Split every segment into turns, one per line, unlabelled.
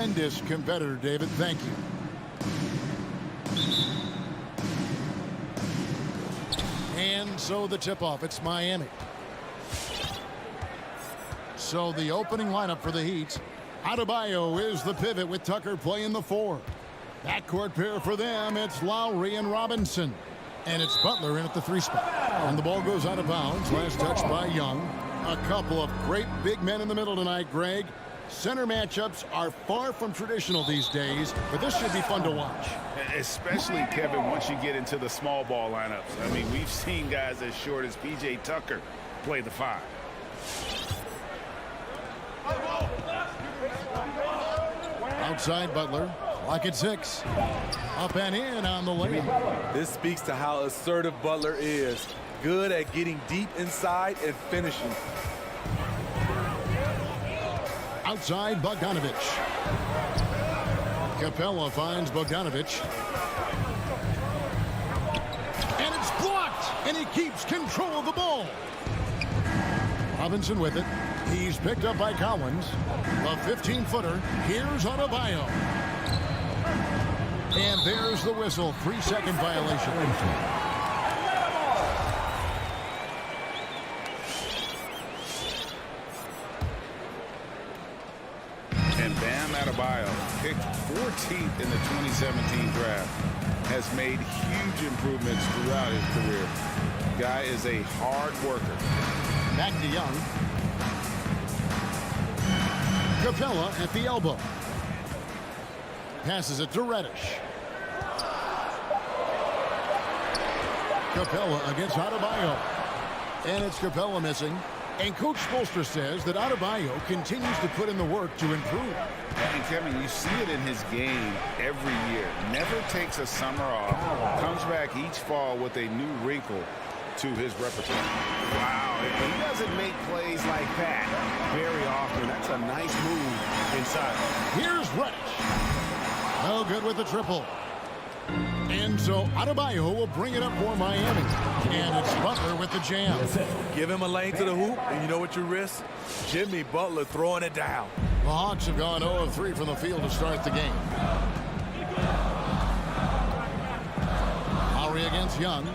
Tremendous competitor, David. Thank you. And so the tip-off. It's Miami. So the opening lineup for the Heat. Adebayo is the pivot with Tucker playing the 4. Backcourt pair for them. It's Lowry and Robinson. And it's Butler in at the 3 spot. And the ball goes out of bounds. Last touch by Young. A couple of great big men in the middle tonight, Greg. Center matchups are far from traditional these days, but this should be fun to watch.
Especially, Kevin, once you get into the small ball lineups. I mean, we've seen guys as short as P.J. Tucker play the 5.
Outside Butler. Clock at 6. Up and in on the lane.
This speaks to how assertive Butler is. Good at getting deep inside and finishing.
Outside Bogdanovich. Capella finds Bogdanovich. And it's blocked. And he keeps control of the ball. Robinson with it. He's picked up by Collins. A 15-footer. Here's Adebayo. And there's the whistle. 3-second violation.
And Bam Adebayo, picked 14th in the 2017 draft, has made huge improvements throughout his career. Guy is a hard worker.
Back to Young. Capella at the elbow. Passes it to Reddish. Capella against Adebayo. And it's Capella missing. And Coach Spoelstra says that Adebayo continues to put in the work to improve.
And Kevin, you see it in his game every year. Never takes a summer off. Comes back each fall with a new wrinkle to his repertoire. Wow, he doesn't make plays like that very often. That's a nice move inside.
Here's Reddish. No good with the triple. And so Adebayo will bring it up for Miami. And it's Butler with the jam.
Give him a lane to the hoop, and you know what you risk? Jimmy Butler throwing it down.
The Hawks have gone 0 of 3 from the field to start the game. Lowry against Young.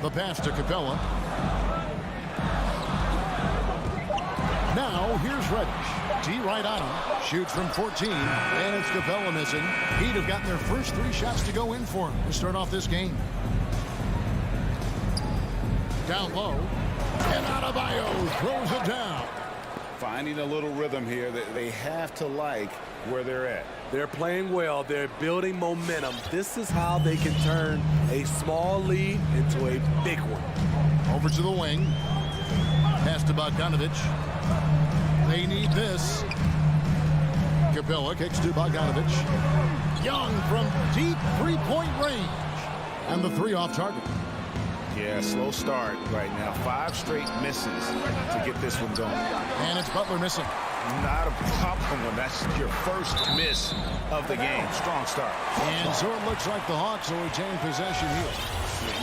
The pass to Capella. Now here's Reddish. D right on him. Shoots from 14. And it's Capella missing. He'd have gotten their first 3 shots to go in for him to start off this game. Down low. And Adebayo throws it down.
Finding a little rhythm here that they have to like where they're at.
They're playing well. They're building momentum. This is how they can turn a small lead into a big one.
Over to the wing. Pass to Bogdanovich. They need this. Capella kicks to Bogdanovich. Young from deep three-point range. And the 3 off target.
Yeah, slow start right now. 5 straight misses to get this one going.
And it's Butler missing.
Not a problem when that's your first miss of the game. Strong start.
And so it looks like the Hawks will retain possession here.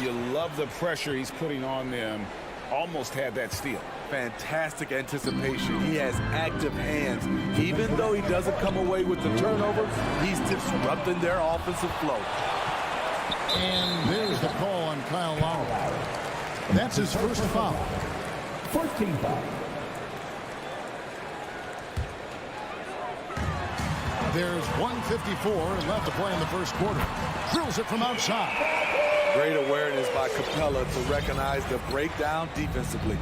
You love the pressure he's putting on them. Almost had that steal.
Fantastic anticipation. He has active hands. Even though he doesn't come away with the turnover, he's disrupting their offensive flow.
And there's the call on Kyle Lowry. That's his first foul.
14 foul.
There's 1:54 left to play in the first quarter. Drills it from outside.
Great awareness by Capella to recognize the breakdown defensively.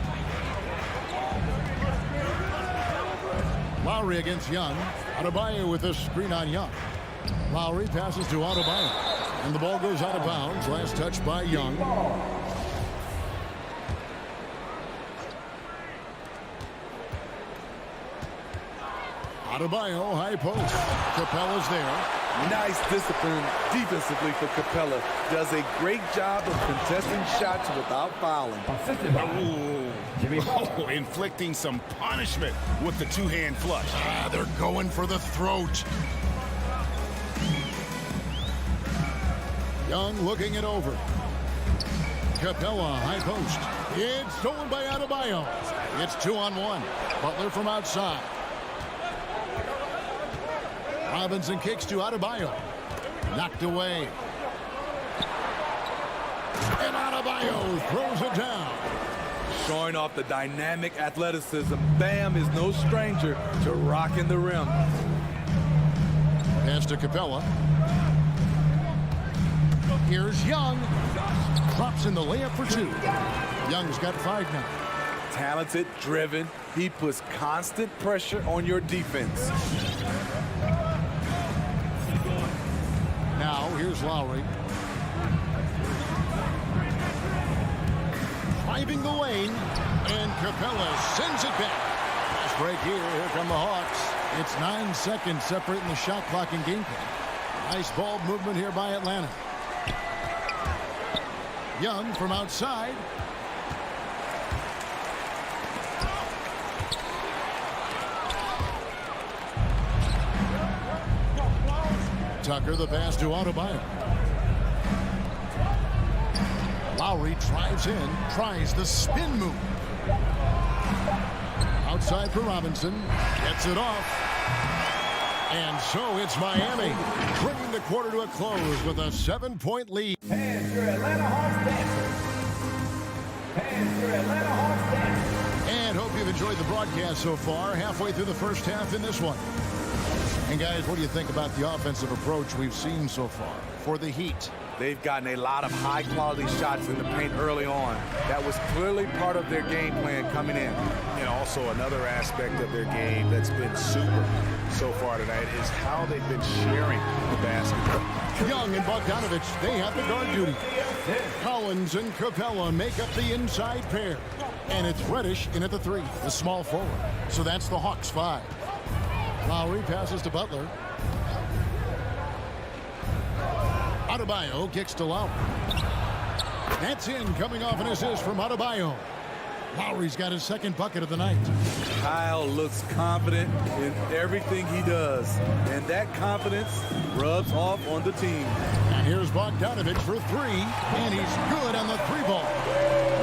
Lowry against Young. Adebayo with a screen on Young. Lowry passes to Adebayo. And the ball goes out of bounds. Last touch by Young. Adebayo, high post. Capella's there.
Nice discipline defensively for Capella. Does a great job of contesting shots without fouling.
Oh, inflicting some punishment with the 2-hand flush.
They're going for the throat. Young looking it over. Capella, high post. It's stolen by Adebayo. It's 2-on-1. Butler from outside. Robinson kicks to Adebayo. Knocked away. And Adebayo throws it down.
Showing off the dynamic athleticism. Bam is no stranger to rocking the rim.
Pass to Capella. Here's Young. Drops in the layup for 2. Young's got 5 now.
Talented, driven. He puts constant pressure on your defense.
Now, here's Lowry. Driving the lane, and Capella sends it back. Fast break here. Here come the Hawks. It's 9 seconds separating the shot clock and game clock. Nice ball movement here by Atlanta. Young from outside. Tucker, the pass to Adebayo. Lowry drives in, tries the spin move. Outside for Robinson, gets it off. And so it's Miami, bringing the quarter to a close with a 7-point lead.
And your Atlanta Hawks dancers. And your Atlanta Hawks dancers.
And hope you've enjoyed the broadcast so far, halfway through the first half in this one. And guys, what do you think about the offensive approach we've seen so far for the Heat?
They've gotten a lot of high-quality shots in the paint early on. That was clearly part of their game plan coming in.
And also another aspect of their game that's been super so far tonight is how they've been sharing the basketball.
Young and Bogdanovich, they have the guard duty. Collins and Capella make up the inside pair. And it's Reddish in at the 3, the small forward. So that's the Hawks 5. Lowry passes to Butler. Adebayo kicks to Lowry. That's in, coming off an assist from Adebayo. Lowry's got his second bucket of the night.
Kyle looks confident in everything he does, and that confidence rubs off on the team.
And here's Bogdanovich for 3, and he's good on the 3-ball.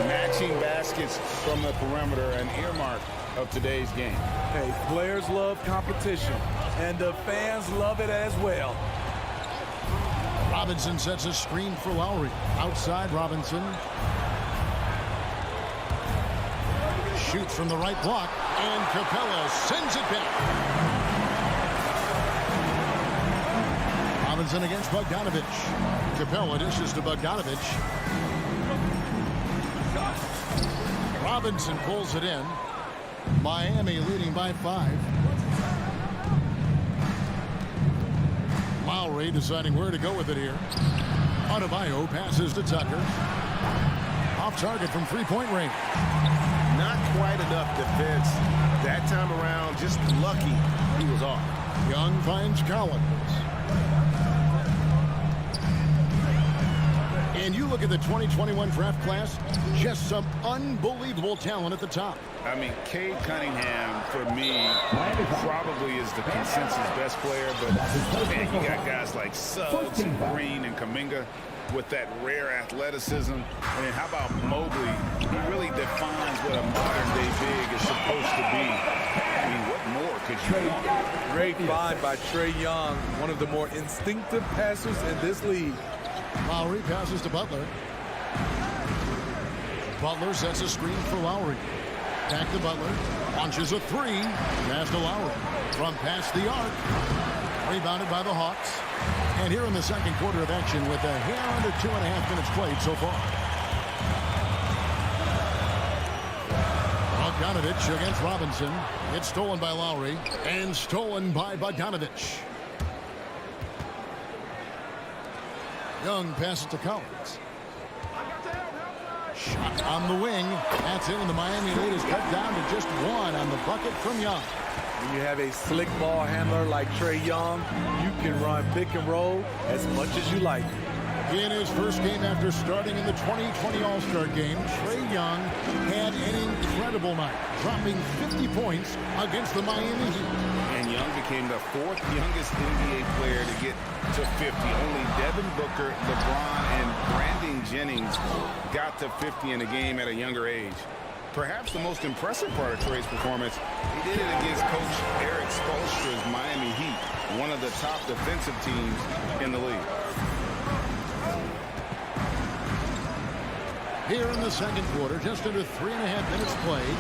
Matching baskets from the perimeter, an earmark of today's game.
Hey, players love competition, and the fans love it as well.
Robinson sets a screen for Lowry. Outside Robinson. Shoots from the right block, and Capella sends it back. Robinson against Bogdanovich. Capella dishes to Bogdanovich. Robinson pulls it in. Miami leading by 5. Lowry deciding where to go with it here. Adebayo passes to Tucker. Off target from 3-point range.
Not quite enough defense that time around. Just lucky he was off.
Young finds Collins. And you look at the 2021 draft class, just some unbelievable talent at the top.
I mean, Cade Cunningham, for me, probably is the consensus best player. But, man, you got guys like Suggs, Green, and Kuminga with that rare athleticism. I mean, how about Mobley? He really defines what a modern-day big is supposed to be. I mean, what more could you want?
Great find by Trae Young, one of the more instinctive passers in this league.
Lowry passes to Butler. Butler sets a screen for Lowry. Back to Butler. Launches a 3. Pass to Lowry. From past the arc. Rebounded by the Hawks. And here in the second quarter of action with a hair under 2.5 minutes played so far. Bogdanovich against Robinson. It's stolen by Lowry. And stolen by Bogdanovich. Young passes to Collins. Shot on the wing. That's in, and the Miami lead is cut down to just 1 on the bucket from Young.
When you have a slick ball handler like Trae Young, you can run pick and roll as much as you like.
In his first game after starting in the 2020 All-Star Game, Trae Young had an incredible night, dropping 50 points against the Miami Heat.
And Young became the fourth youngest NBA player to get to 50. Only Devin Booker, LeBron, and Brandon Jennings got to 50 in a game at a younger age. Perhaps the most impressive part of Trae's performance, he did it against Coach Eric Spoelstra's Miami Heat, one of the top defensive teams in the league.
Here in the second quarter, just under 3.5 minutes played.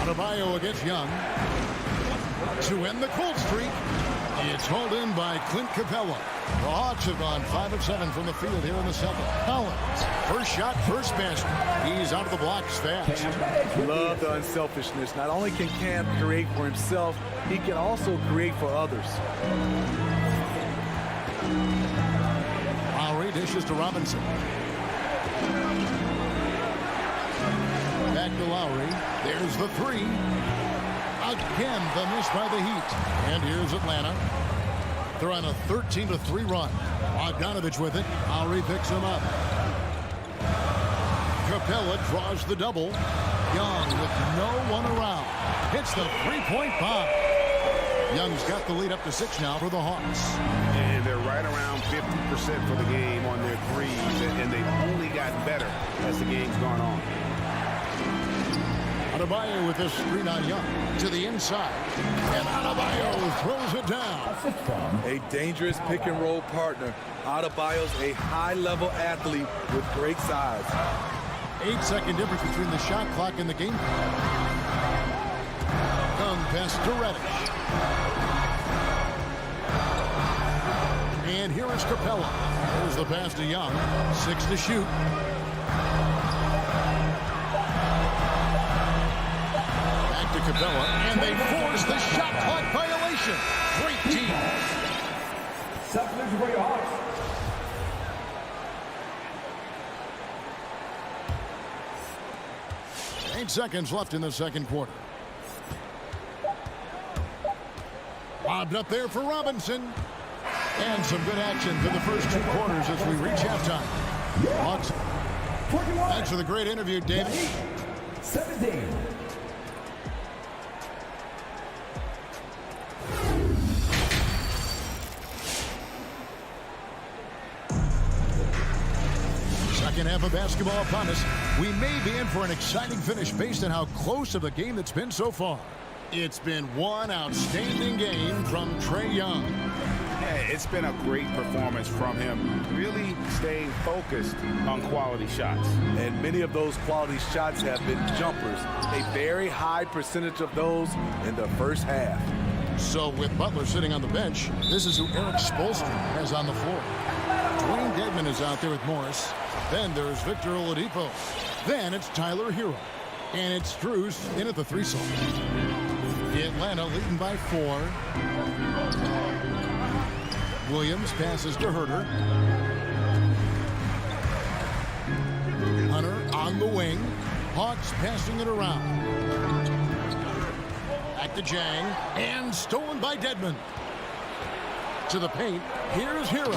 Adebayo against Young. To end the cold streak, it's hauled in by Clint Capella. The Hawks have gone 5 of 7 from the field here in the second. Collins, first shot, first basket. He's out of the blocks fast.
Love the unselfishness. Not only can Cam create for himself, he can also create for others.
Lowry dishes to Robinson. Back to Lowry. There's the three. Again, the miss by the Heat. And here's Atlanta. They're on a 13-3 run. Bogdanovich with it. Lowry picks him up. Capella draws the double. Young with no one around. Hits the three-point bomb. Young's got the lead up to 6 now for the Hawks.
And they're right around 50% for the game on their threes, and they've only gotten better as the game's gone on.
Adebayo with this screen on Young to the inside. And Adebayo throws it down.
A dangerous pick-and-roll partner. Adebayo's a high-level athlete with great size.
8-second difference between the shot clock and the game clock. Young pass to Reddish. And here is Capella. There's the pass to Young. 6 to shoot. Back to Capella. And they force the shot clock violation. Great team.
Substitution for your Hawks.
Eight seconds left in the second quarter. Lobbed up there for Robinson. And some good action for the first 2 quarters as we reach halftime. Hawks. Thanks for the great interview, David.
17.
Second half of basketball upon us. We may be in for an exciting finish based on how close of a game that's been so far. It's been one outstanding game from Trae Young.
Yeah, it's been a great performance from him, really staying focused on quality shots.
And many of those quality shots have been jumpers. A very high percentage of those in the first half.
So with Butler sitting on the bench, this is who Eric Spoelstra has on the floor. Dwayne Dedmon is out there with Morris. Then there's Victor Oladipo. Then it's Tyler Hero. And it's Strus in at the 3 slot. Atlanta leading by 4. Williams passes to Herter. Hunter on the wing. Hawks passing it around. Back to Jang. And stolen by Dedmon. To the paint. Here's Hero.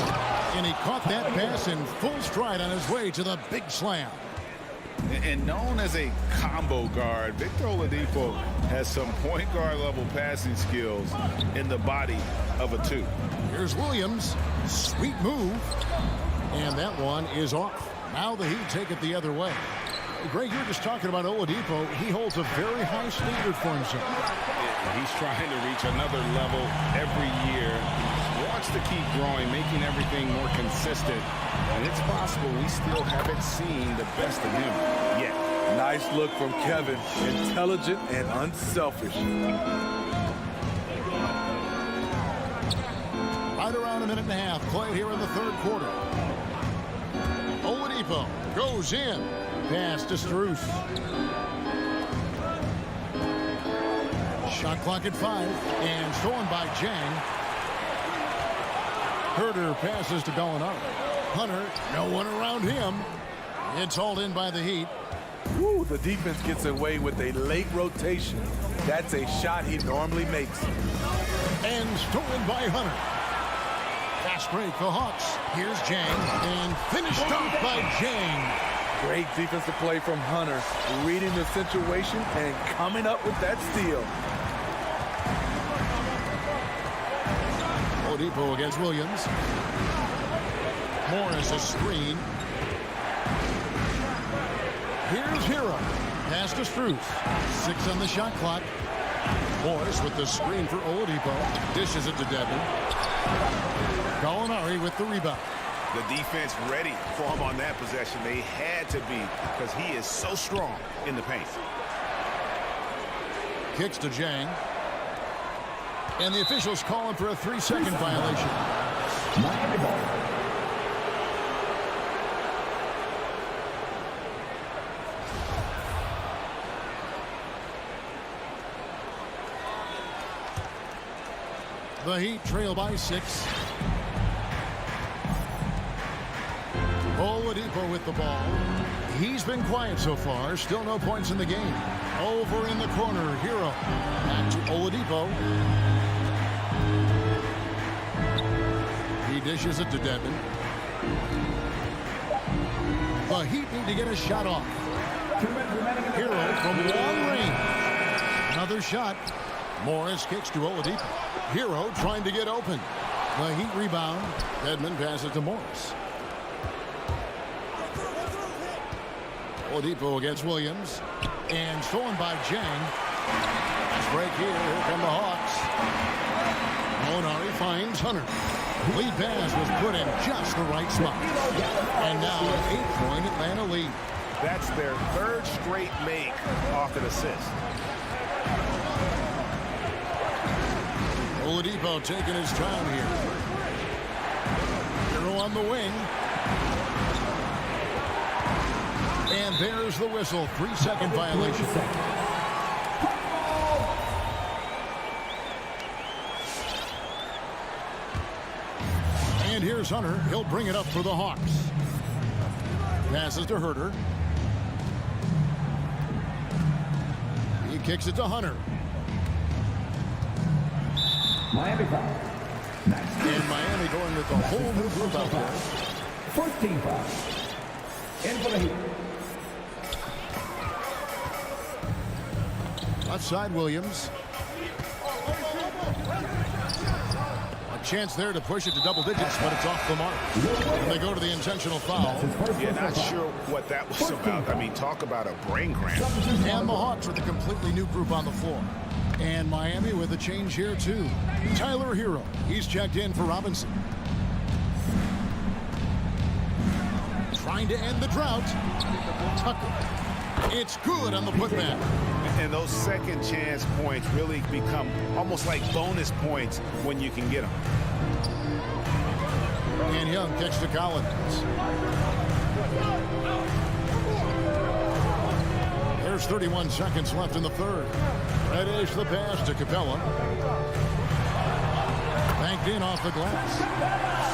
And he caught that pass in full stride on his way to the big slam.
And known as a combo guard, Victor Oladipo has some point guard level passing skills in the body of a 2.
Here's Williams. Sweet move. And that one is off. Now the Heat take it the other way. Greg, you were just talking about Oladipo. He holds a very high standard for himself.
He's trying to reach another level every year. He wants to keep growing, making everything more consistent. And it's possible we still haven't seen the best of him yet.
Nice look from Kevin. Intelligent and unselfish.
Right around a minute and a half played here in the third quarter. Oladipo goes in. Pass to Strus. Shot clock at 5. And stolen by Jang. Herter passes to Gallinari. Hunter, no one around him. It's hauled in by the Heat.
Woo, the defense gets away with a late rotation. That's a shot he normally makes.
And stolen by Hunter. Fast break, the Hawks. Here's Jang, and finished off by Jang.
Great defensive play from Hunter, reading the situation and coming up with that steal.
Oladipo against Williams. Morris a screen. Here's Hero. Pass to Strus. 6 on the shot clock. Morris with the screen for Oladipo. Dishes it to Devin. Gallinari with the rebound.
The defense ready for him on that possession. They had to be because he is so strong in the paint.
Kicks to Jang. And the officials calling for a 3-second violation.
Miami ball.
The Heat trail by 6. Oladipo with the ball. He's been quiet so far. Still no points in the game. Over in the corner, Hero. Back to Oladipo. He dishes it to Devin. The Heat need to get a shot off. Hero from long range. Another shot. Morris kicks to Oladipo. Hero trying to get open. The Heat rebound. Edmond passes to Morris. Oladipo against Williams. And stolen by Jang. Let's break here. Here come the Hawks. Molinari finds Hunter. Lead pass was put in just the right spot. And now an 8-point Atlanta lead.
That's their 3rd straight make off an assist.
Oladipo taking his time here. Hero on the wing. And there's the whistle. 3-second violation. And here's Hunter. He'll bring it up for the Hawks. Passes to Herter. He kicks it to Hunter.
Miami foul. Nice.
And Miami going with the whole new group out there.
14 foul. In for the Heat.
Left side, Williams. A chance there to push it to double digits, but it's off the mark. And they go to the intentional foul.
Yeah, not sure what that was about. I mean, talk about a brain cramp.
And the Hawks with a completely new group on the floor. And Miami with a change here, too. Tyler Hero. He's checked in for Robinson. Trying to end the drought. Tucker. It's good on the putback.
And those second chance points really become almost like bonus points when you can get them.
And Young kicks to Collins. There's 31 seconds left in the 3rd. Reddish the pass to Capella. Banked in off the glass.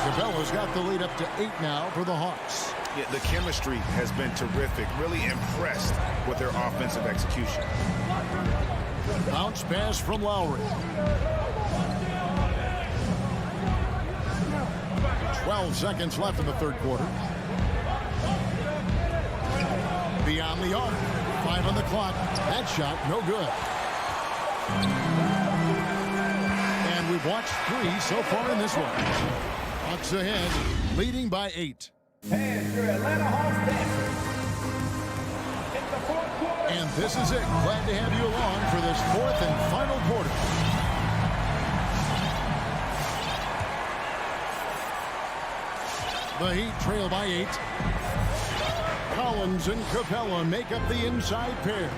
Capella's got the lead up to 8 now for the Hawks.
Yeah, the chemistry has been terrific. Really impressed with their offensive execution.
Bounce pass from Lowry. 12 seconds left in the 3rd quarter. Beyond the arc. 5 on the clock. That shot, no good. And we've watched 3 so far in this one. Hawks ahead, leading by 8.
And your Atlanta Hawks dancers. In the 4th quarter.
And this is it. Glad to have you along for this 4th and final quarter. The Heat trail by 8. Collins and Capella make up the inside pair.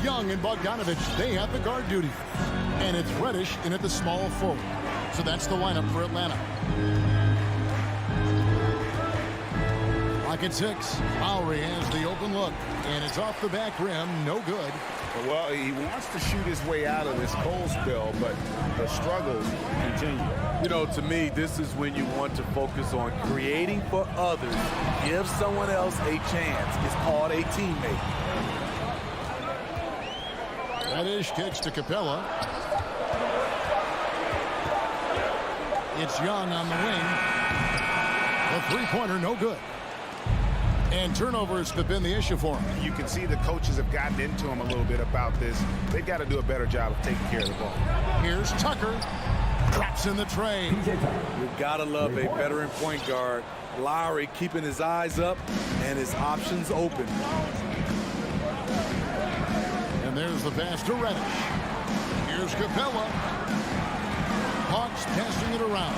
Young and Bogdanovich, they have the guard duty. And it's Reddish in at the small forward. So that's the lineup for Atlanta. Clock at 6. Lowry has the open look. And it's off the back rim. No good.
Well, he wants to shoot his way out of this cold spell, but the struggles continue.
You know, to me, this is when you want to focus on creating for others. Give someone else a chance. It's called a teammate.
Reddish kicks to Capella. It's Young on the wing. The three-pointer, no good. And turnovers have been the issue for him.
You can see the coaches have gotten into him a little bit about this. They've got to do a better job of taking care of the ball.
Here's Tucker. Drops in the tray.
You gotta love a veteran point guard. Lowry keeping his eyes up and his options open.
And there's the pass to Reddish. Here's Capella. Hawks passing it around.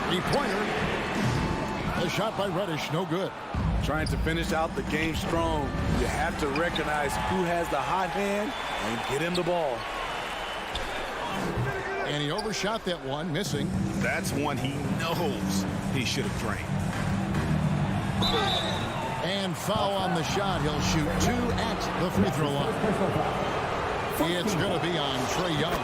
Three-pointer. The shot by Reddish, no good.
Trying to finish out the game strong. You have to recognize who has the hot hand and get him the ball.
And he overshot that one, missing.
That's one he knows he should have drained.
And foul on the shot. He'll shoot 2 at the free throw line. It's going to be on Trae Young.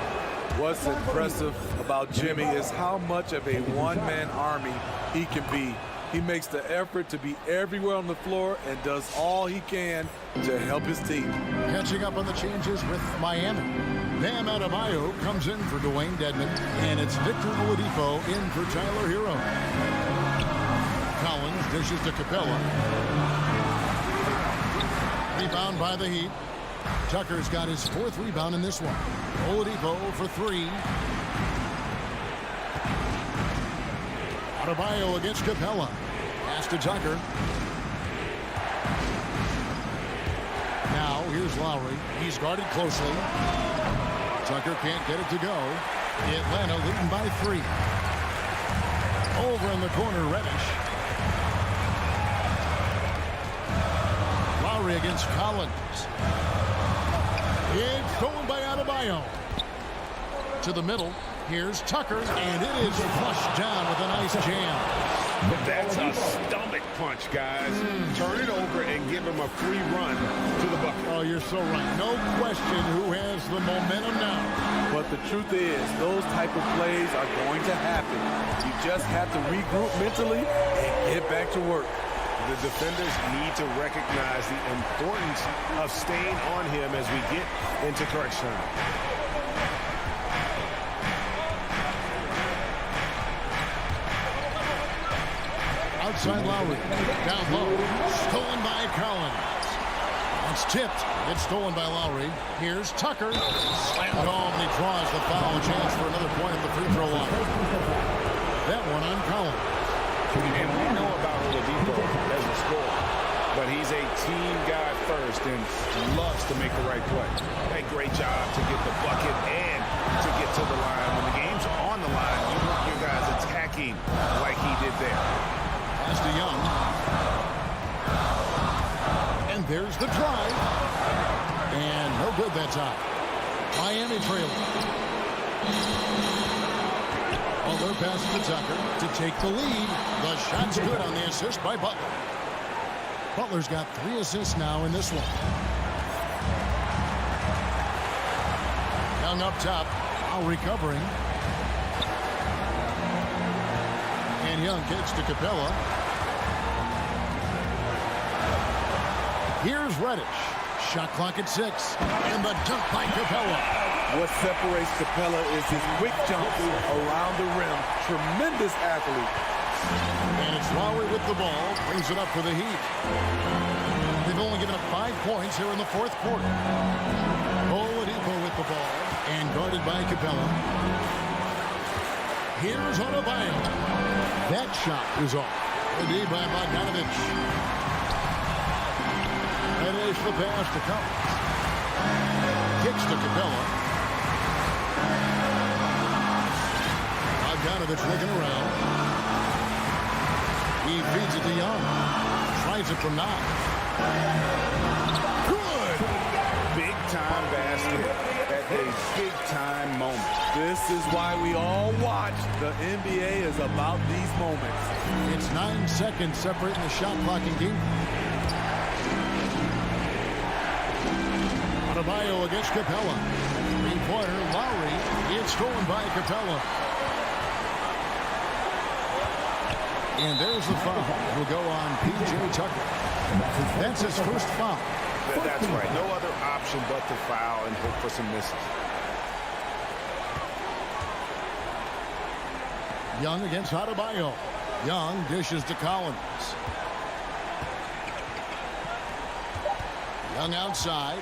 What's impressive about Jimmy is how much of a one-man army he can be. He makes the effort to be everywhere on the floor and does all he can to help his team.
Catching up on the changes with Miami. Bam Adebayo comes in for Dwayne Dedmon, and it's Victor Oladipo in for Tyler Hero. Collins dishes to Capella. Rebound by the Heat. Tucker's got his 4th rebound in this one. Oladipo for 3. Adebayo against Capella. Pass to Tucker. Now here's Lowry. He's guarded closely. Tucker can't get it to go. Atlanta leading by 3. Over in the corner, Reddish. Lowry against Collins. It's stolen by Adebayo. To the middle. Here's Tucker, and it is flushed down with a nice jam.
That's a stomach punch, guys. Turn it over and give him a free run to the bucket.
Oh, you're so right. No question who has the momentum now.
But the truth is, those type of plays are going to happen. You just have to regroup mentally and get back to work.
The defenders need to recognize the importance of staying on him as we get into crunch time.
Outside Lowry. Down low. Stolen by Collins. It's tipped. It's stolen by Lowry. Here's Tucker. Slammed home. He draws the foul. Chance for another point at the free throw line. That one on Collins.
And we know about Oladipo as a scorer, but he's a team guy first and loves to make the right play. A great job to get the bucket and to get to the line. When the game's on the line, you want your guys attacking like he did there.
Pass to Young. And there's the drive. And no good that time. Miami trailing. Butler passes to Tucker to take the lead. The shot's good on the assist by Butler. Butler's got 3 assists now in this one. Young up top. Now recovering. And Young kicks to Capella. Here's Reddish. Shot clock at 6. And the dunk by Capella.
What separates Capella is his quick jumps around the rim. Tremendous athlete.
And it's Lowry with the ball. Brings it up for the Heat. They've only given up 5 points here in the 4th quarter. Oladipo with the ball. And guarded by Capella. Here's Adebayo. That shot is off. The D by Bogdanovich. And there's the pass to Collins. Kicks to Capella. Bogdanovich looking around. He feeds it to Young. Tries it from now. Good!
Big-time basket at a big-time moment.
This is why we all watch. The NBA is about these moments.
It's 9 seconds separating the shot clock and game. Adebayo against Capella. Three-pointer, Lowry. It's stolen by Capella. And there's the foul. Will go on P.J. Tucker. That's his first foul.
That's right. No other option but to foul and hope for some misses.
Young against Adebayo. Young dishes to Collins. Young outside.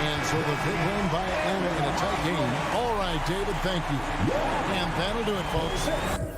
And so the big win by Atlanta in a tight game. All right, David, thank you. And that'll do it, folks.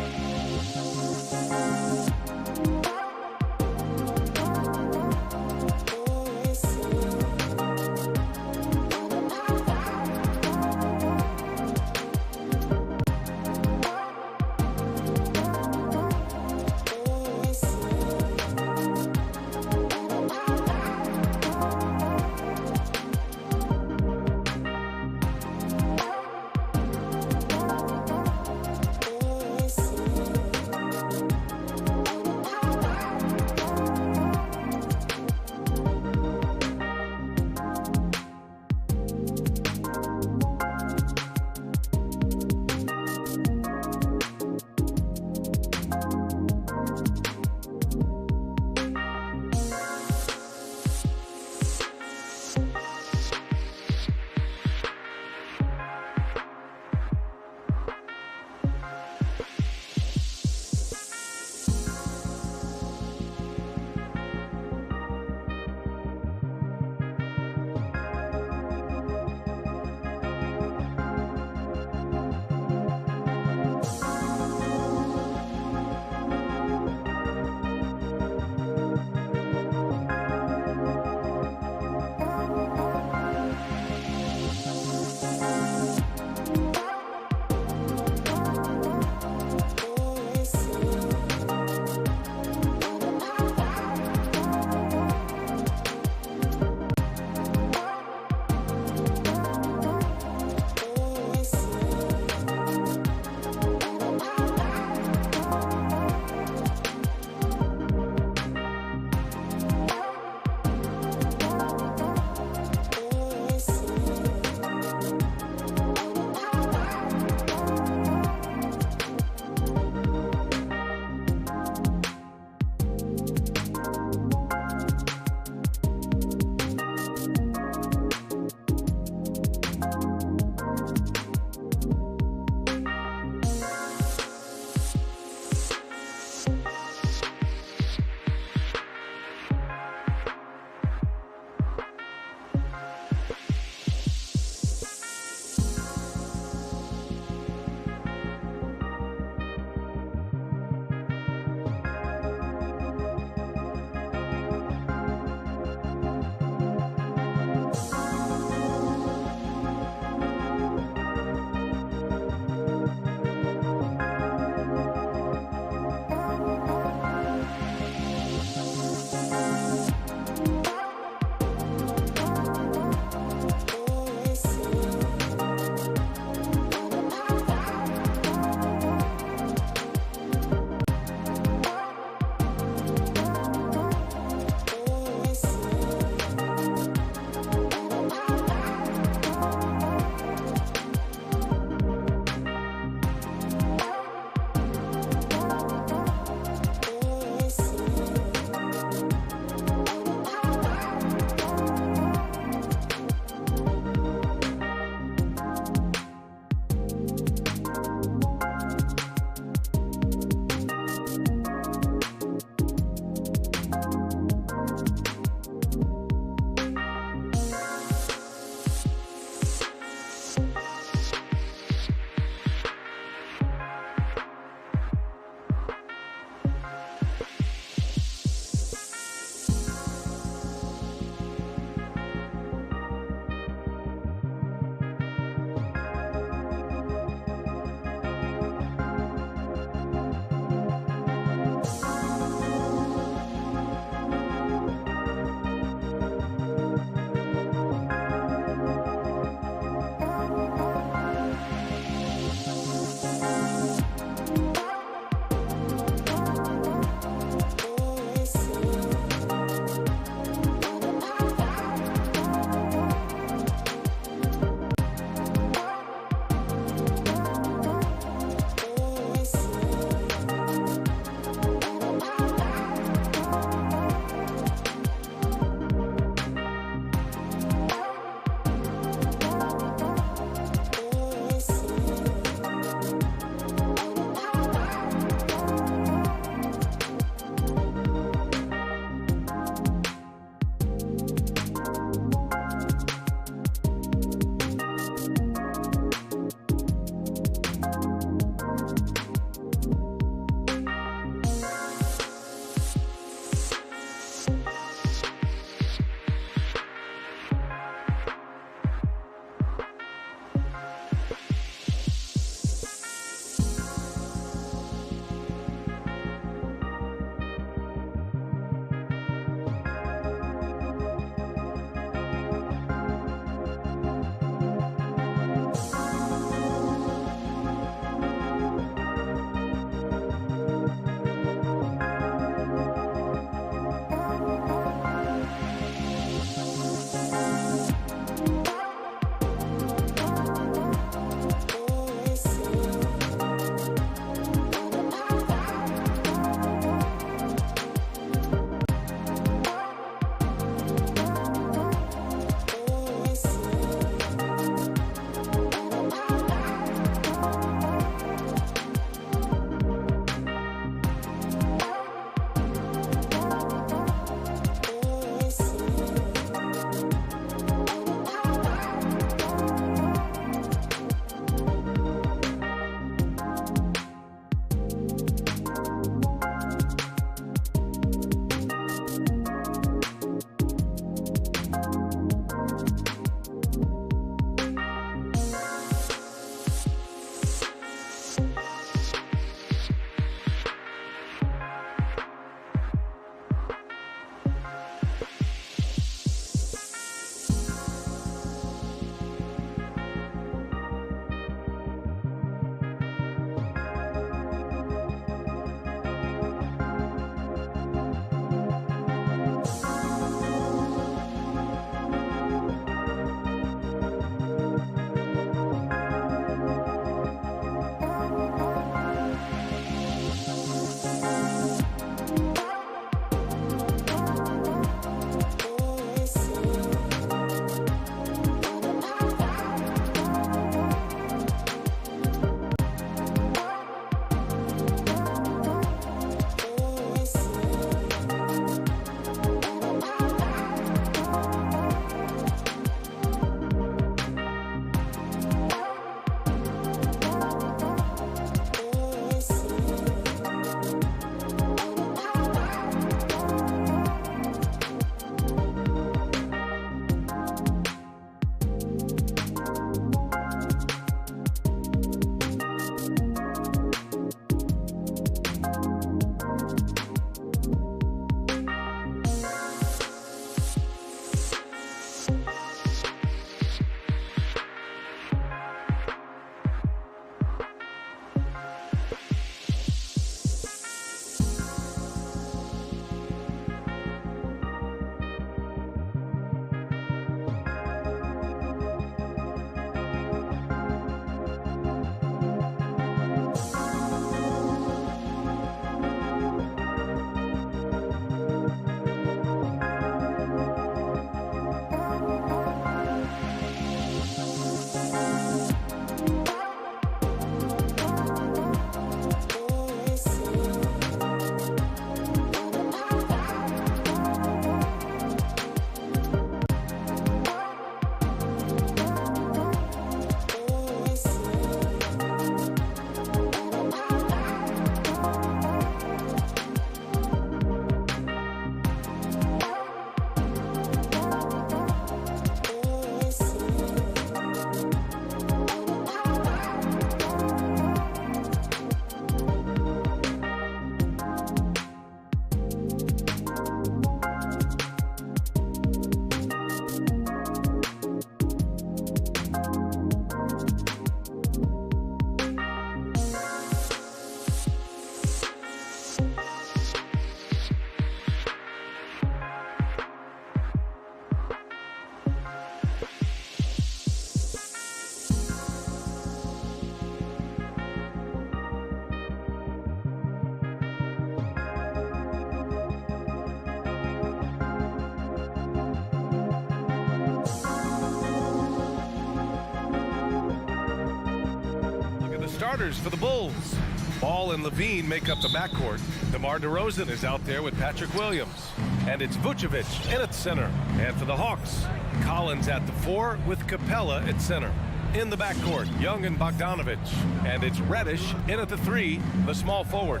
starters for the Bulls. Ball and Levine make up the backcourt. DeMar DeRozan is out there with Patrick Williams. And it's Vucevic in at center. And for the Hawks, Collins at the 4 with Capella at center. In the backcourt, Young and Bogdanovic. And it's Reddish in at the 3, the small forward.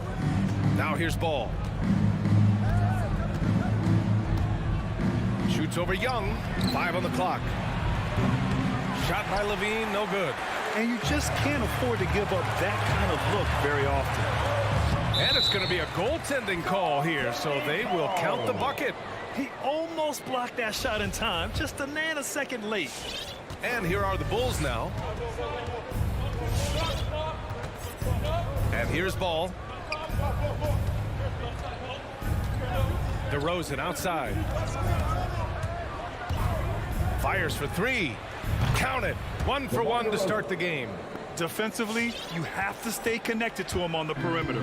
Now here's Ball. Shoots over Young, 5 on the clock. Shot by Levine, no good.
And you just can't afford to give up that kind of look very often.
And it's going to be a goaltending call here, so they will count the bucket.
He almost blocked that shot in time, just a nanosecond late.
And here are the Bulls now. And here's Ball. DeRozan outside. Fires for 3. Count it. 1 for 1 to start the game.
Defensively, you have to stay connected to him on the perimeter.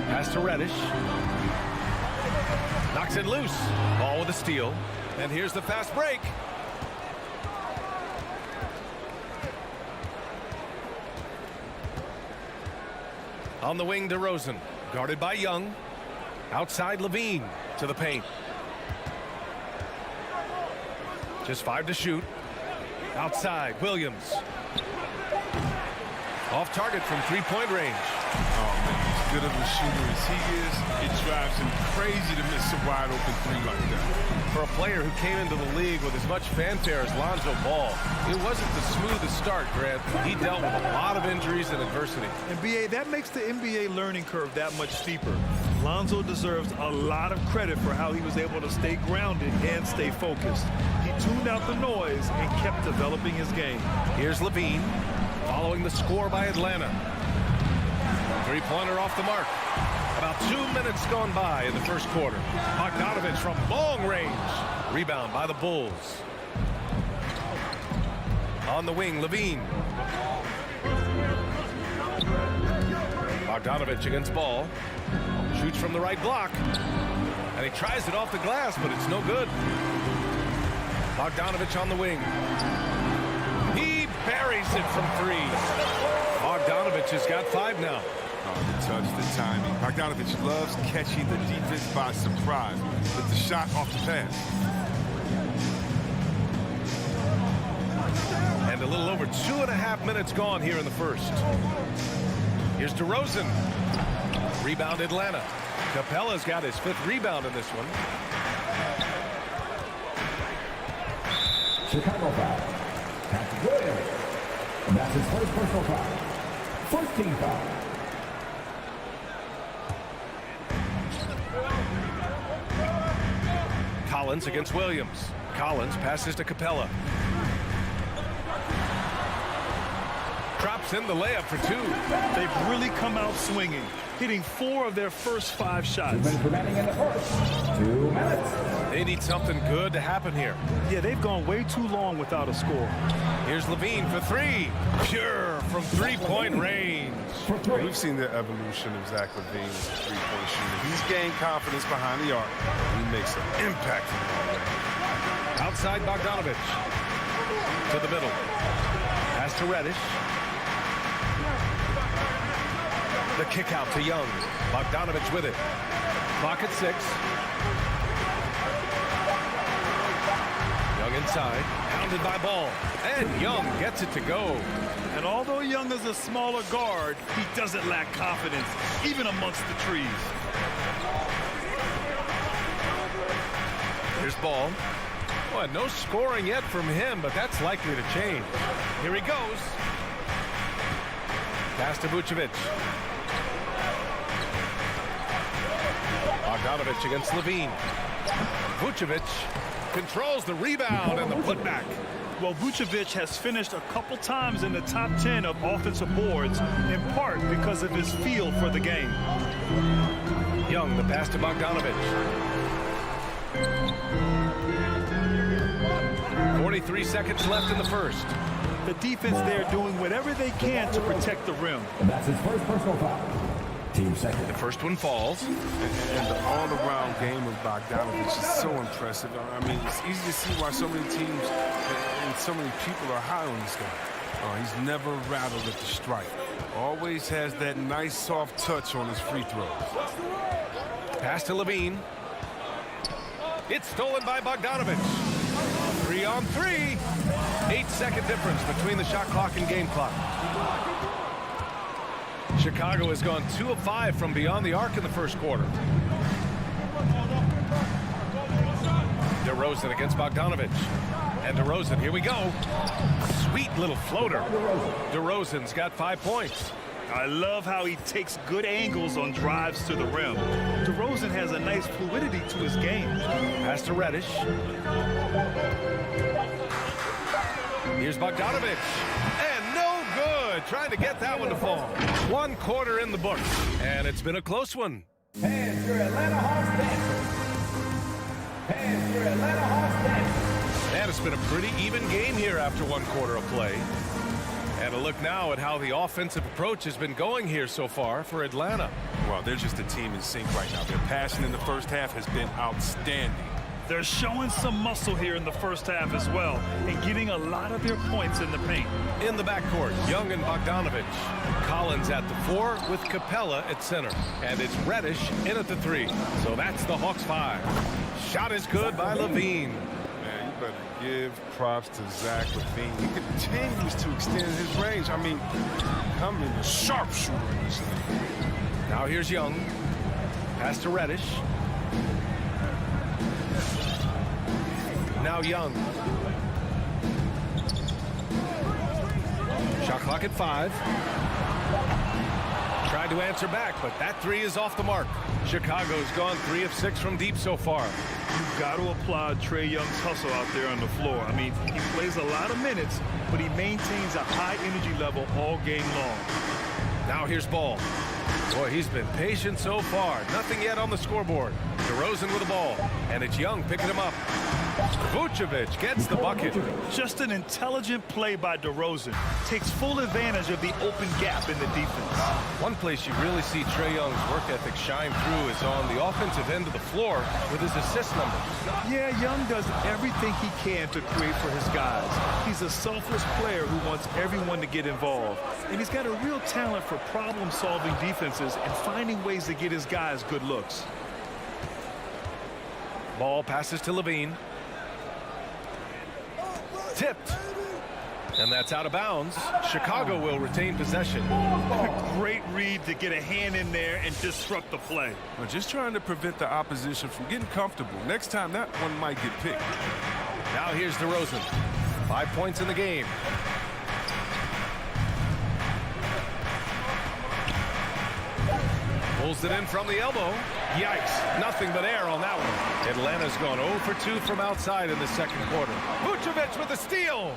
Pass to Reddish. Knocks it loose. Ball with a steal. And here's the fast break. On the wing, DeRozan. Guarded by Young. Outside, Levine to the paint. Just 5 to shoot. Outside, Williams. Off target from 3-point range.
Oh, man, as good of a shooter as he is, it drives him crazy to miss a wide-open 3 like that.
For a player who came into the league with as much fanfare as Lonzo Ball, it wasn't the smoothest start, Grant. He dealt with a lot of injuries and adversity.
And, B.A., that makes the NBA learning curve that much steeper. Lonzo deserves a lot of credit for how he was able to stay grounded and stay focused. He tuned out the noise and kept developing his game.
Here's Levine, following the score by Atlanta. 3-pointer off the mark. About 2 minutes gone by in the first quarter. Bogdanovic from long range. Rebound by the Bulls. On the wing, Levine. Bogdanovic against Ball. Shoots from the right block. And he tries it off the glass, but it's no good. Bogdanovic on the wing. He buries it from 3. Bogdanovic has got 5 now.
Oh, the touch, the timing. Bogdanovic loves catching the defense by surprise with the shot off the pass.
And a little over 2.5 minutes gone here in the first. Here's DeRozan. Rebound Atlanta. Capella's got his 5th rebound in this one.
Chicago foul. Patrick Williams. And that's his first personal foul. First team foul.
Collins against Williams. Collins passes to Capella. Drops in the layup for 2.
They've really come out swinging, hitting 4 of their first 5 shots.
2 minutes remaining in the first. 2 minutes.
They need something good to happen here.
Yeah, they've gone way too long without a score.
Here's Levine for 3. Pure from 3-point range.
We've seen the evolution of Zach Levine as a 3-point shooter. He's gained confidence behind the arc. He makes an impact in the ball.
Outside Bogdanovic. To the middle. Pass to Reddish. The kick out to Young. Bogdanovic with it. Clock at 6. Young inside. Pounded by Ball. And Young gets it to go.
And although Young is a smaller guard, he doesn't lack confidence, even amongst the trees.
Here's Ball. Well, no scoring yet from him, but that's likely to change. Here he goes. Pass to Vucevic. Bogdanovic against Levine. Vucevic controls the rebound and the putback.
Well, Vucevic has finished a couple times in the top 10 of offensive boards, in part because of his feel for the game.
Young, the pass to Bogdanovic. 43 seconds left in the first.
The defense there doing whatever they can to protect the rim.
And that's his first personal foul. Team second.
The first one falls.
And the all-around game of Bogdanovic is so impressive. I mean, it's easy to see why so many teams and so many people are high on this guy. Oh, he's never rattled at the stripe. Always has that nice soft touch on his free throws.
Pass to Levine. It's stolen by Bogdanovich. 3 on 3. 8-second difference between the shot clock and game clock. Chicago has gone 2 of 5 from beyond the arc in the first quarter. DeRozan against Bogdanovich. And DeRozan, here we go. Sweet little floater. DeRozan's got 5 points.
I love how he takes good angles on drives to the rim. DeRozan has a nice fluidity to his game.
Pass to Reddish. Here's Bogdanovich. And no good. Trying to get that one to fall. 1 quarter in the books. And it's been a close one.
Fans, your Atlanta Hawks dancers. Fans, your Atlanta Hawks dancers.
And it's been a pretty even game here after 1 quarter of play. And a look now at how the offensive approach has been going here so far for Atlanta.
Well, they're just a team in sync right now. Their passion in the first half has been outstanding.
They're showing some muscle here in the first half as well and getting a lot of their points in the paint.
In the backcourt, Young and Bogdanovich. Collins at the 4 with Capella at center. And it's Reddish in at the 3. So that's the Hawks 5. Shot is good by Levine.
Man, you better give props to Zach Levine. He continues to extend his range. I mean, coming a sharpshooter in this league.
Now here's Young. Pass to Reddish. Now Young. Shot clock at 5. Tried to answer back, but that 3 is off the mark. Chicago's gone 3 of 6 from deep so far.
You've got to applaud Trae Young's hustle out there on the floor. I mean, he plays a lot of minutes, but he maintains a high energy level all game long.
Now here's Ball. Boy, he's been patient so far. Nothing yet on the scoreboard. DeRozan with the ball, and it's Young picking him up. Vucevic gets the bucket.
Just an intelligent play by DeRozan. Takes full advantage of the open gap in the defense.
One place you really see Trae Young's work ethic shine through is on the offensive end of the floor with his assist numbers.
Yeah, Young does everything he can to create for his guys. He's a selfless player who wants everyone to get involved. And he's got a real talent for problem-solving defenses and finding ways to get his guys good looks.
Ball passes to Levine. Tipped. And that's out of bounds. Chicago will retain possession.
Great read to get a hand in there and disrupt the play.
Well, just trying to prevent the opposition from getting comfortable. Next time, that one might get picked.
Now here's DeRozan. 5 points in the game. Pulls it in from the elbow. Yikes. Nothing but air on that one. Atlanta's gone 0 for 2 from outside in the second quarter. Vucevic with a steal.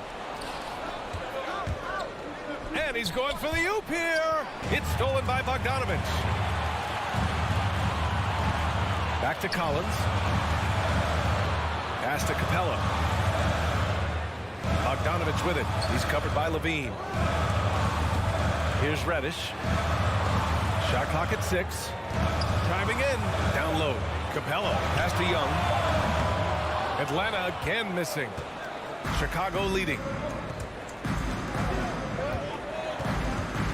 And he's going for the oop here. It's stolen by Bogdanovich. Back to Collins. Pass to Capella. Bogdanovich with it. He's covered by Levine. Here's Reddish. Shot clock at 6. Driving in. Down low. Capella. Pass to Young. Atlanta again missing. Chicago leading.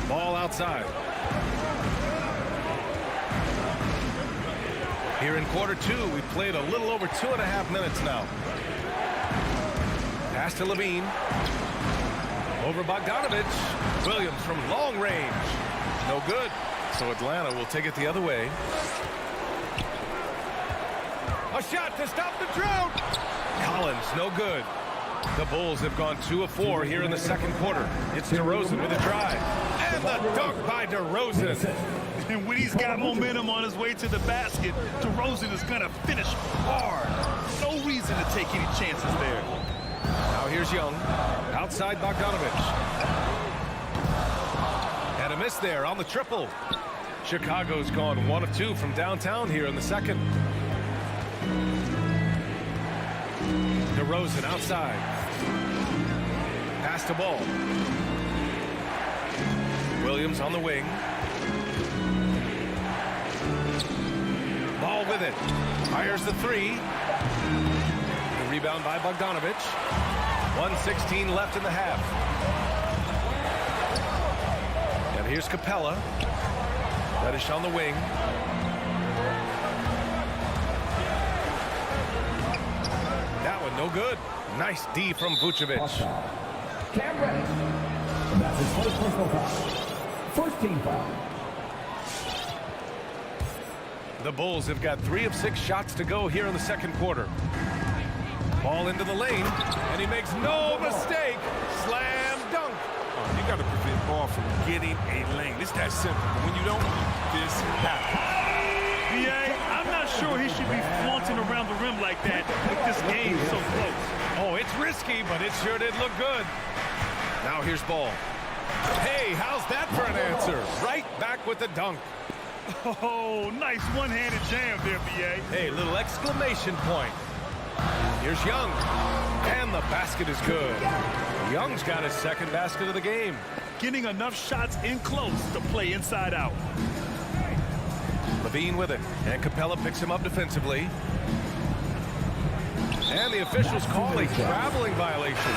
Ball outside. Here in quarter 2, we've played a little over 2.5 minutes now. Pass to Levine. Over Bogdanovich. Williams from long range. No good. So Atlanta will take it the other way. A shot to stop the drought. Collins, no good. The Bulls have gone 2 of 4 here in the second quarter. It's DeRozan with a drive. And the dunk by DeRozan.
And when he's got momentum on his way to the basket, DeRozan is going to finish hard. No reason to take any chances there.
Now here's Young. Outside Bogdanovich. And a miss there on the triple. Chicago's gone 1 of 2 from downtown here in the second. DeRozan outside. Pass to Ball. Williams on the wing. Ball with it. Fires the 3. The rebound by Bogdanovich. 1:16 left in the half. And here's Capella. Reddish on the wing. That one no good. Nice D from Vucevic.
Cam Reddish. That's his first personal foul. First team foul.
The Bulls have got 3 of 6 shots to go here in the second quarter. Ball into the lane, and he makes no mistake. Slam dunk.
Oh, you got to prevent ball from getting a lane. It's that simple. But when you don't, this happens.
I'm not sure he should be flaunting around the rim like that with this game so close.
Oh, it's risky, but it sure did look good. Now here's Ball. Hey, how's that for an answer? Right back with the dunk.
Oh, nice one-handed jam there, B.A.
Hey, little exclamation point. Here's Young. And the basket is good. Young's got his second basket of the game.
Getting enough shots in close to play inside out.
Levine with it. And Capella picks him up defensively. And the officials call a traveling violation.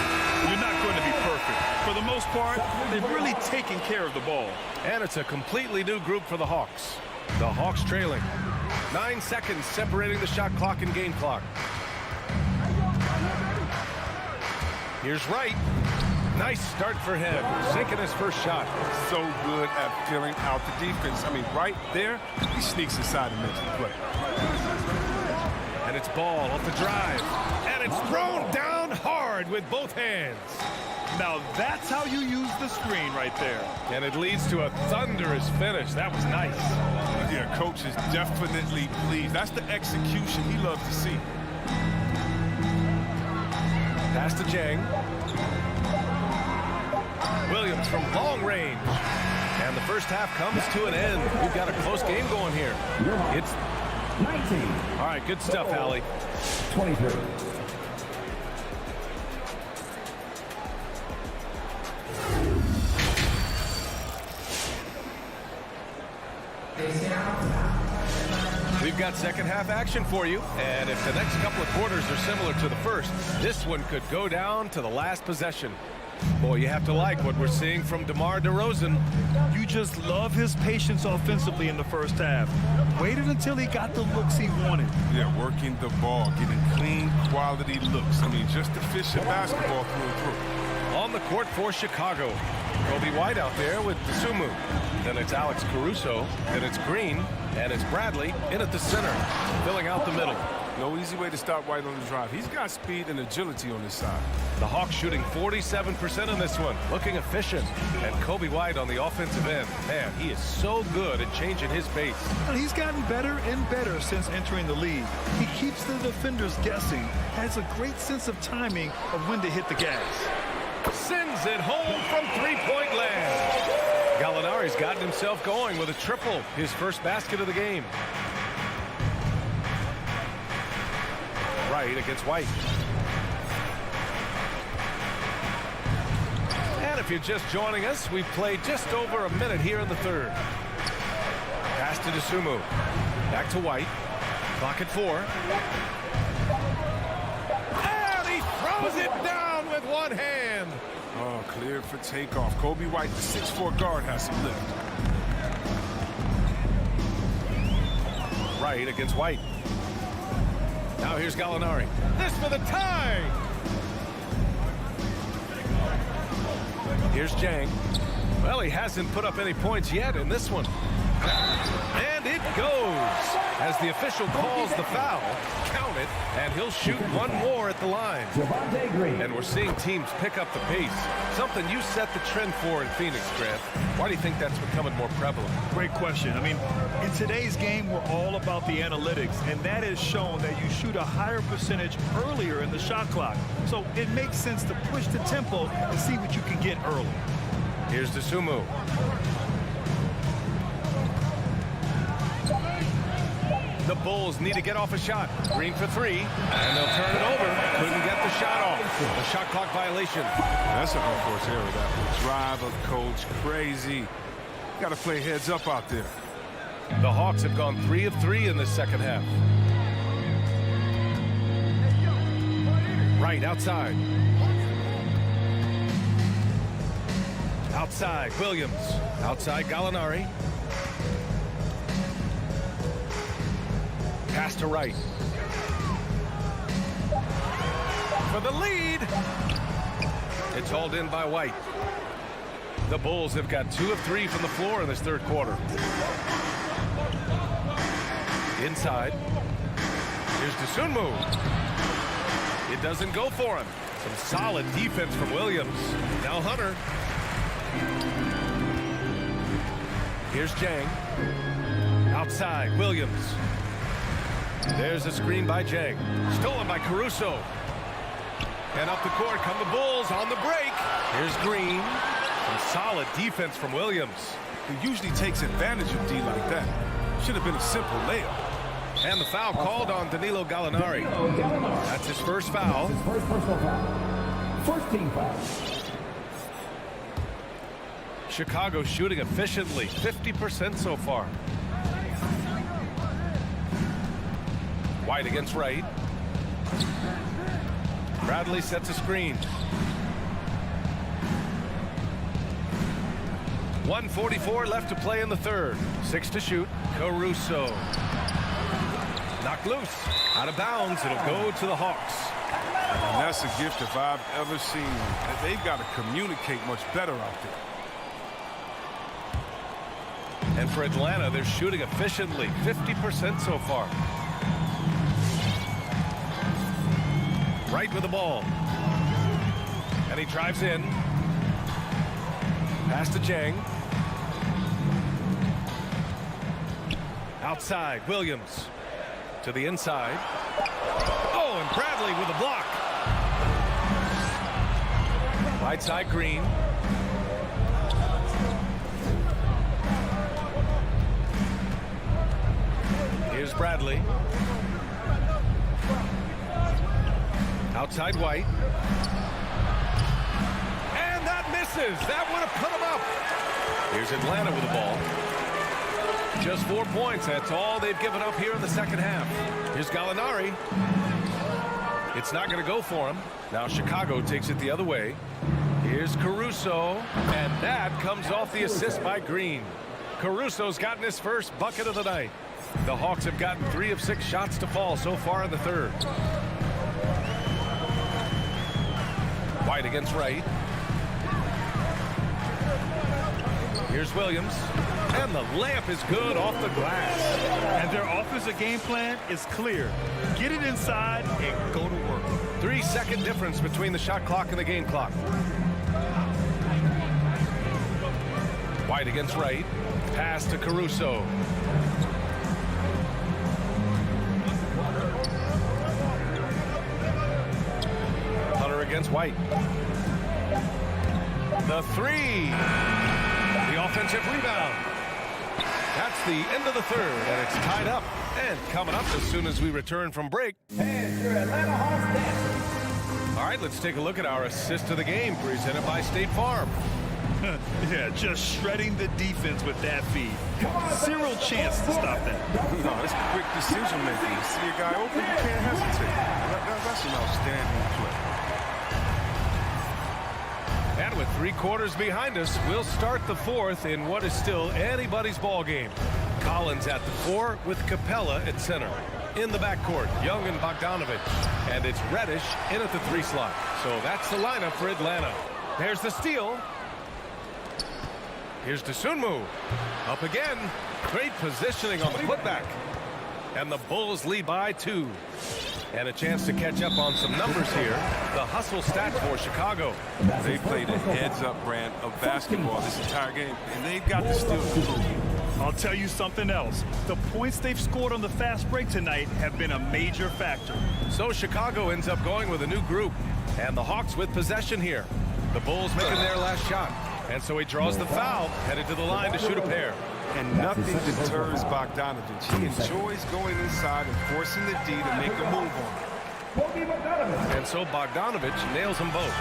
You're not going to be perfect. For the most part, they've really taken care of the ball.
And it's a completely new group for the Hawks. The Hawks trailing. 9 seconds separating the shot clock and game clock. Here's Wright. Nice start for him. Sinking his first shot.
So good at filling out the defense. I mean, right there, he sneaks inside and makes the play.
And it's Ball off the drive. And it's thrown down hard with both hands.
Now that's how you use the screen right there.
And it leads to a thunderous finish. That was nice.
Yeah, coach is definitely pleased. That's the execution he loves to see.
Pass to Jang. Williams from long range. And the first half comes to an end. We've got a close game going here. It's
19.
all right, good stuff, Allie.
23.
We've got second half action for you, and if the next couple of quarters are similar to the first, this one could go down to the last possession. Boy, you have to like what we're seeing from DeMar DeRozan.
You just love his patience offensively in the first half. Waited until he got the looks he wanted.
Yeah, working the ball, getting clean, quality looks. I mean, just efficient basketball through and through.
On the court for Chicago. Kobe White out there with Dosunmu. Then it's Alex Caruso. Then it's Green. And it's Bradley in at the center, filling out the middle.
No easy way to stop White on the drive. He's got speed and agility on his side.
The Hawks shooting 47% in this one, looking efficient. And Kobe White on the offensive end. Man, he is so good at changing his pace.
And he's gotten better and better since entering the league. He keeps the defenders guessing, has a great sense of timing of when to hit the gas.
Sends it home from three-point land. Gallinari's gotten himself going with a triple, his first basket of the game. Right against White. And if you're just joining us, we've played just over a minute here in the third. Pass to Dosunmu. Back to White. Clock at 4. And he throws it down with one hand.
Oh, cleared for takeoff. Kobe White, the 6'4" guard, has some lift.
Right against White. Now here's Gallinari. This for the tie. Here's Jang. Well, he hasn't put up any points yet in this one. And it goes. As the official calls the foul, count it, and he'll shoot one more at the line. And we're seeing teams pick up the pace. Something you set the trend for in Phoenix, Grant. Why do you think that's becoming more prevalent?
Great question. I mean, in today's game, we're all about the analytics, and that has shown that you shoot a higher percentage earlier in the shot clock. So it makes sense to push the tempo and see what you can get early.
Here's Dosunmu. The Bulls need to get off a shot. Green for 3, and they'll turn it over. Couldn't get the shot off. A shot clock violation.
That's an unforced error. That will drive a coach crazy. Got to play heads up out there.
The Hawks have gone 3 of 3 in the second half. Right outside. Outside, Williams. Outside, Gallinari. Pass to right. For the lead. It's hauled in by White. The Bulls have got 2 of 3 from the floor in this third quarter. Inside. Here's Dosunmu. It doesn't go for him. Some solid defense from Williams. Now Hunter. Here's Jang. Outside, Williams. There's a screen by Jang. Stolen by Caruso. And up the court come the Bulls on the break. Here's Green. Some solid defense from Williams.
He usually takes advantage of D like that. Should have been a simple layup.
And the foul called on Danilo Gallinari. That's his first foul.
His first personal foul. First team foul.
Chicago shooting efficiently, 50% so far. White against right. Bradley sets a screen. 1:44 left to play in the third. 6 to shoot. Caruso. Knocked loose. Out of bounds. It'll go to the Hawks.
And that's a gift if I've ever seen. They've got to communicate much better out there.
And for Atlanta, they're shooting efficiently, 50% so far. Right with the ball. And he drives in. Pass to Jang. Outside, Williams. To the inside. Oh, and Bradley with a block. Right side, Green. Here's Bradley. Outside White. And that misses. That would have put him up. Here's Atlanta with the ball. Just 4 points. That's all they've given up here in the second half. Here's Gallinari. It's not going to go for him. Now Chicago takes it the other way. Here's Caruso. And that comes off the assist by Green. Caruso's gotten his first bucket of the night. The Hawks have gotten 3 of 6 shots to fall so far in the third. White against right. Here's Williams. And the layup is good off the glass.
And their offensive game plan is clear. Get it inside and go to work.
3-second difference between the shot clock and the game clock. White against right. Pass to Caruso. Hunter against White. The 3. The offensive rebound. That's the end of the third, and it's tied up. And coming up as soon as we return from break.
And your Atlanta Hawks dancers.
All right, let's take a look at our assist of the game presented by State Farm.
Yeah, just shredding the defense with that feed. Zero chance to stop that.
No, it's quick decision making. You see a guy open, you can't hesitate. That's an outstanding play.
And with 3 quarters behind us, we'll start the fourth in what is still anybody's ball game. Collins at the 4 with Capella at center. In the backcourt, Young and Bogdanovich. And it's Reddish in at the 3 slot. So that's the lineup for Atlanta. There's the steal. Here's Dosunmu. Up again. Great positioning on the putback. And the Bulls lead by 2. And a chance to catch up on some numbers here. The hustle stats for Chicago.
They played a heads-up brand of basketball this entire game, and they've got to still improve.
I'll tell you something else. The points they've scored on the fast break tonight have been a major factor.
So Chicago ends up going with a new group. And the Hawks with possession here. The Bulls making their last shot. And so he draws the foul, headed to the line to shoot a pair.
And nothing deters Bogdanovich. He enjoys going inside and forcing the D to make a move on him.
And so Bogdanovich nails them both.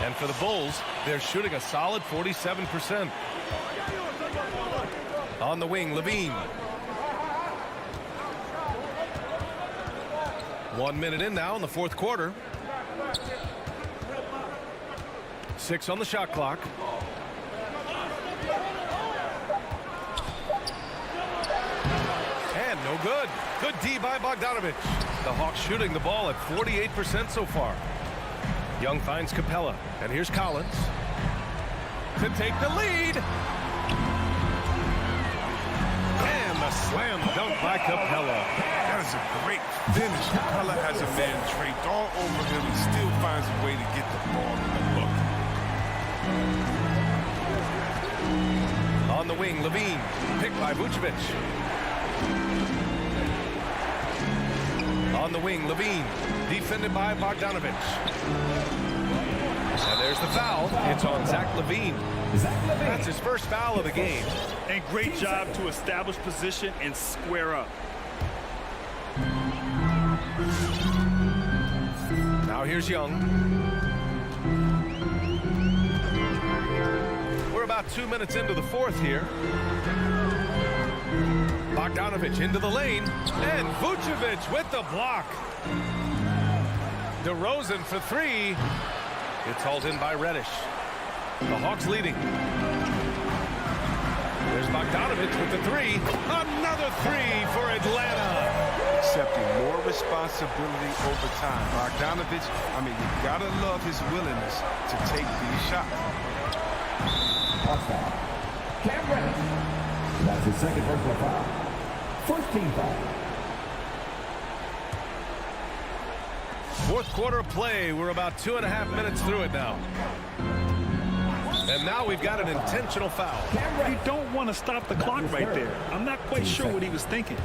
And for the Bulls, they're shooting a solid 47%. On the wing, Levine. 1 minute in now in the fourth quarter. 2:06 on the shot clock. And no good. Good D by Bogdanovich. The Hawks shooting the ball at 48% so far. Young finds Capella. And here's Collins to take the lead. And the slam dunk by Capella.
That is a great finish. Capella has a man draped all over him and still finds a way to get the ball in the bucket.
On the wing, Levine, picked by Vucevic. On the wing, Levine, defended by Bogdanovich. And there's the foul. It's on Zach Levine. That's his first foul of the game.
And great job to establish position and square up.
Now here's Young. We're about 2 minutes into the fourth here. Bogdanovich into the lane, and Vucevic with the block. DeRozan for three. It's hauled in by Reddish. The Hawks leading. There's Bogdanovich with the three. Another three for Atlanta.
Accepting more responsibility over time. Bogdanovich, I mean, you gotta love his willingness to take these shots.
Cam Reddish. That's his second personal foul. First team foul.
Fourth quarter of play. We're about 2.5 minutes through it now. And now we've got an intentional foul.
You don't want to stop the clock right there. I'm not quite sure what he was thinking.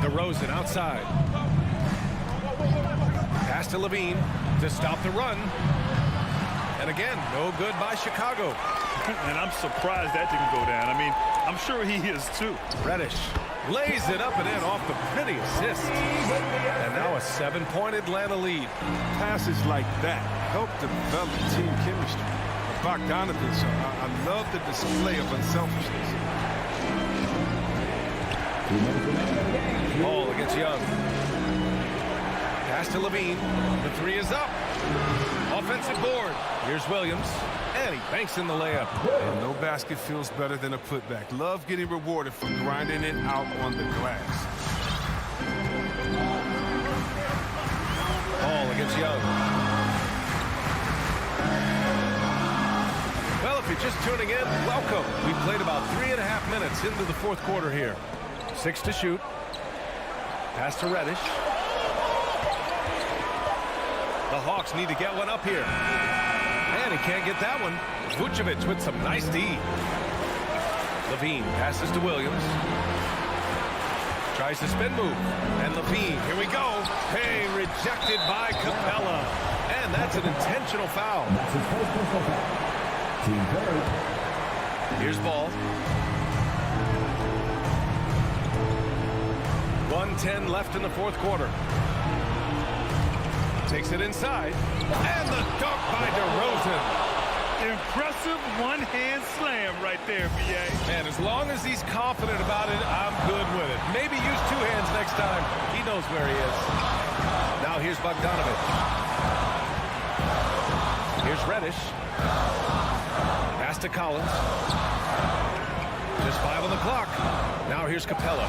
DeRozan outside. Pass to Levine to stop the run. And again, no good by Chicago.
And I'm surprised that didn't go down. I mean, I'm sure he is too.
Reddish lays it up and in off the pretty assist. And now a 7-point Atlanta lead.
Passes like that help develop team chemistry. Bogdanovich, I love the display of unselfishness.
Ball against Young. Pass to Levine. The three is up. Offensive board. Here's Williams. And he banks in the layup.
And no basket feels better than a putback. Love getting rewarded for grinding it out on the glass.
Ball against Young. Well, if you're just tuning in, welcome. We played about 3.5 minutes into the fourth quarter here. 6 to shoot. Pass to Reddish. The Hawks need to get one up here. And he can't get that one. Vucevic with some nice D. Levine passes to Williams. Tries to spin move. And Levine, here we go. Hey, rejected by Capella. And that's an intentional foul.
That's his first personal foul. Team third.
Here's Ball. 1:10 left in the fourth quarter. Takes it inside. And the dunk by DeRozan.
Impressive one-hand slam right there, B.A.
And as long as he's confident about it, I'm good with it. Maybe use 2 hands next time. He knows where he is. Now here's Bogdanovich. Here's Reddish. Pass to Collins. Just 5 on the clock. Now here's Capella.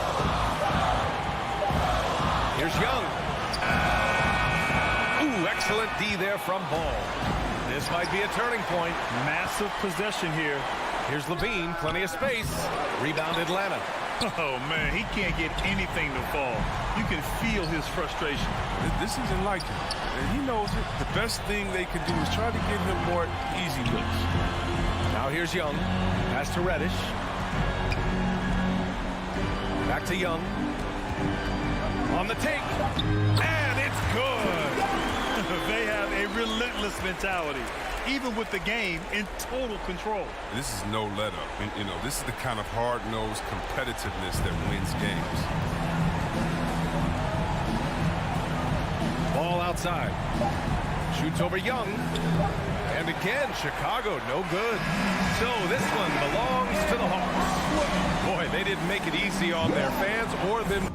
Here's Young. Ooh, excellent D there from Ball. This might be a turning point.
Massive possession here.
Here's Levine, plenty of space. Rebound Atlanta.
Oh, man, he can't get anything to fall. You can feel his frustration.
This isn't like him. And he knows it. The best thing they can do is try to get him more easy looks.
Now here's Young. Pass to Reddish. Back to Young. On the take. And it's good.
They have a relentless mentality, even with the game in total control.
This is no let-up. And, you know, this is the kind of hard-nosed competitiveness that wins games.
Ball outside. Shoots over Young. And again, Chicago, no good. So this one belongs to the Hawks. Boy, they didn't make it easy on their fans or them.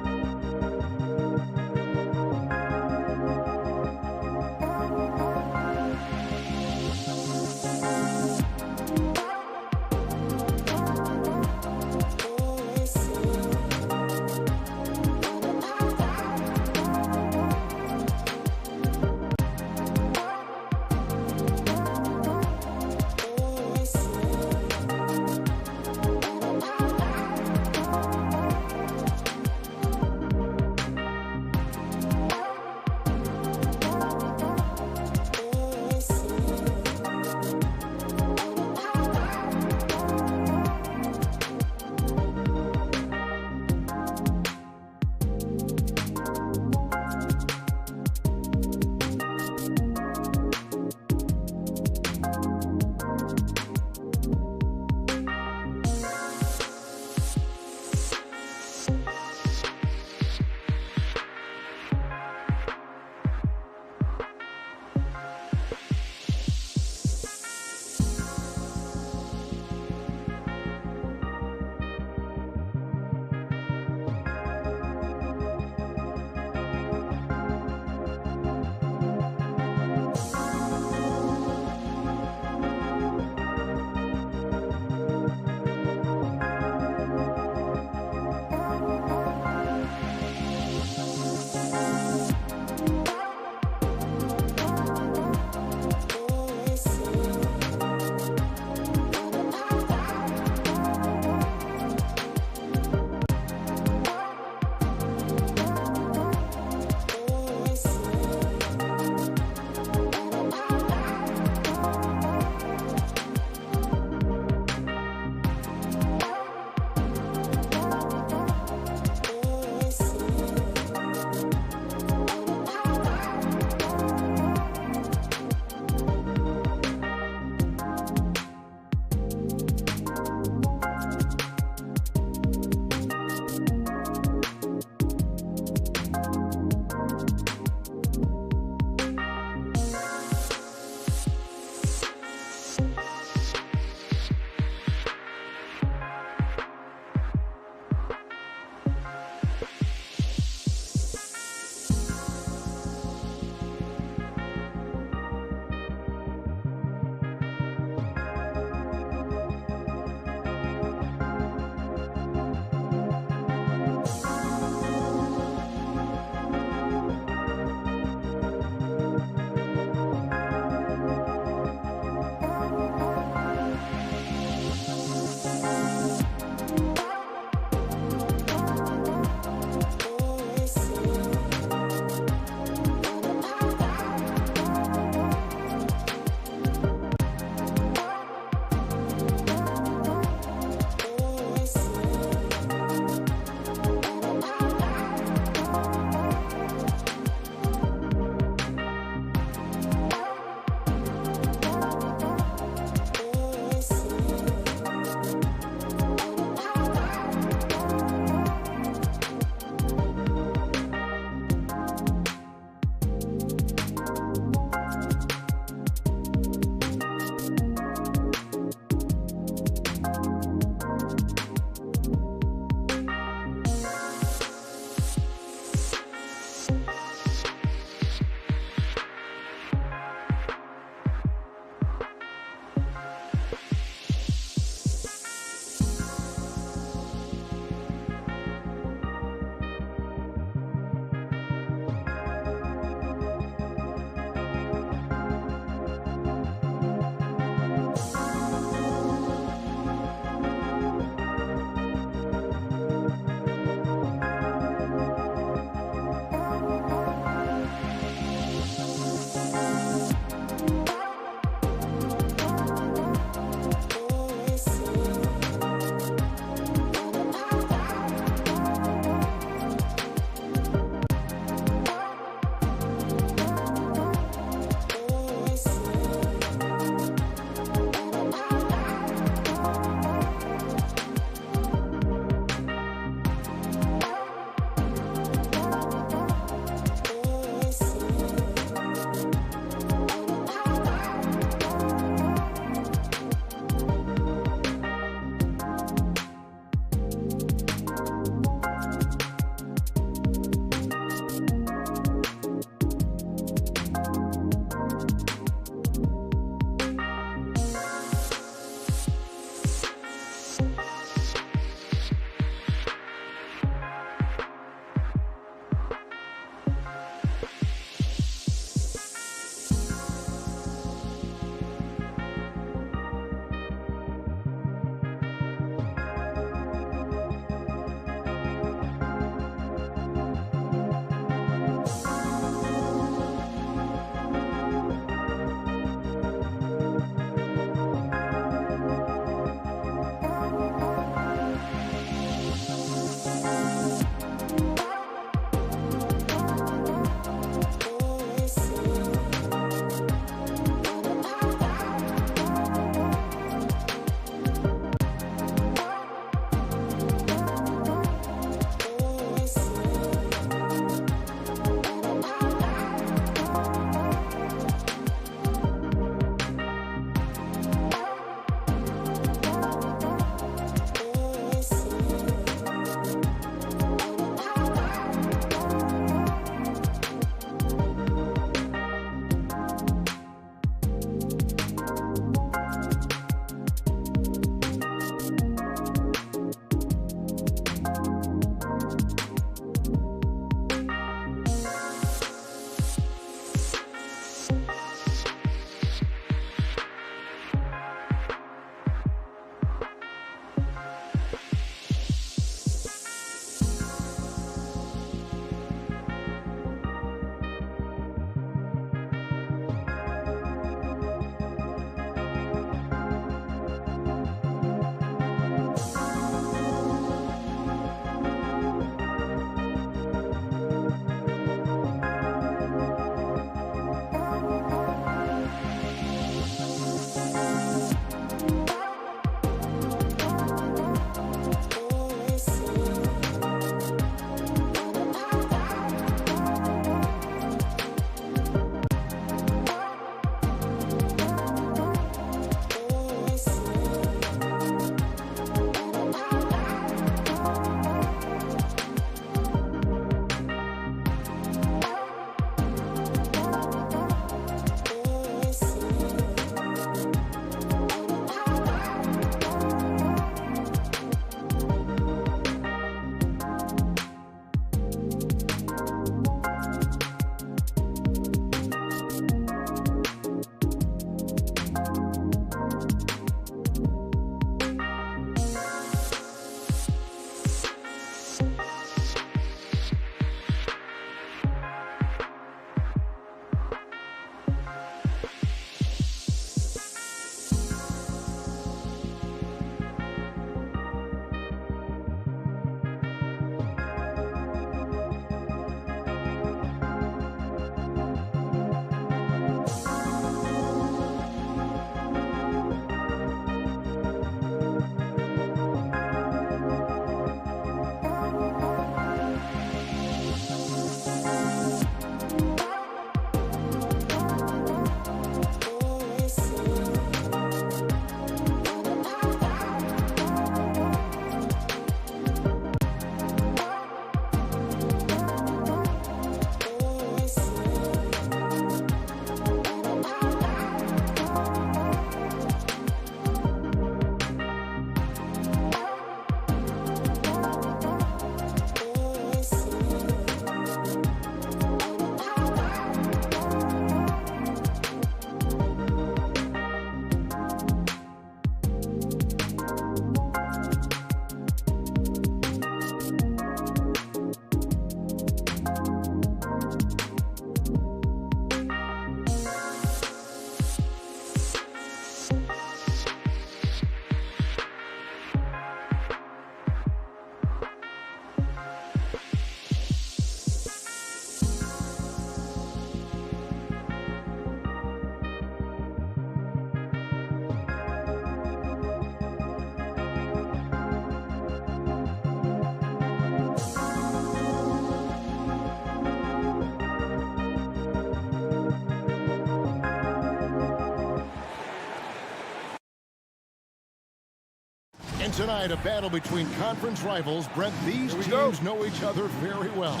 tonight, a battle between conference rivals. Brent, these teams know each other very well.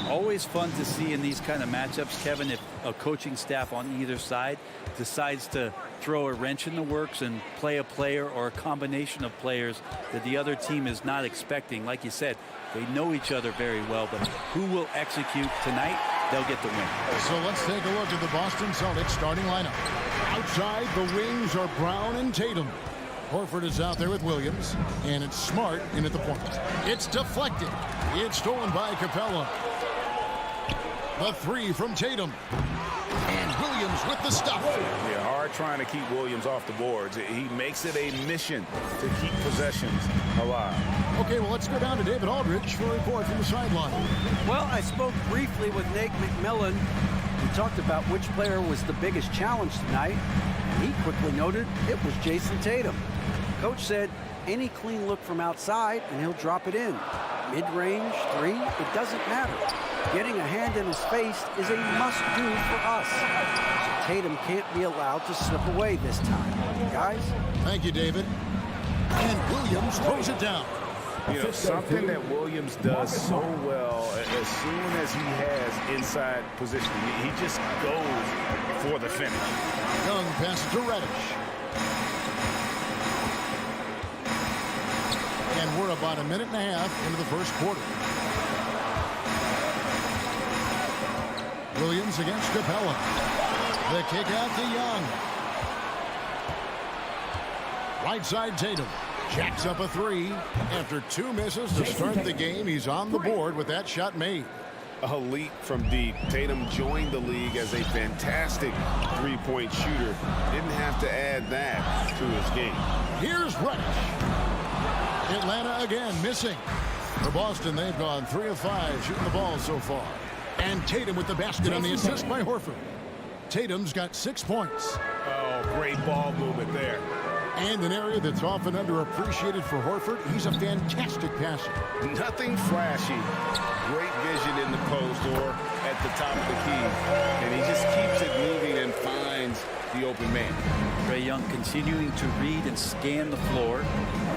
Always fun to see in these kind of matchups, Kevin, if a coaching staff on either side decides to throw a wrench in the works and play a player or a combination of players that the other team is not expecting. Like you said, they know each other very well, but who will execute tonight, they'll get the win.
So let's take a look at the Boston Celtics starting lineup. Outside, the wings are Brown and Tatum. Horford is out there with Williams, and it's Smart in at the point. It's deflected. It's stolen by Capella. The three from Tatum. And Williams with the stuff.
Yeah, hard trying to keep Williams off the boards. He makes it a mission to keep possessions alive.
Okay, well, let's go down to David Aldridge for a report from the sideline.
Well, I spoke briefly with Nate McMillan. We talked about which player was the biggest challenge tonight, and he quickly noted it was Jason Tatum. Coach said any clean look from outside, and he'll drop it in. Mid-range, three, it doesn't matter. Getting a hand in his face is a must-do for us. Tatum can't be allowed to slip away this time. Guys?
Thank you, David. And Williams throws it down.
You know, something that Williams does so well, as soon as he has inside position, he just goes for the finish.
Young passes to Reddish. And we're about a minute and a half into the first quarter. Williams against Capella. The kick out to Young. Right side Tatum. Jacks up a three. After two misses to start the game, he's on the board with that shot made.
A leap from deep. Tatum joined the league as a fantastic three-point shooter. Didn't have to add that to his game.
Here's Reddish. Atlanta again missing. For Boston, they've gone 3 of 5 shooting the ball so far. And Tatum with the basket on the assist by Horford. Tatum's got 6 points.
Oh, great ball movement there.
And an area that's often underappreciated for Horford, he's a fantastic passer.
Nothing flashy. Great vision in the post or at the top of the key. And he just keeps it moving and finds the open man.
Trae Young continuing to read and scan the floor,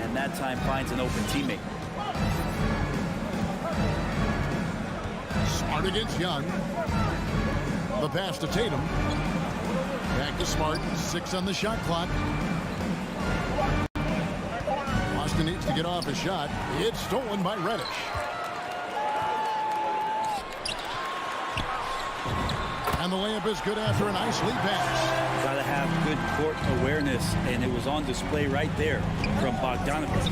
and that time finds an open teammate.
Smart against Young. The pass to Tatum. Back to Smart. 6 on the shot clock. Boston needs to get off a shot. It's stolen by Reddish. And the layup is good after a nice lead pass.
Got to have good court awareness, and it was on display right there from Bogdanovich.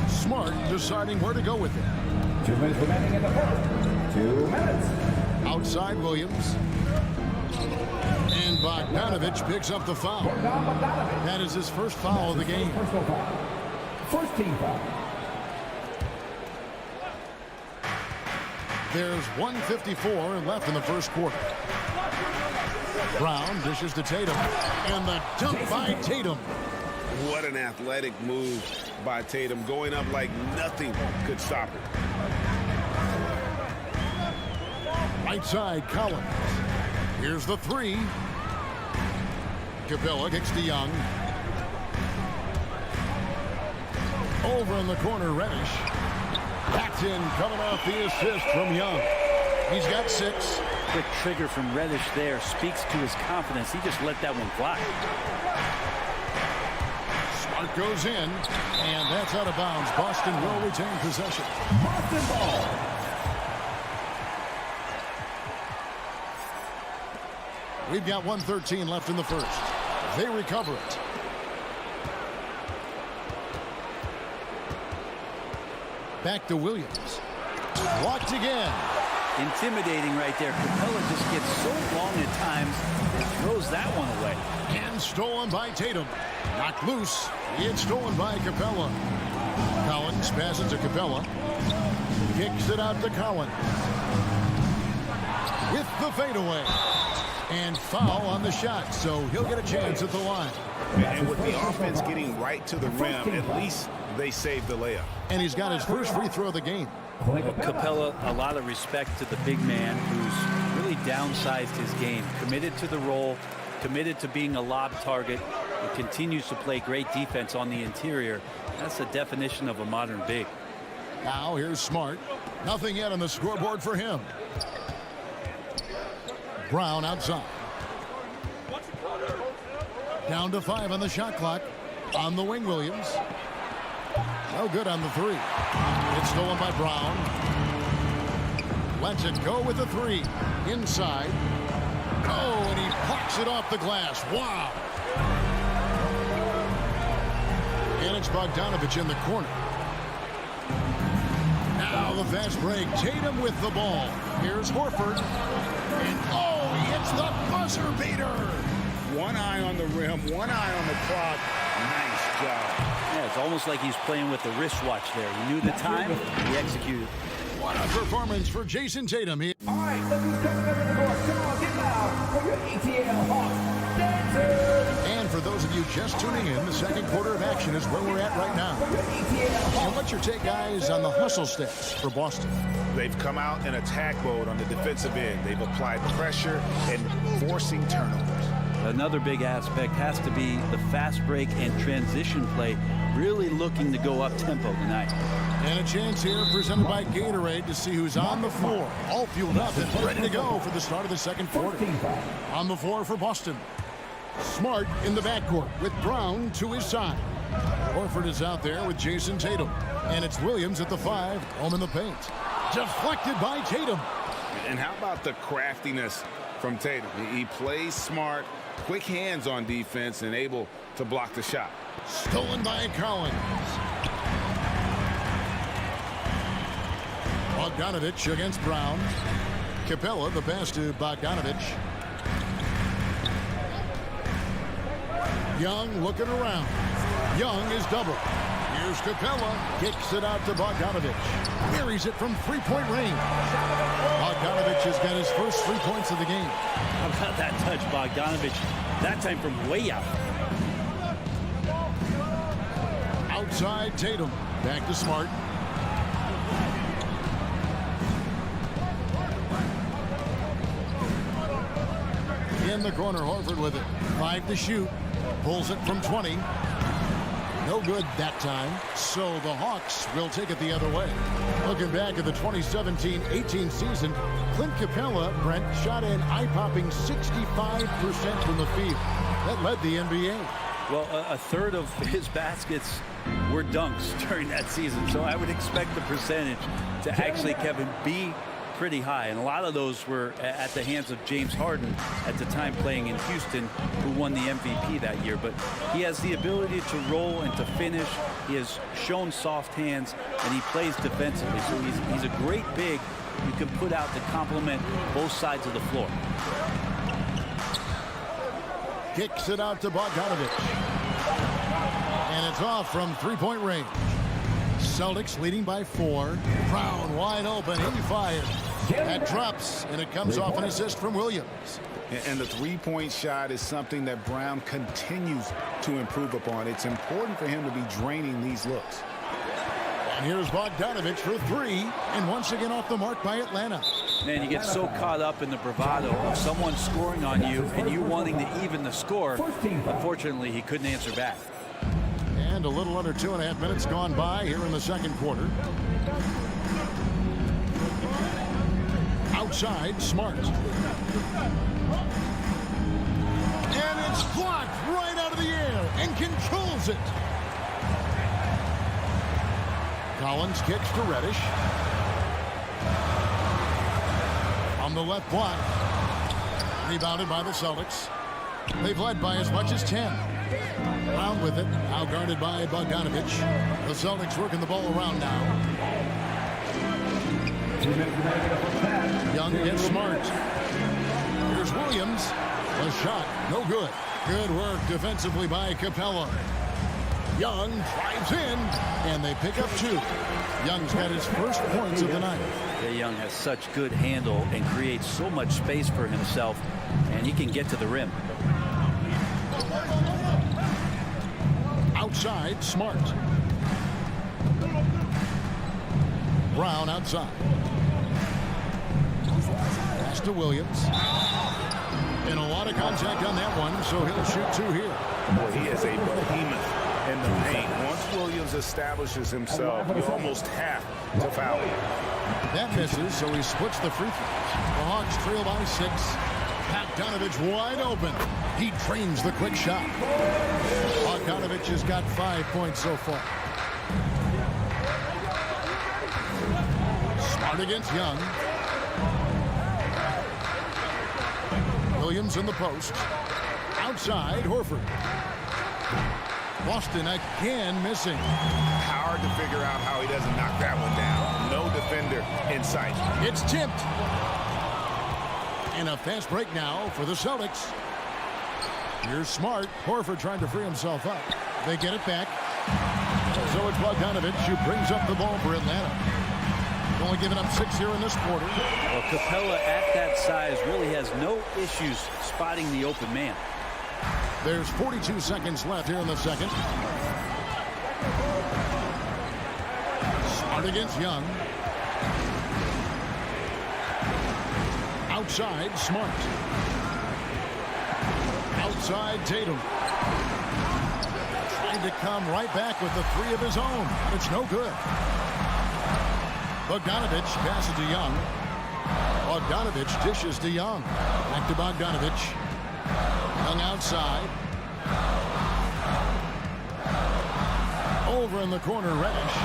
Smart deciding where to go with it.
2 minutes remaining in the fourth. 2 minutes.
Outside Williams. And Bogdanovich picks up the foul. That is his first foul of the game.
First team foul.
There's 1:54 left in the first quarter. Brown dishes to Tatum. And the dunk by Tatum.
What an athletic move by Tatum, going up like nothing could stop it.
Right side, Collins. Here's the three. Capella kicks to Young. Over in the corner, Reddish. That's in, coming off the assist from Young. He's got 6.
Quick trigger from Reddish there speaks to his confidence. He just let that one fly.
Smart goes in, and that's out of bounds. Boston will retain possession.
Boston ball.
We've got 1:13 left in the first. They recover it. Back to Williams. Blocked again.
Intimidating right there. Capella just gets so long at times and throws that one away.
And stolen by Tatum. Knocked loose. It's stolen by Capella. Collins passes to Capella. Kicks it out to Collins. With the fadeaway. And foul on the shot, so he'll get a chance at the line.
And with the offense getting right to the rim, at least they saved the layup.
And he's got his first free throw of the game.
Well, Capella, a lot of respect to the big man who's really downsized his game, committed to the role, committed to being a lob target and continues to play great defense on the interior. That's the definition of a modern big.
Now here's Smart. Nothing yet on the scoreboard for him. Brown outside. Down to 5 on the shot clock. On the wing, Williams. No good on the 3. It's stolen by Brown. Lets it go with the 3. Inside. Oh, and he plucks it off the glass. Wow. And it's Bogdanovich in the corner. Now the fast break. Tatum with the ball. Here's Horford. And oh, he hits the buzzer beater.
One eye on the rim, one eye on the clock. Nice job.
Yeah, it's almost like he's playing with the wristwatch there. He knew the time, he executed.
What a performance for Jason Tatum.
All right, look who's coming up to the court. Come on, get loud for your ATL Hawks dancers.
And for those of you just tuning in, the second quarter of action is where we're at right now. And what's your take, guys, on the hustle stats for Boston?
They've come out in attack mode on the defensive end. They've applied pressure and forcing turnovers.
Another big aspect has to be the fast break and transition play, really looking to go up tempo tonight.
And a chance here presented by Gatorade to see who's on the floor. All fueled up and ready to go for the start of the second quarter. On the floor for Boston. Smart in the backcourt with Brown to his side. Horford is out there with Jason Tatum. And it's Williams at the 5, home in the paint. Deflected by Tatum.
And how about the craftiness from Tatum? He plays smart, quick hands on defense, and able to block the shot.
Stolen by Collins. Bogdanovich against Brown. Capella, the pass to Bogdanovich. Young looking around. Young is double. Here's Capella. Kicks it out to Bogdanovich. Carries it from three-point range. Bogdanovich has got his first 3 points of the game.
How about that touch, Bogdanovich? That time from way out.
Outside Tatum. Back to Smart. In the corner, Horford with it. 5 to shoot. Pulls it from 20. No good that time. So the Hawks will take it the other way. Looking back at the 2017-18 season, Clint Capella, Brent, shot an eye-popping 65% from the field. That led the NBA.
Well, a third of his baskets were dunks during that season. So I would expect the percentage to actually, Kevin, be pretty high. And a lot of those were at the hands of James Harden at the time playing in Houston, who won the MVP that year. But he has the ability to roll and to finish. He has shown soft hands, and he plays defensively. So he's a great big you can put out to complement both sides of the floor.
Kicks it out to Bogdanovich. And it's off from three-point range. Celtics leading by 4. Brown wide open. He fires. That drops, and it comes off an assist from Williams.
And the three-point shot is something that Brown continues to improve upon. It's important for him to be draining these looks.
And here's Bogdanovich for 3, and once again off the mark by Atlanta.
Man, you get so caught up in the bravado of someone scoring on you and you wanting to even the score. Unfortunately, he couldn't answer back.
And a little under 2.5 minutes gone by here in the second quarter. Outside, Smart. And it's blocked right out of the air and controls it. Collins kicks to Reddish. On the left block. Rebounded by the Celtics. They've led by as much as 10. Brown with it. Now guarded by Bogdanovich. The Celtics working the ball around now. Young against Smart. Here's Williams. A shot. No good. Good work defensively by Capella. Young drives in, and they pick up 2. Young's got his first points of the night.
Yeah, Young has such good handle and creates so much space for himself, and he can get to the rim.
Outside, Smart. Brown outside. Pass to Williams. And a lot of contact on that one, so he'll shoot 2 here.
Boy, he is a behemoth in the paint. Once Williams establishes himself, you almost have to foul him.
That misses, so he splits the free throws. The Hawks trail by 6. Bogdanovich wide open. He drains the quick shot. Bogdanovich has got 5 points so far. Smart against Young. Williams in the post. Outside, Horford. Boston again missing.
Hard to figure out how he doesn't knock that one down. No defender in sight.
It's tipped. And a fast break now for the Celtics. Here's Smart. Horford trying to free himself up. They get it back. So it's Bogdanovich who brings up the ball for Atlanta. Only giving up 6 here in this quarter.
Well, Capella at that size really has no issues spotting the open man.
There's 42 seconds left here in the second. Smart against Young. Outside, Smart. Outside, Tatum. Trying to come right back with the 3 of his own. It's no good. Bogdanovich passes to Young. Bogdanovich dishes to Young. Back to Bogdanovich. Young outside. Over in the corner, Reddish.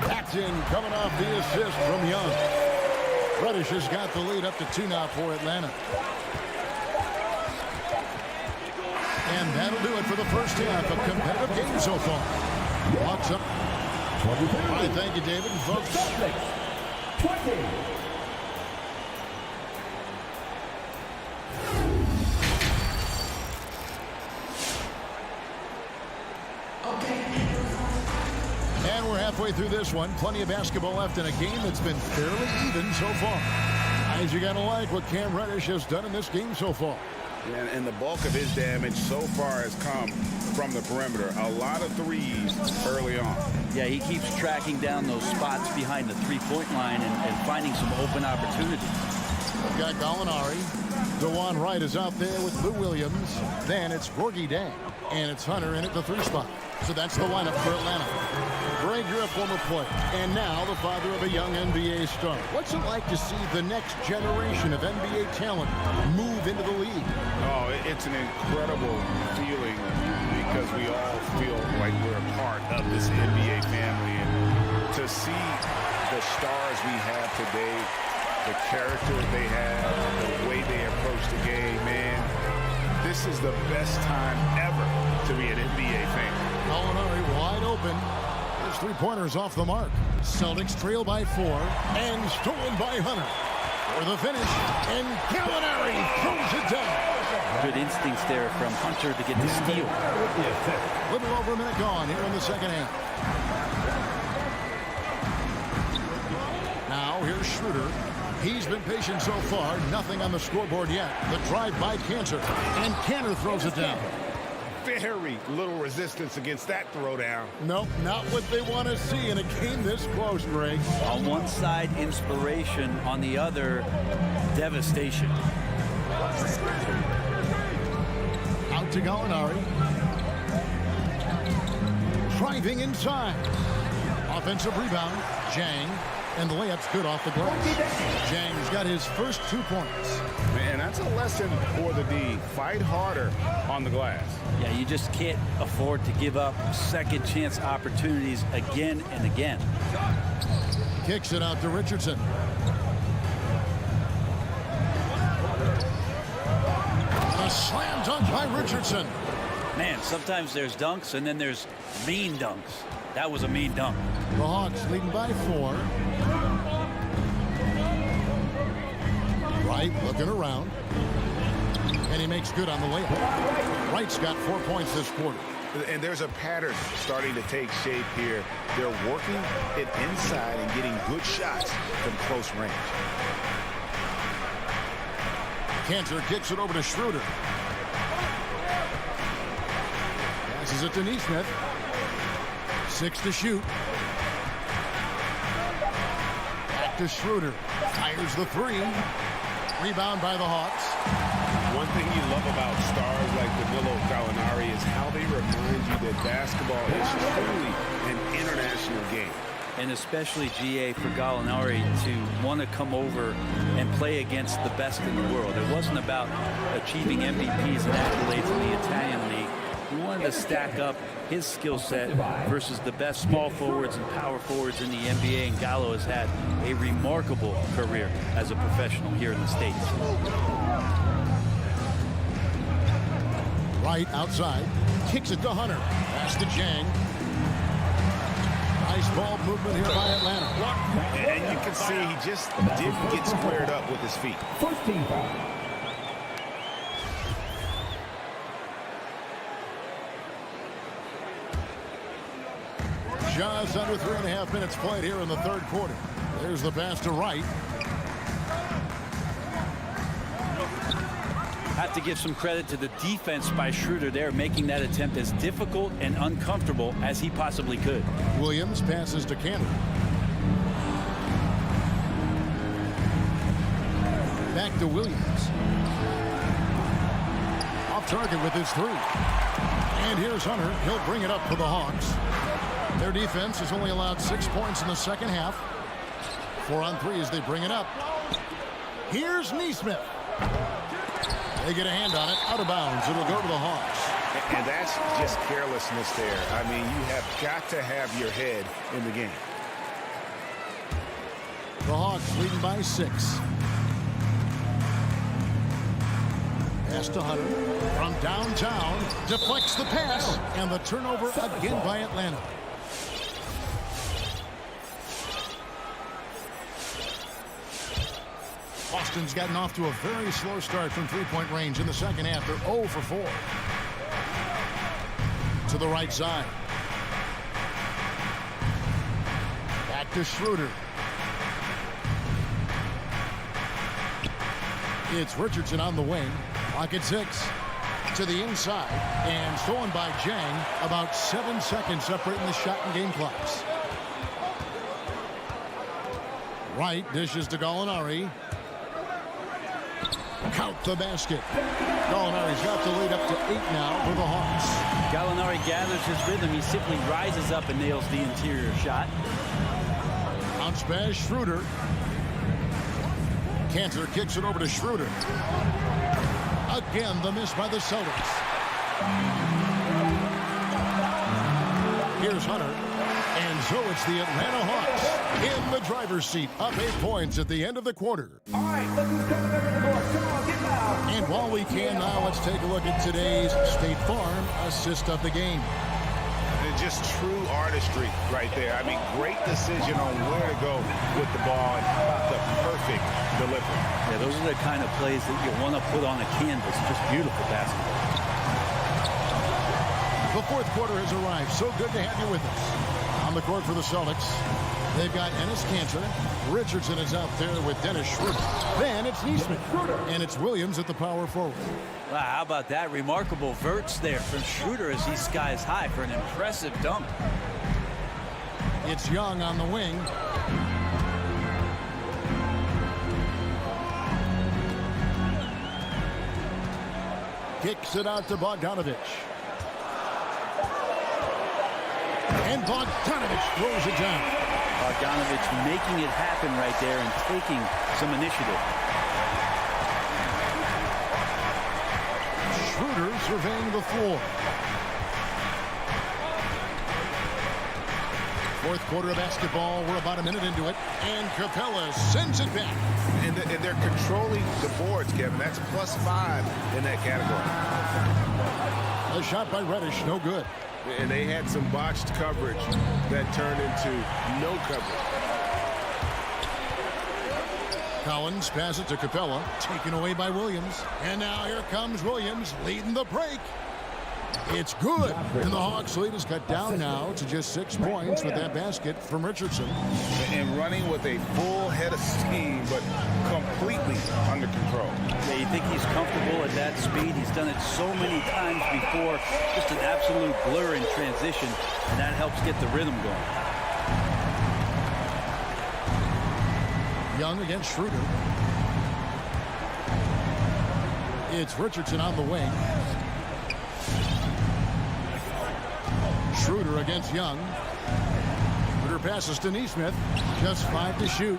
Backed in, coming off the assist from Young. Reddish has got the lead up to 2 now for Atlanta. And that'll do it for the first half of competitive game so far. Hawks up. All right, thank you, David. And folks.
20.
And we're halfway through this one. Plenty of basketball left in a game that's been fairly even so far. Guys, you gotta like what Cam Reddish has done in this game so far.
Yeah, and the bulk of his damage so far has come from the perimeter. A lot of threes early on.
Yeah, he keeps tracking down those spots behind the three-point line and finding some open opportunities.
We've got Gallinari. DeJuan Wright is out there with Lou Williams. Then it's Gorgie Dang. And it's Hunter in at the 3 spot. So that's the lineup for Atlanta. Greg, you're a former player, and now the father of a young NBA star. What's it like to see the next generation of NBA talent move into the league?
Oh, it's an incredible feeling because we all feel like we're a part of this NBA family. And to see the stars we have today, the character they have, the way they approach the game, man, this is the best time ever to be an NBA fan.
Gallinari wide open. His 3-pointers off the mark. Celtics trail by 4 and stolen by Hunter. For the finish, and Gallinari throws it down.
Good instincts there from Hunter to get the steal.
Little over a minute gone here in the second half. Now here's Schroeder. He's been patient so far. Nothing on the scoreboard yet. The drive by Cantor, and Cantor throws it down.
Very little resistance against that throwdown.
Nope, not what they want to see in a game this close, Greg.
On one side, inspiration. On the other, devastation.
Out to Gallinari. Driving inside. Offensive rebound. Jang. And the layup's good off the glass. Jang's got his first 2 points.
Man, that's a lesson for the D. Fight harder on the glass.
Yeah, you just can't afford to give up second chance opportunities again and again.
Kicks it out to Richardson. A slam dunk by Richardson.
Man, sometimes there's dunks and then there's mean dunks. That was a mean dunk.
The Hawks leading by 4. Wright looking around. And he makes good on the layup. Wright's got 4 points this quarter.
And there's a pattern starting to take shape here. They're working it inside and getting good shots from close range.
Cantor kicks it over to Schroeder. Passes it to Neesmith. 6 to shoot. Back to Schroeder. Fires the 3. Rebound by the Hawks.
One thing you love about stars like Danilo Gallinari is how they remind you that basketball is truly an international game.
And especially, GA, for Gallinari to want to come over and play against the best in the world. It wasn't about achieving MVPs and accolades in the Italian league. He wanted to stack up his skill set versus the best small forwards and power forwards in the NBA, and Gallo has had a remarkable career as a professional here in the States.
Right outside, kicks it to Hunter. Pass to Jang. Nice ball movement here by Atlanta.
And you can see he just didn't get squared up with his feet.
First team foul.
Just under 3.5 minutes played here in the third quarter. There's the pass to Wright.
Have to give some credit to the defense by Schroeder there, making that attempt as difficult and uncomfortable as he possibly could.
Williams passes to Cantor. Back to Williams. Off target with his three. And here's Hunter. He'll bring it up for the Hawks. Their defense has only allowed 6 points in the second half. 4 on 3 as they bring it up. Here's Neesmith. They get a hand on it, out of bounds. It'll go to the Hawks.
And that's just carelessness there. I mean, you have got to have your head in the game.
The Hawks leading by 6. Pass to Hunter from downtown. Deflects the pass. And the turnover again by Atlanta. Boston's gotten off to a very slow start from three-point range in the second half. They're 0 for 4. To the right side. Back to Schroeder. It's Richardson on the wing. Clock at 6. To the inside. And stolen by Jang. About 7 seconds separating the shot and game clocks. Wright dishes to Gallinari. Count the basket. Gallinari's got the lead up to 8 now for the Hawks.
Gallinari gathers his rhythm. He simply rises up and nails the interior shot.
Bounce pass, Schroeder. Cantor kicks it over to Schroeder. Again, the miss by the Celtics. Here's Hunter. And so it's the Atlanta Hawks in the driver's seat, up 8 points at the end of the quarter.
All right, look who's coming over the court. Come on, get loud.
And while we can now, let's take a look at today's State Farm assist of the game.
And just true artistry right there. I mean, great decision on where to go with the ball and the perfect delivery.
Yeah, those are the kind of plays that you want to put on a canvas. Just beautiful basketball.
The fourth quarter has arrived. So good to have you with us. On the court for the Celtics, they've got Enes Kanter. Richardson is out there with Dennis Schroeder. Then it's Neesmith. And it's Williams at the power forward.
Wow, how about that? Remarkable verts there from Schroeder as he skies high for an impressive dunk.
It's Young on the wing. Kicks it out to Bogdanovich. And Bogdanovich throws it down.
Bogdanovich making it happen right there and taking some initiative.
Schroeder surveying the floor. Fourth quarter of basketball. We're about a minute into it. And Capella sends it back.
And they're controlling the boards, Kevin. That's +5 in that category.
A shot by Reddish, no good.
And they had some botched coverage that turned into no coverage.
Collins passes it to Capella, taken away by Williams. And now here comes Williams leading the break. It's good. And the Hawks lead is cut down now to just 6 points with that basket from Richardson.
And running with a full head of steam, but completely under control.
Yeah, you think he's comfortable at that speed. He's done it so many times before. Just an absolute blur in transition, and that helps get the rhythm going. Young against Schroeder.
It's Richardson on the wing. Schroeder against Young. Schroeder passes to Neesmith. Just 5 to shoot.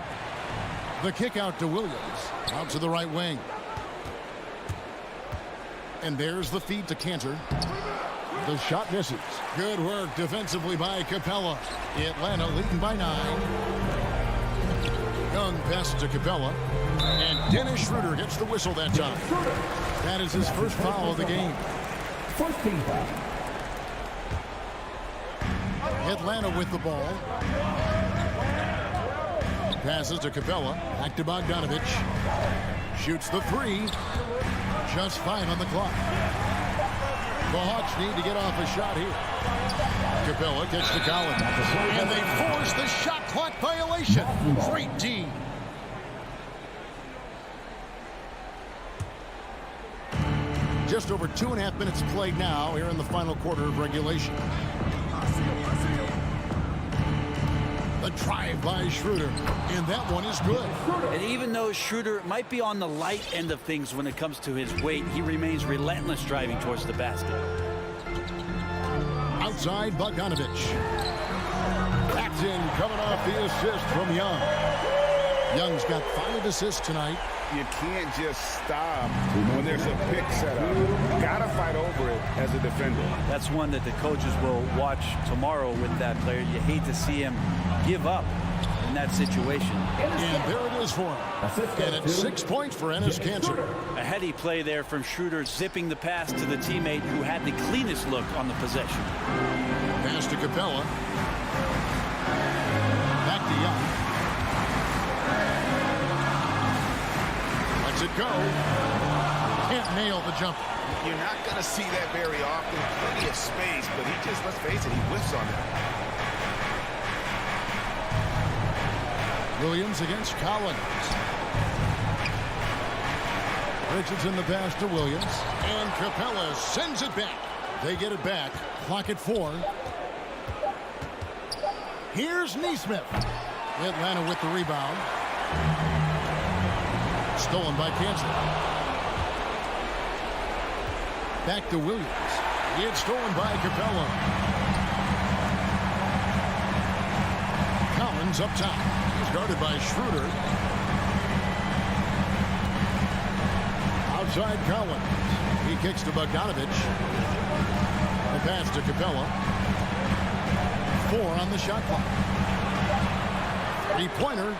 The kick out to Williams. Out to the right wing. And there's the feed to Cantor. The shot misses. Good work defensively by Capella. Atlanta leading by 9. Young passes to Capella. And Dennis Schroeder gets the whistle that time. That is his first foul of the game.
First team foul.
Atlanta with the ball. Passes to Capella. Back to Bogdanovich. Shoots the 3. Just 5 on the clock. The Hawks need to get off a shot here. Capella gets to Collins. And they force the shot clock violation. Great D. Just over 2.5 minutes played now here in the final quarter of regulation. The drive by Schroeder, and that one is good.
And even though Schroeder might be on the light end of things when it comes to his weight, he remains relentless driving towards the basket.
Outside, Bogdanovich. Backed in, coming off the assist from Young. Young's got 5 assists tonight.
You can't just stop when there's a pick set up. Got to fight over it as a defender.
That's one that the coaches will watch tomorrow with that player. You hate to see him give up in that situation.
And there it is for him. And it's 6 points for Enes Kanter.
A heady play there from Schroeder, zipping the pass to the teammate who had the cleanest look on the possession.
Pass to Capella. Back to Young. Lets it go. Can't nail the jumper.
You're not going to see that very often. Plenty of space, but he just, let's face it, he whiffs on that.
Williams against Collins. Richardson the pass to Williams. And Capella sends it back. They get it back. Clock at 4. Here's Neesmith. Atlanta with the rebound. Stolen by Kanter. Back to Williams. It's stolen by Capella. Collins up top. He's guarded by Schroeder. Outside Collins. He kicks to Bogdanovich. The pass to Capella. 4 on the shot clock. 3-pointer.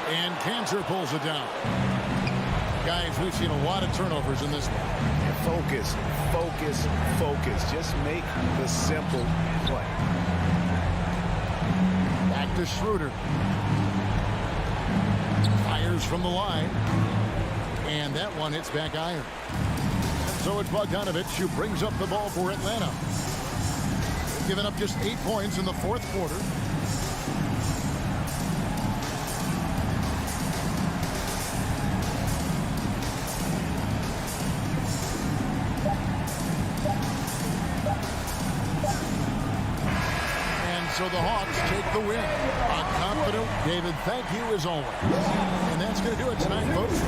And Kanter pulls it down. Guys, we've seen a lot of turnovers in this one.
Focus, focus, focus. Just make the simple play.
Back to Schroeder. Fires from the line. And that one hits back iron. So it's Bogdanovich who brings up the ball for Atlanta. They've given up just 8 points in the fourth quarter. So the Hawks take the win. A confident David, thank you as always. And that's going to do it tonight, folks.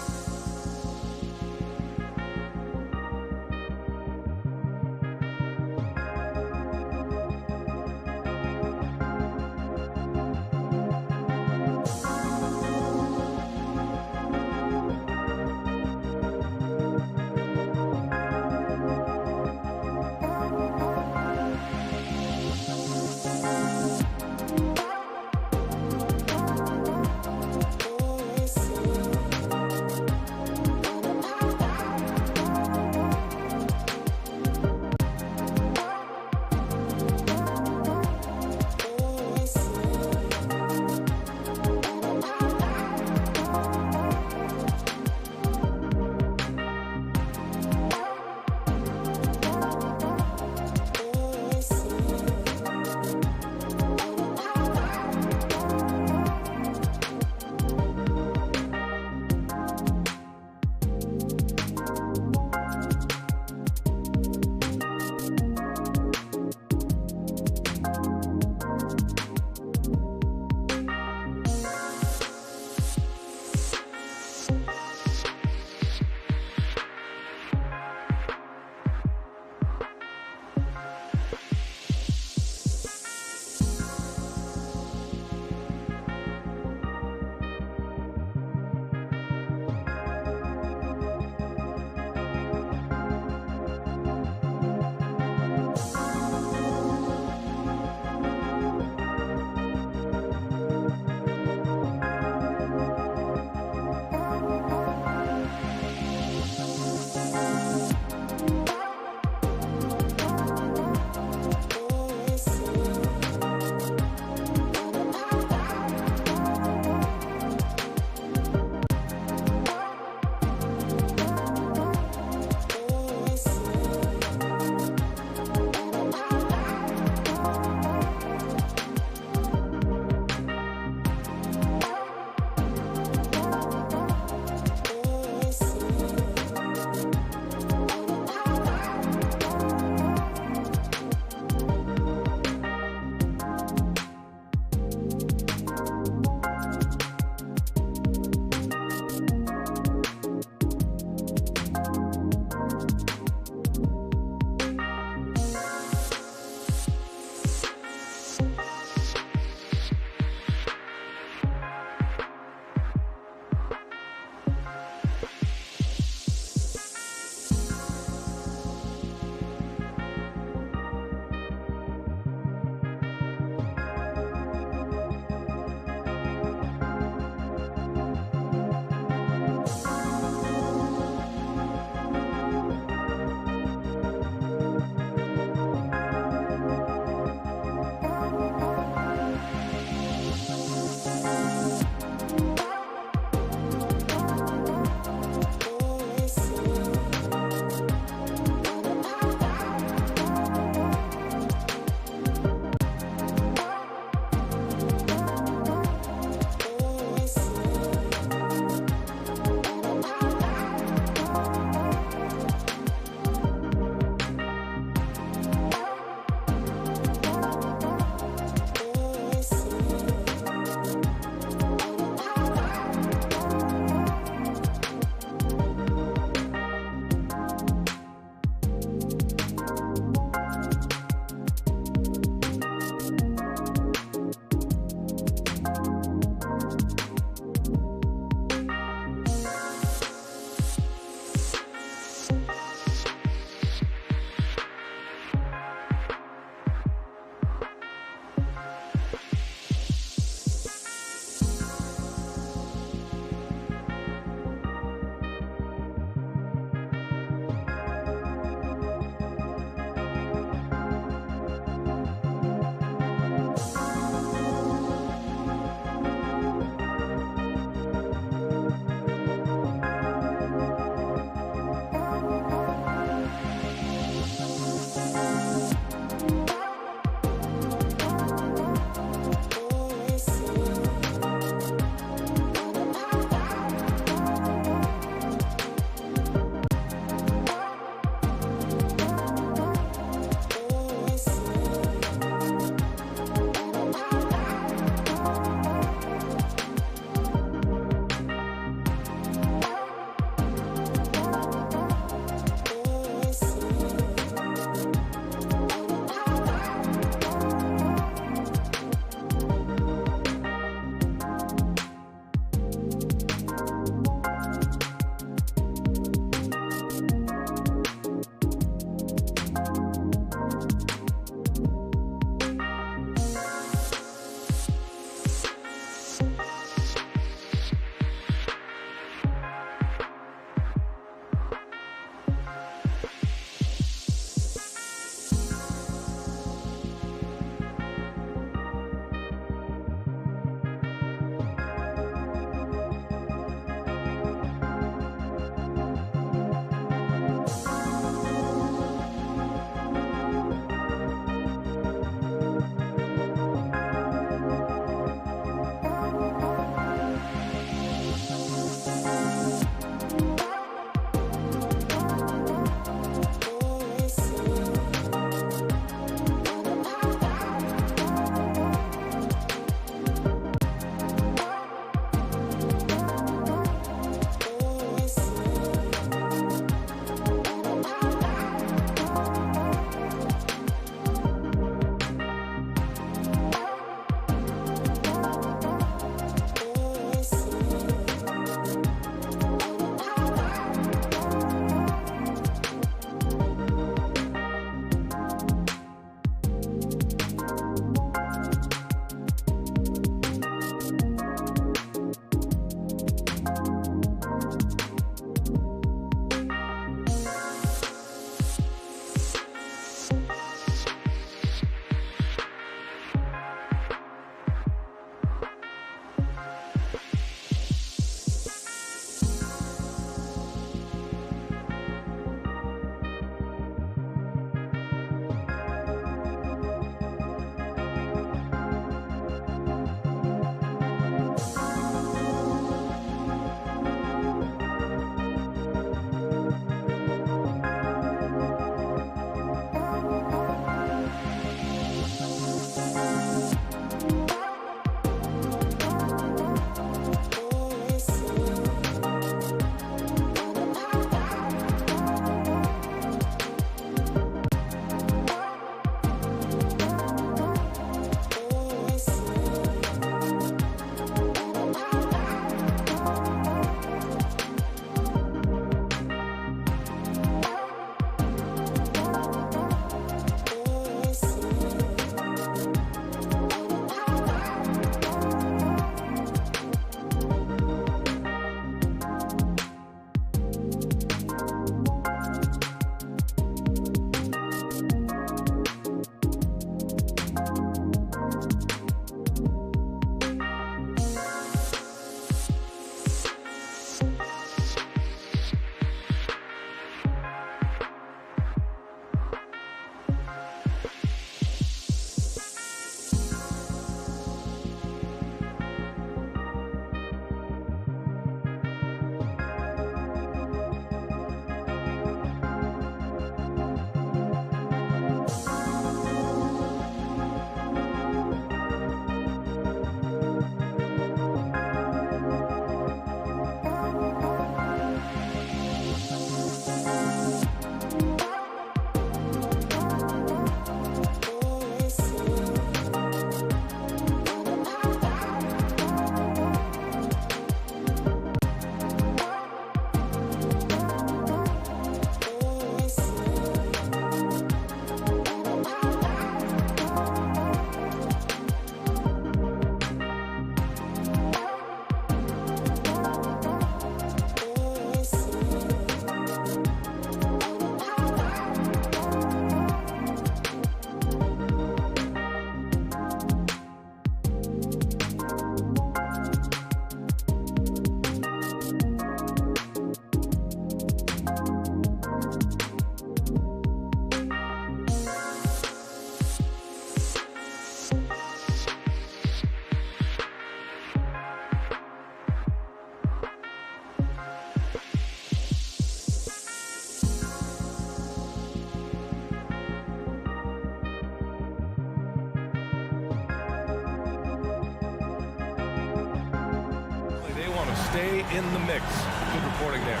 stay in the mix. Good reporting there.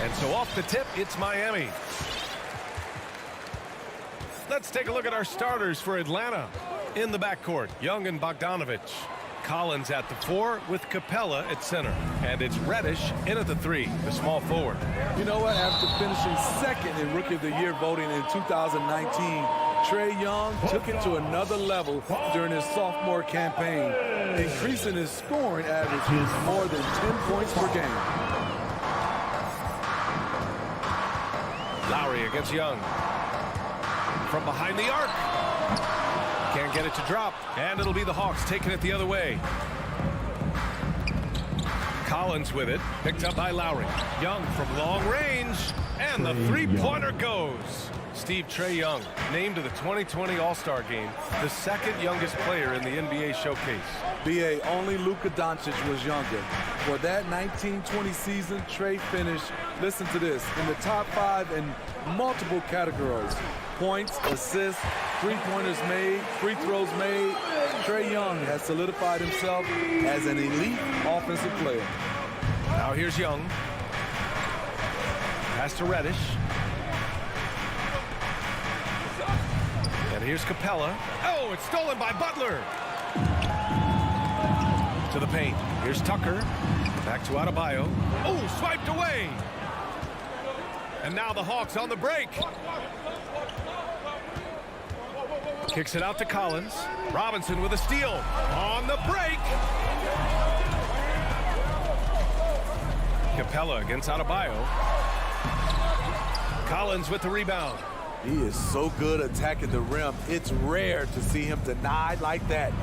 And so off the tip, it's Miami. Let's take a look at our starters for Atlanta. In the backcourt, Young and Bogdanovich. Collins at the 4 with Capella at center. And it's Reddish in at the 3, the small forward.
You know what? After finishing second in Rookie of the Year voting in 2019, Trae Young took it to another level during his sophomore campaign, increasing his scoring average to more than 10 points per game.
Lowry against Young. From behind the arc. Can't get it to drop. And it'll be the Hawks taking it the other way. Collins with it. Picked up by Lowry. Young from long range. And the three-pointer goes. Steve Trae Young, named to the 2020 All-Star Game, the second youngest player in the NBA showcase.
B.A. only Luka Doncic was younger. For that 1920 season, Trae finished, listen to this, in the top 5 in multiple categories. Points, assists, three-pointers made, free throws made. Trae Young has solidified himself as an elite offensive player.
Now here's Young. Pass to Reddish. And here's Capella. Oh, it's stolen by Butler. To the paint. Here's Tucker. Back to Adebayo. Oh, swiped away. And now the Hawks on the break. Kicks it out to Collins. Robinson with a steal. On the break. Capella against Adebayo. Collins with the rebound.
He is so good attacking the rim. It's rare to see him denied like that.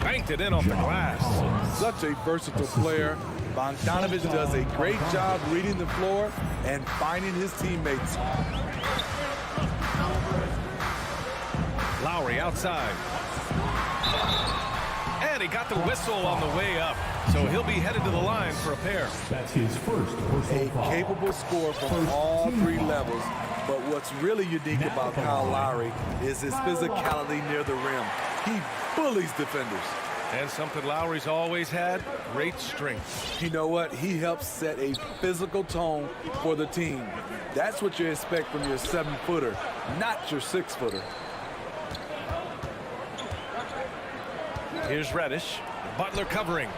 Banked it in off the glass.
Such a versatile player. Bogdanovich does a great job reading the floor and finding his teammates.
Lowry outside. And he got the whistle on the way up. So he'll be headed to the line for a pair.
That's his first personal foul.
A capable scorer from all 3 levels. But what's really unique about Kyle Lowry is his physicality near the rim. He bullies defenders.
And something Lowry's always had, great strength.
You know what? He helps set a physical tone for the team. That's what you expect from your 7-footer, not your 6-footer.
Here's Reddish. Butler covering.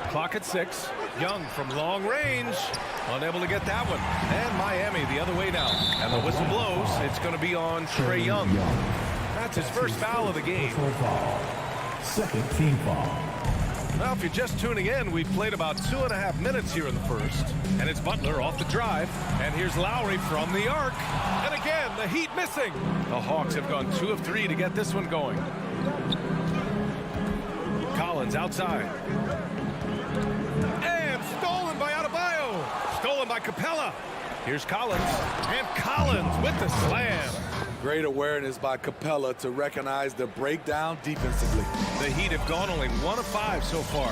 Clock at 6. Young from long range. Unable to get that one. And Miami the other way now. And the whistle blows. It's going to be on Trae Young. That's his first foul of the game.
Second team foul.
Well, if you're just tuning in, we've played about 2.5 minutes here in the first. And it's Butler off the drive. And here's Lowry from the arc. And again, the Heat missing. The Hawks have gone 2 of 3 to get this one going. Collins outside. And stolen by Adebayo. Stolen by Capella. Here's Collins. And Collins with the slam.
Great awareness by Capella to recognize the breakdown defensively.
The Heat have gone only 1 of 5 so far.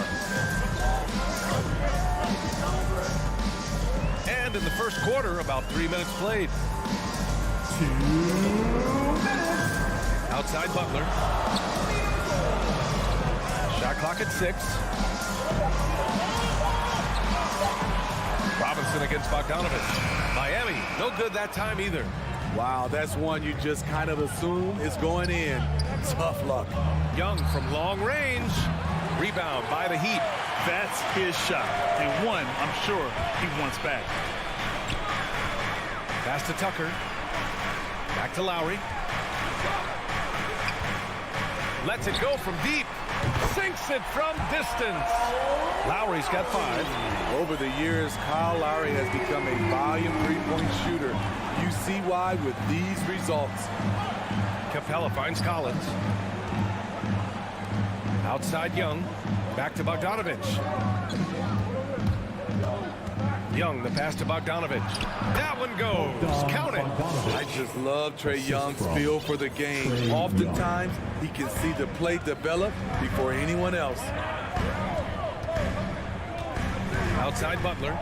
And in the first quarter, about 3 minutes played. Outside Butler. Shot clock at 6. Robinson against Bogdanovich. Miami, no good that time either.
Wow, that's one you just kind of assume is going in. Tough luck.
Young from long range. Rebound by the Heat.
That's his shot. And one, I'm sure, he wants back.
Pass to Tucker. Back to Lowry. Lets it go from deep. Sinks it from distance. Lowry's got 5.
Over the years, Kyle Lowry has become a volume 3-point shooter. You see why with these results.
Capella finds Collins. Outside Young. Back to Bogdanovich. Young, the pass to Bogdanovich. That one goes. Count it.
I just love Trae Young's feel for the game. Oftentimes, he can see the play develop before anyone else.
Outside Butler.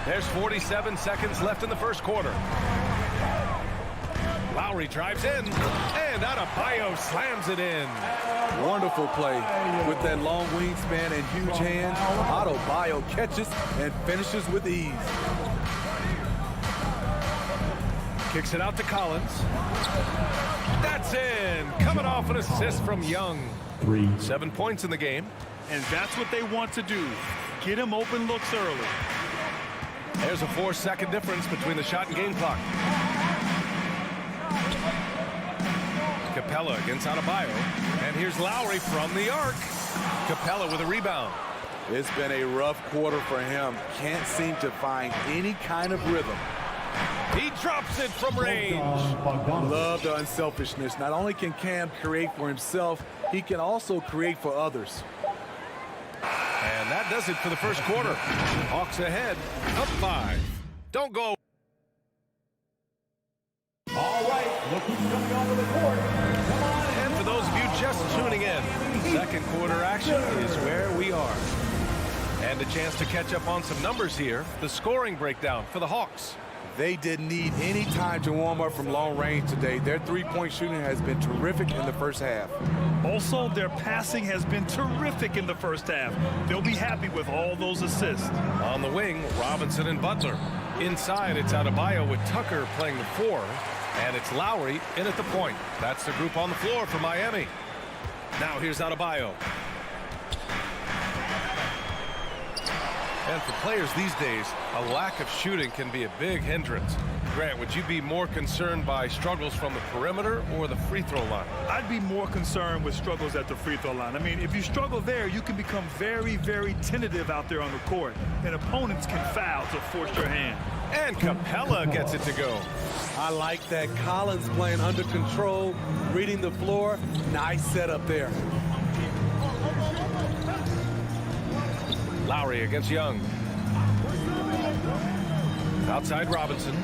There's 47 seconds left in the first quarter. Lowry drives in, and Adebayo slams it in.
Wonderful play. With that long wingspan and huge hands, Adebayo catches and finishes with ease.
Kicks it out to Collins. That's in. Coming off an assist from Young. 7 points in the game.
And that's what they want to do. Get him open looks early.
There's a 4-second difference between the shot and game clock. Capella against Adebayo. And here's Lowry from the arc. Capella with a rebound.
It's been a rough quarter for him. Can't seem to find any kind of rhythm.
He drops it from range.
Love the unselfishness. Not only can Cam create for himself, he can also create for others.
And that does it for the first quarter. Hawks ahead, up 5. Don't go.
All right, look who's coming onto the court. Come on.
And for those of you just tuning in, second quarter action is where we are. And a chance to catch up on some numbers here. The scoring breakdown for the Hawks.
They didn't need any time to warm up from long range today. Their three-point shooting has been terrific in the first half.
Also, their passing has been terrific in the first half. They'll be happy with all those assists.
On the wing, Robinson and Butler. Inside, it's Adebayo with Tucker playing the 4. And it's Lowry in at the point. That's the group on the floor for Miami. Now here's Adebayo. And for players these days, a lack of shooting can be a big hindrance. Grant, would you be more concerned by struggles from the perimeter or the free throw line?
I'd be more concerned with struggles at the free throw line. I mean, if you struggle there, you can become very, very tentative out there on the court, and opponents can foul to force your hand.
And Capella gets it to go.
I like that. Collins playing under control, reading the floor. Nice setup there.
Lowry against Young. Outside Robinson.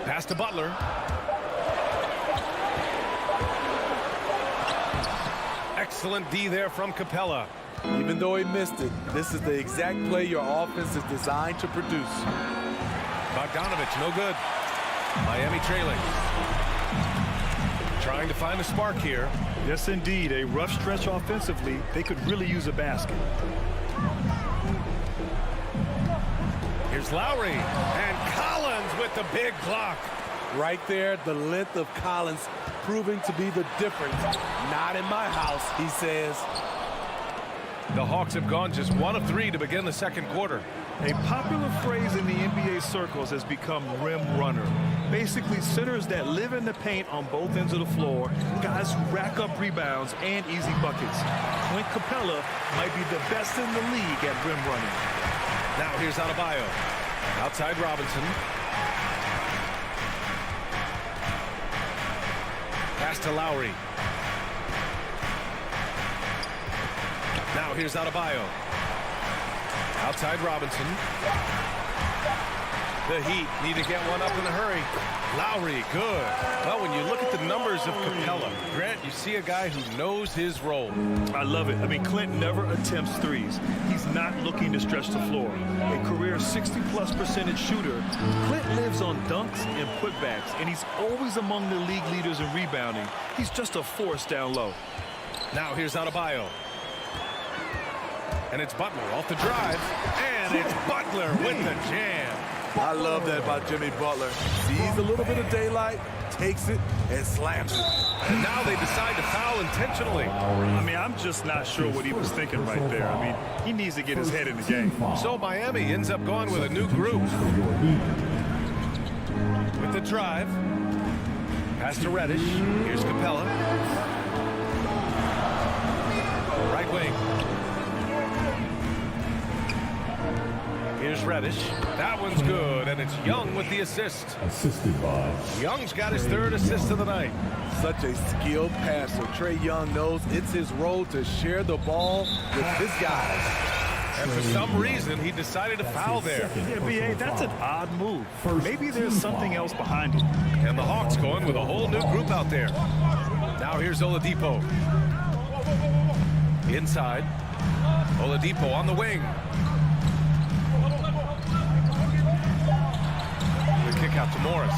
Pass to Butler. Excellent D there from Capella.
Even though he missed it, this is the exact play your offense is designed to produce.
Bogdanovich, no good. Miami trailing. Trying to find a spark here.
Yes, indeed. A rough stretch offensively. They could really use a basket.
Here's Lowry. And Collins with the big block.
Right there, the length of Collins proving to be the difference. Not in my house, he says.
The Hawks have gone just 1 of 3 to begin the second quarter.
A popular phrase in the NBA circles has become rim runner. Basically, centers that live in the paint on both ends of the floor, guys who rack up rebounds and easy buckets. Clint Capella might be the best in the league at rim running.
Now here's Adebayo. Outside Robinson. Pass to Lowry. Now here's Adebayo. Outside Robinson. The Heat need to get one up in a hurry. Lowry, good. Well, when you look at the numbers of Capella, Grant, you see a guy who knows his role.
I love it. I mean, Clint never attempts threes. He's not looking to stretch the floor. A career 60+% shooter, Clint lives on dunks and putbacks, and he's always among the league leaders in rebounding. He's just a force down low.
Now here's Adebayo. And it's Butler off the drive. And it's Butler with the jam.
I love that about Jimmy Butler. Sees a little bit of daylight, takes it, and slams it.
And now they decide to foul intentionally.
I mean, I'm just not sure what he was thinking right there. I mean, he needs to get his head in the game.
So Miami ends up going with a new group. With the drive. Pass to Reddish. Here's Capella. Right wing. Here's Reddish. That one's good, and it's Young with the assist.
Assisted by
Young's got his 3rd assist of the night.
Such a skilled passer. Trae Young knows it's his role to share the ball with his guys.
And for some reason, he decided to foul there.
Yeah, B.A., that's an odd move. Maybe there's something else behind it.
And the Hawks going with a whole new group out there. Now here's Oladipo. Inside. Oladipo on the wing. out to Morris.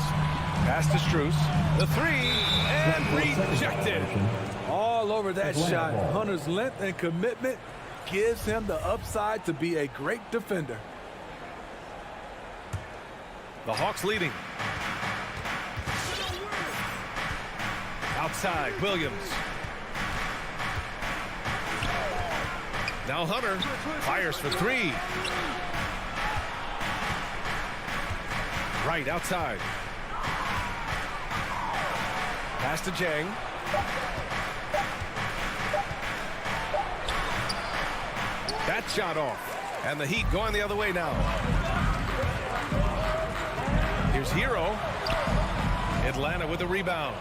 Pass to Strus. The three, and rejected.
All over that shot. Hunter's length and commitment gives him the upside to be a great defender.
The Hawks leading. Outside, Williams. Now Hunter fires for three. Right outside. Pass to Jang. That shot off. And the Heat going the other way now. Here's Hero. Atlanta with the rebound.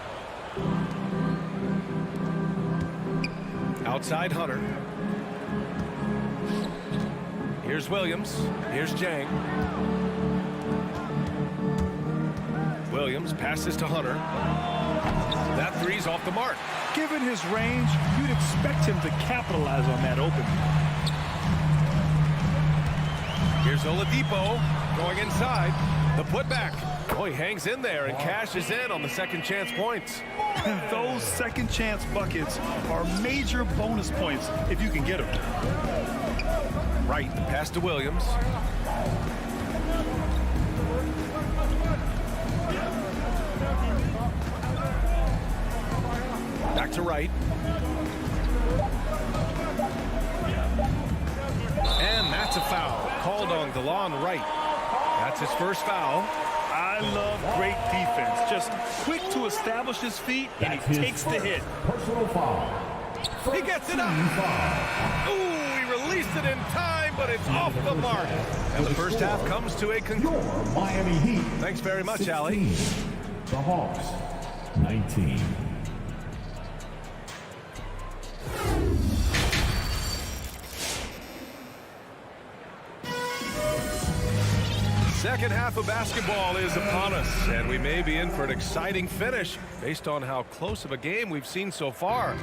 Outside Hunter. Here's Williams. Here's Jang. Williams passes to Hunter. That three's off the mark.
Given his range, you'd expect him to capitalize on that opening.
Here's Oladipo going inside. The putback. Oh, he hangs in there and cashes in on the second chance points.
And those second chance buckets are major bonus points if you can get them.
Right, the pass to Williams. Back to Wright. And that's a foul. Called on DeLon Wright. That's his first foul.
I love great defense. Just quick to establish his feet, and he takes the hit.
Personal foul.
He gets it up. Ooh, he released it in time, but it's off the mark. And the first half comes to a conclusion.
Your Miami Heat.
Thanks very much,
16.
Allie.
The Hawks, 19.
Second half of basketball is upon us, and we may be in for an exciting finish based on how close of a game we've seen so far.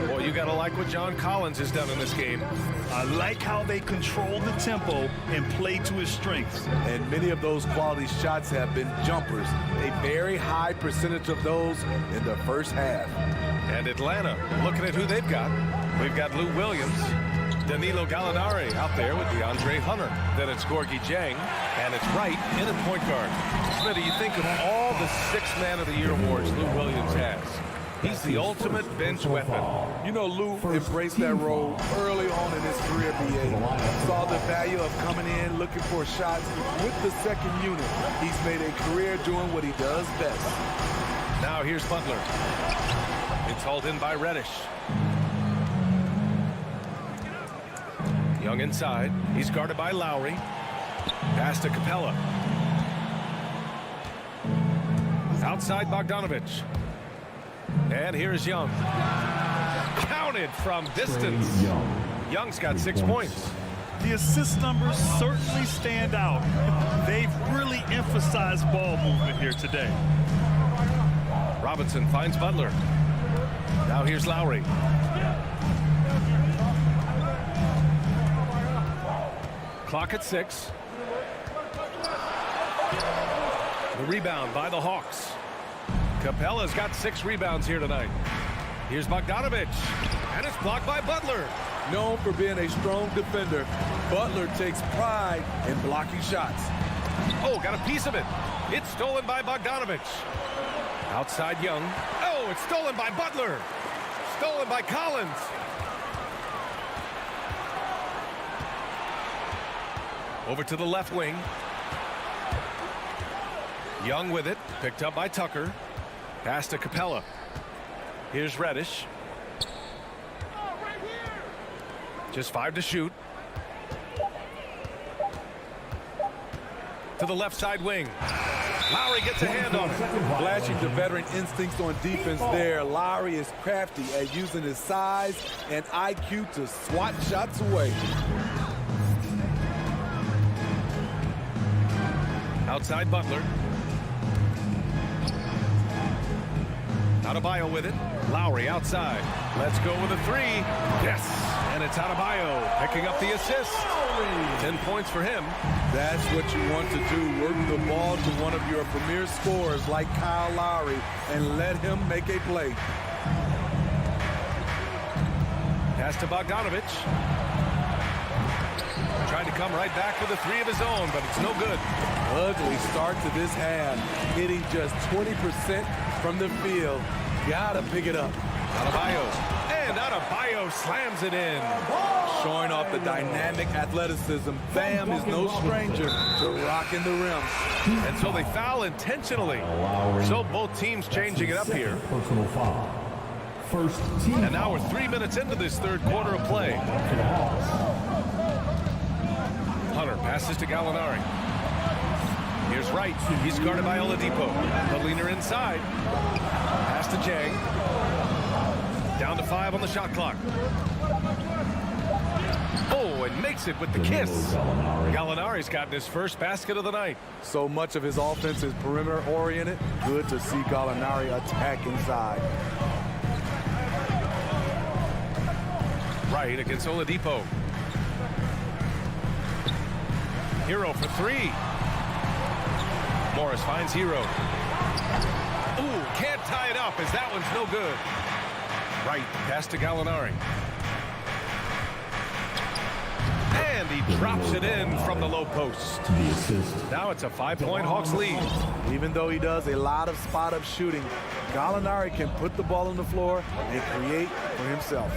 Boy, you got to like what John Collins has done in this game.
I like how they control the tempo and play to his strengths.
And many of those quality shots have been jumpers. A very high percentage of those in the first half.
And Atlanta, looking at who they've got. We've got Lou Williams, Danilo Gallinari out there with DeAndre Hunter. Then it's Gorgie Jang, and it's Wright in at point guard. Smitty, you think of all the Sixth Man of the Year awards Lou Williams has. He's the ultimate bench weapon.
You know, Lou embraced that role early on in his career, BA. Saw the value of coming in, looking for shots with the second unit. He's made a career doing what he does best.
Now here's Butler. It's hauled in by Reddish. Young inside. He's guarded by Lowry. Pass to Capella. Outside Bogdanovich. And here's Young. Counted from distance. Young's got 6 points.
The assist numbers certainly stand out. They've really emphasized ball movement here today.
Robinson finds Butler. Now here's Lowry. Clock at 6. The rebound by the Hawks. Capella's got 6 rebounds here tonight. Here's Bogdanovich. And it's blocked by Butler.
Known for being a strong defender, Butler takes pride in blocking shots.
Oh, got a piece of it. It's stolen by Bogdanovich. Outside Young. Oh, it's stolen by Butler. Stolen by Collins. Over to the left wing. Young with it. Picked up by Tucker. Pass to Capella. Here's Reddish. Just 5 to shoot. To the left side wing. Lowry gets a hand on it.
Flashing the veteran instincts on defense there. Lowry is crafty at using his size and IQ to swat shots away.
Outside Butler. Adebayo with it. Lowry outside. Let's go with a 3. Yes. And it's Adebayo picking up the assist. 10 points for him.
That's what you want to do. Work the ball to one of your premier scorers like Kyle Lowry and let him make a play.
Pass to Bogdanovich. Trying to come right back with a three of his own, but it's no good.
Ugly start to this half. Hitting just 20% from the field. Gotta pick it up.
Adebayo. And Adebayo slams it in.
Showing off the dynamic athleticism. Bam is no stranger to rocking the rim.
And so they foul intentionally. So both teams changing it up here.
Personal foul. First team.
And now we're 3 minutes into this third quarter of play. Hunter passes to Gallinari. Here's Wright. He's guarded by Oladipo. The leaner inside. Pass to Jang. Down to 5 on the shot clock. Oh, and makes it with the kiss. Gallinari's gotten his first basket of the night.
So much of his offense is perimeter oriented. Good to see Gallinari attack inside.
Right against Oladipo. Hero for 3. Morris finds Hero. Ooh, can't tie it up as that one's no good. Right, pass to Gallinari. And he drops it in from the low post. Now it's a 5-point Hawks lead.
Even though he does a lot of spot-up shooting, Gallinari can put the ball on the floor and create for himself.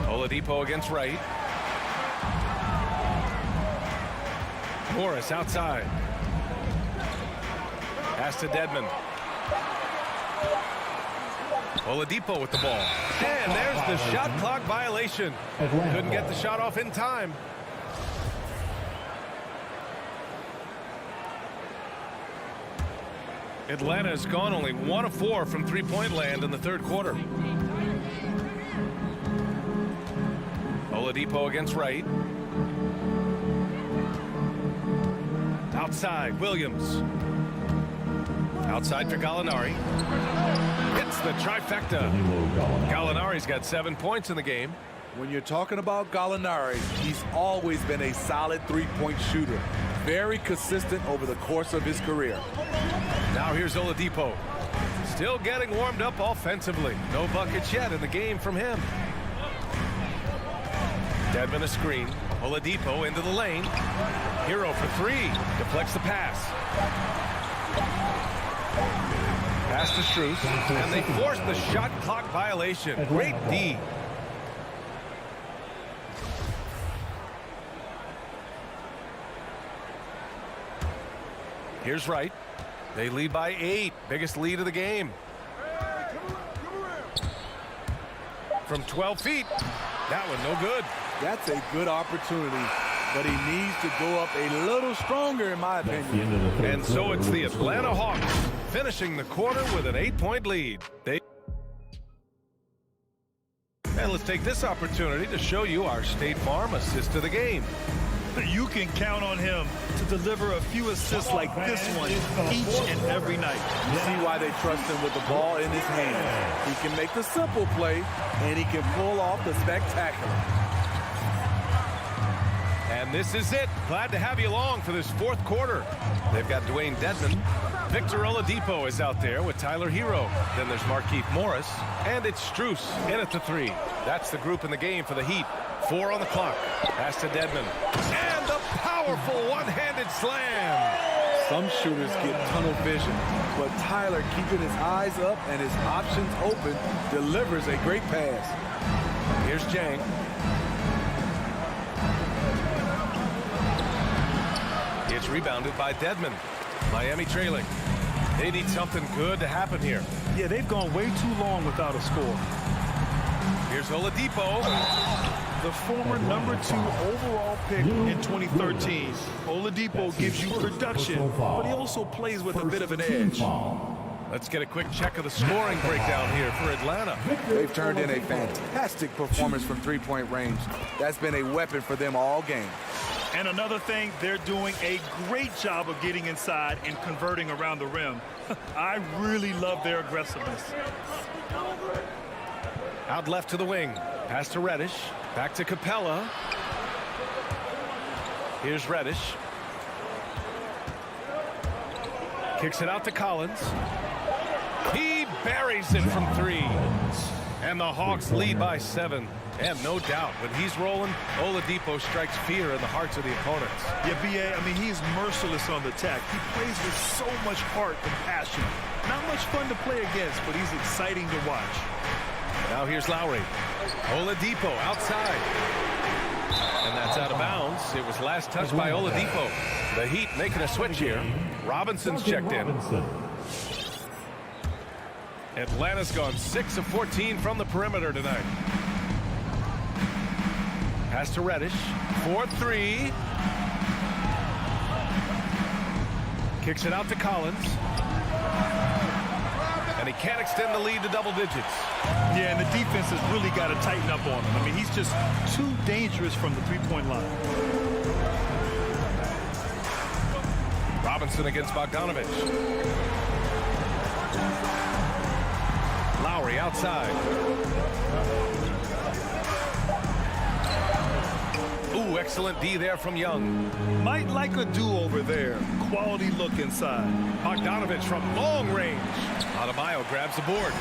Oladipo against Wright. Morris outside. Pass to Dedmon. Oladipo with the ball. And there's the shot clock violation. Couldn't get the shot off in time. Atlanta's gone only 1 of 4 from three-point land in the third quarter. Oladipo against Wright. Outside, Williams. Outside for Gallinari. Hits the trifecta. Gallinari's got 7 points in the game.
When you're talking about Gallinari, he's always been a solid three-point shooter. Very consistent over the course of his career.
Now here's Oladipo. Still getting warmed up offensively. No buckets yet in the game from him. Dedmon a screen. Oladipo into the lane. Hero for 3. Deflects the pass. Pass to Strus. And they force the shot clock violation. Great D. Here's Wright. They lead by 8. Biggest lead of the game. From 12 feet. That one no good.
That's a good opportunity, but he needs to go up a little stronger, in my opinion.
And so it's the Atlanta Hawks finishing the quarter with an 8-point lead. And let's take this opportunity to show you our State Farm assist of the game.
You can count on him to deliver a few assists like this one each and every night.
You see why they trust him with the ball in his hands. He can make the simple play, and he can pull off the spectacular.
And this is it. Glad to have you along for this fourth quarter. They've got Dwayne Dedmon. Victor Oladipo is out there with Tyler Hero. Then there's Markieff Morris. And it's Strus in at the 3. That's the group in the game for the Heat. 4 on the clock. Pass to Dedmon. And the powerful one-handed slam.
Some shooters get tunnel vision, but Tyler, keeping his eyes up and his options open, delivers a great pass.
Here's Jang. It's rebounded by Dedmon. Miami trailing. They need something good to happen here.
Yeah, they've gone way too long without a score.
Here's Oladipo.
The former #2 overall pick in 2013. Oladipo gives you production, but he also plays with a bit of an edge.
Let's get a quick check of the scoring breakdown here for Atlanta.
They've turned in a fantastic performance from three-point range. That's been a weapon for them all game.
And another thing, they're doing a great job of getting inside and converting around the rim. I really love their aggressiveness.
Out left to the wing. Pass to Reddish. Back to Capella. Here's Reddish. Kicks it out to Collins. He buries it from 3. And the Hawks lead by 7. And no doubt, when he's rolling, Oladipo strikes fear in the hearts of the opponents.
Yeah, B.A., I mean, he's merciless on the attack. He plays with so much heart and passion. Not much fun to play against, but he's exciting to watch.
Now here's Lowry. Oladipo outside. And that's out of bounds. It was last touched by Oladipo. The Heat making a switch here. Robinson's checked in. Atlanta's gone 6 of 14 from the perimeter tonight. Pass to Reddish. 4-3. Kicks it out to Collins. And he can't extend the lead to double digits.
Yeah, and the defense has really got to tighten up on him. I mean, he's just too dangerous from the three-point line.
Robinson against Bogdanovich. Lowry outside. Ooh, excellent D there from Young.
Might like a do-over there. Quality look inside.
Bogdanovich from long range. Adebayo grabs the board.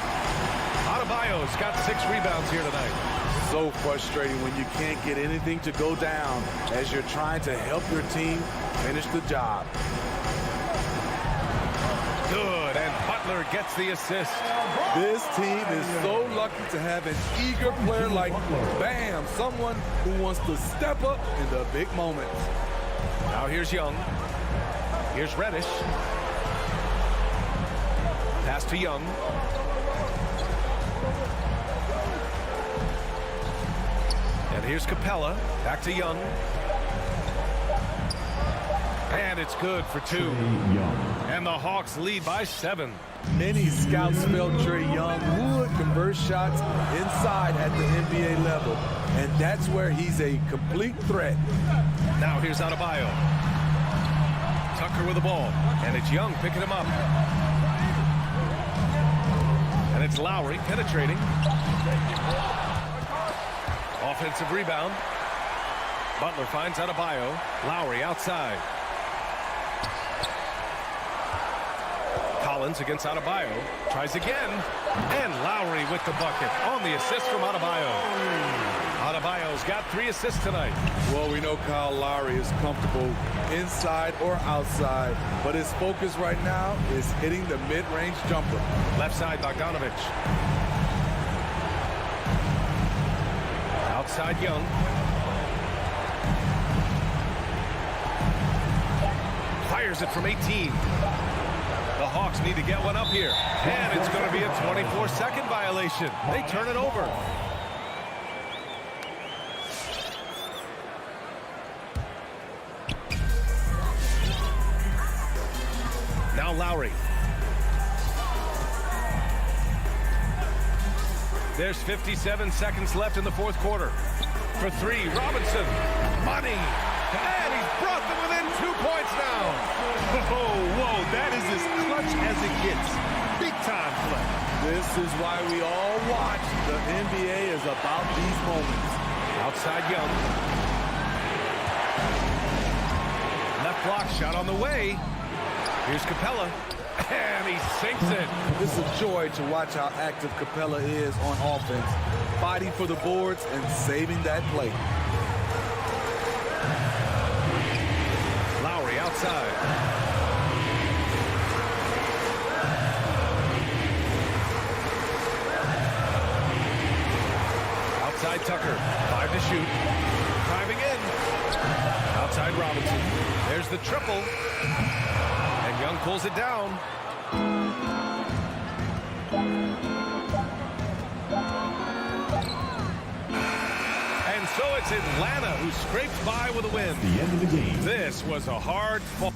Adebayo's got 6 rebounds here tonight.
So frustrating when you can't get anything to go down as you're trying to help your team finish the job.
Good, and Butler gets the assist.
This team is so lucky to have an eager player like Bam, someone who wants to step up in the big moments.
Now here's Young. Here's Reddish. Pass to Young. And here's Capella. Back to Young. And it's good for 2. And the Hawks lead by 7.
Many scouts felt Trae Young would convert shots inside at the NBA level. And that's where he's a complete threat.
Now here's Adebayo. Tucker with the ball. And it's Young picking him up. And it's Lowry penetrating. Offensive rebound. Butler finds Adebayo. Lowry outside. Collins against Adebayo. Tries again. And Lowry with the bucket on the assist from Adebayo. Adebayo's got 3 assists tonight.
Well, we know Kyle Lowry is comfortable inside or outside, but his focus right now is hitting the mid-range jumper.
Left side, Bogdanovich. Outside, Young. Fires it from 18. The Hawks need to get one up here. And it's going to be a 24-second violation. They turn it over. Now Lowry. There's 57 seconds left in the 4th quarter. For 3, Robinson. Money. And he's brought them within 2 points now.
Whoa, that is as clutch as it gets. Big time play.
This is why we all watch. The NBA is about these moments.
Outside Young. Left block shot on the way. Here's Capella. And he sinks it.
It's a joy to watch how active Capella is on offense, fighting for the boards and saving that play.
Lowry outside. Outside Tucker. 5 to shoot. Driving in. Outside Robinson. There's the triple. And Young pulls it down. And so it's Atlanta who scrapes by with a win.
The end of the game.
This was a hard fall.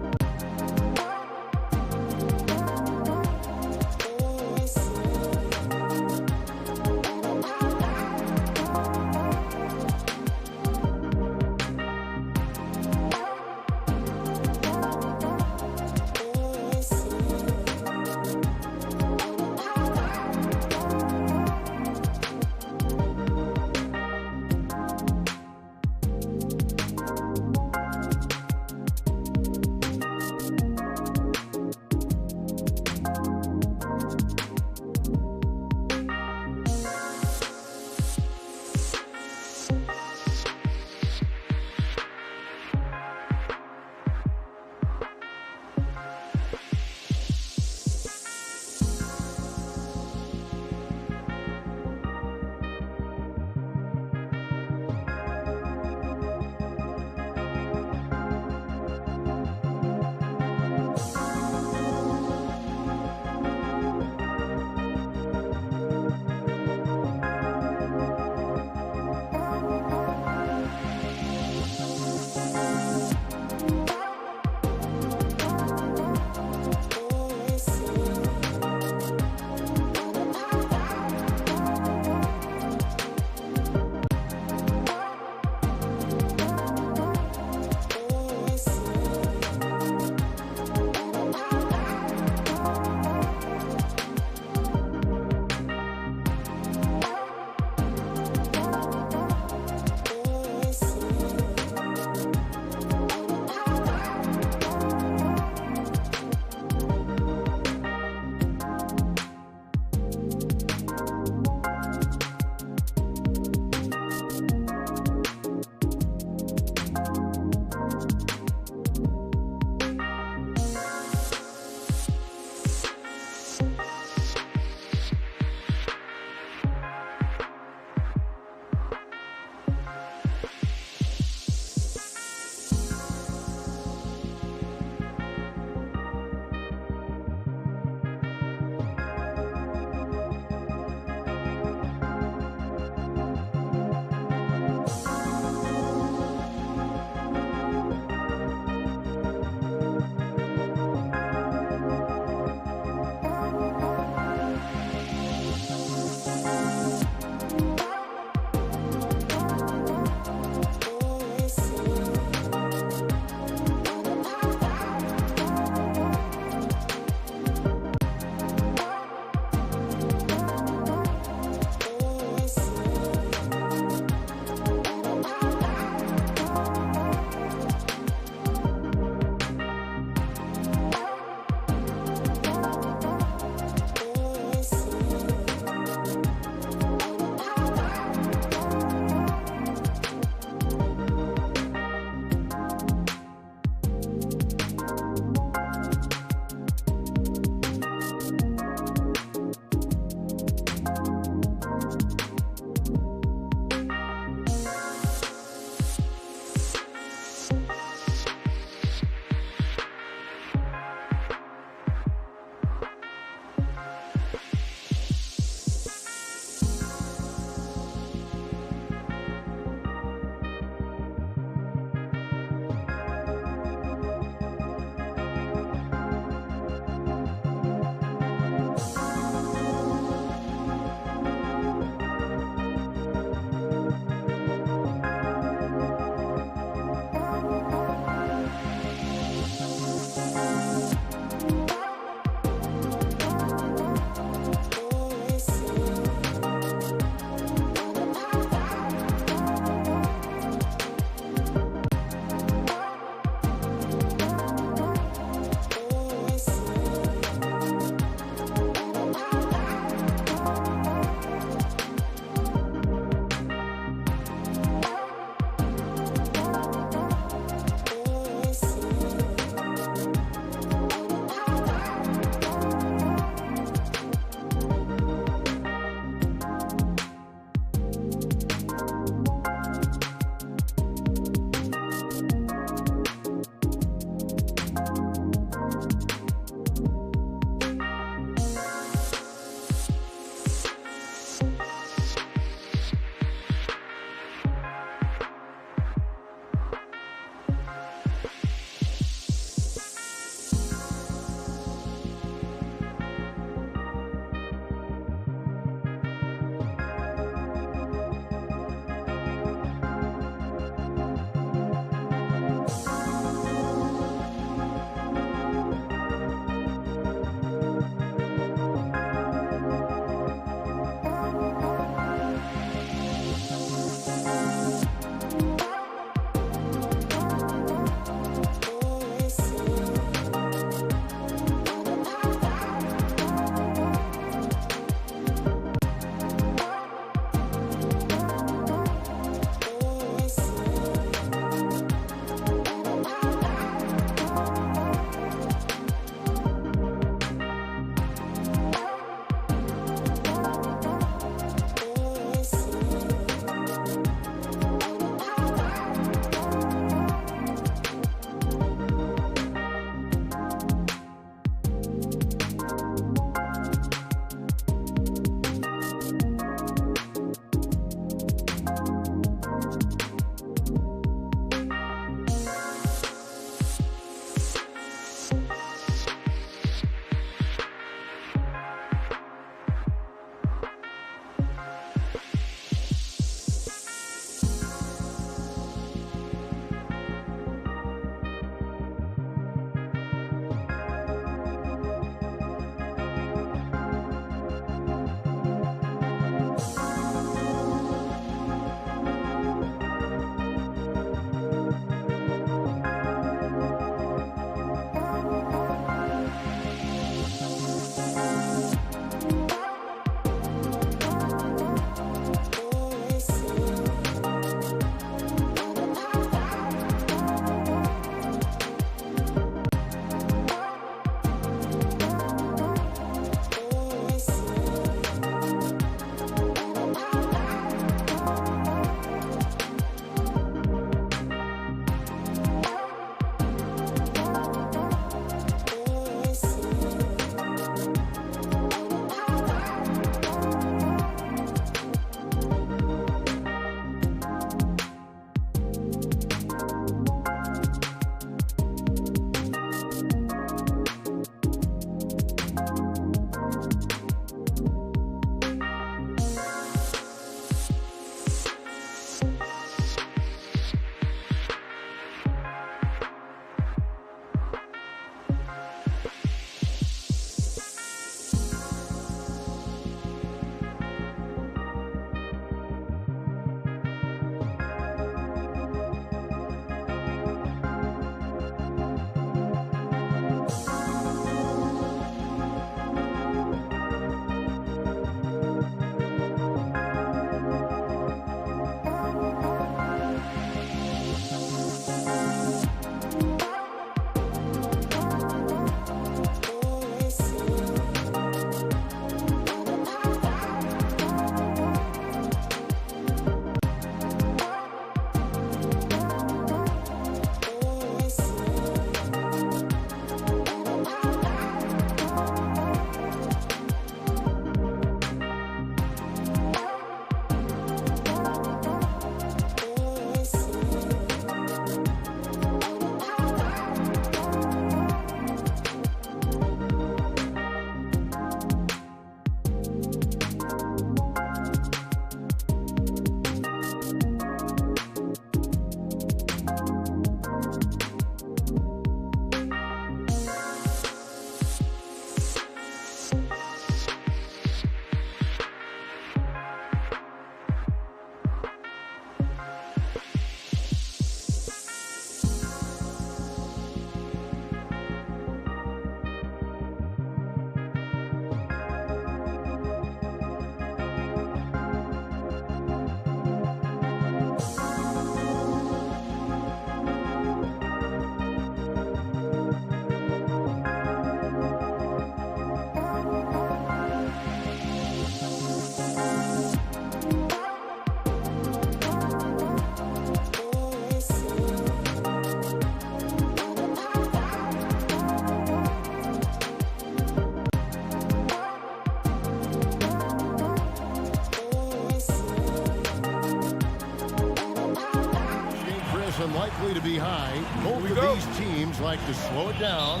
be high. Both of these teams like to slow it down.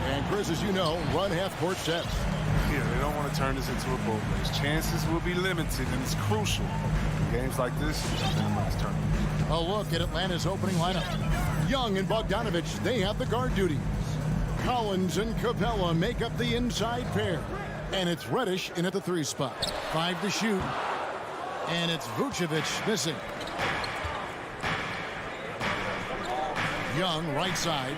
And Chris, as you know, run half-court sets.
Yeah, they don't want to turn this into a boat race. Chances will be limited, and it's crucial. In games like this, minimize turnovers.
A look at Atlanta's opening lineup. Young and Bogdanovich, they have the guard duties. Collins and Capella make up the inside pair. And it's Reddish in at the 3 spot. 5 to shoot. And it's Vucevic missing. Young, right side.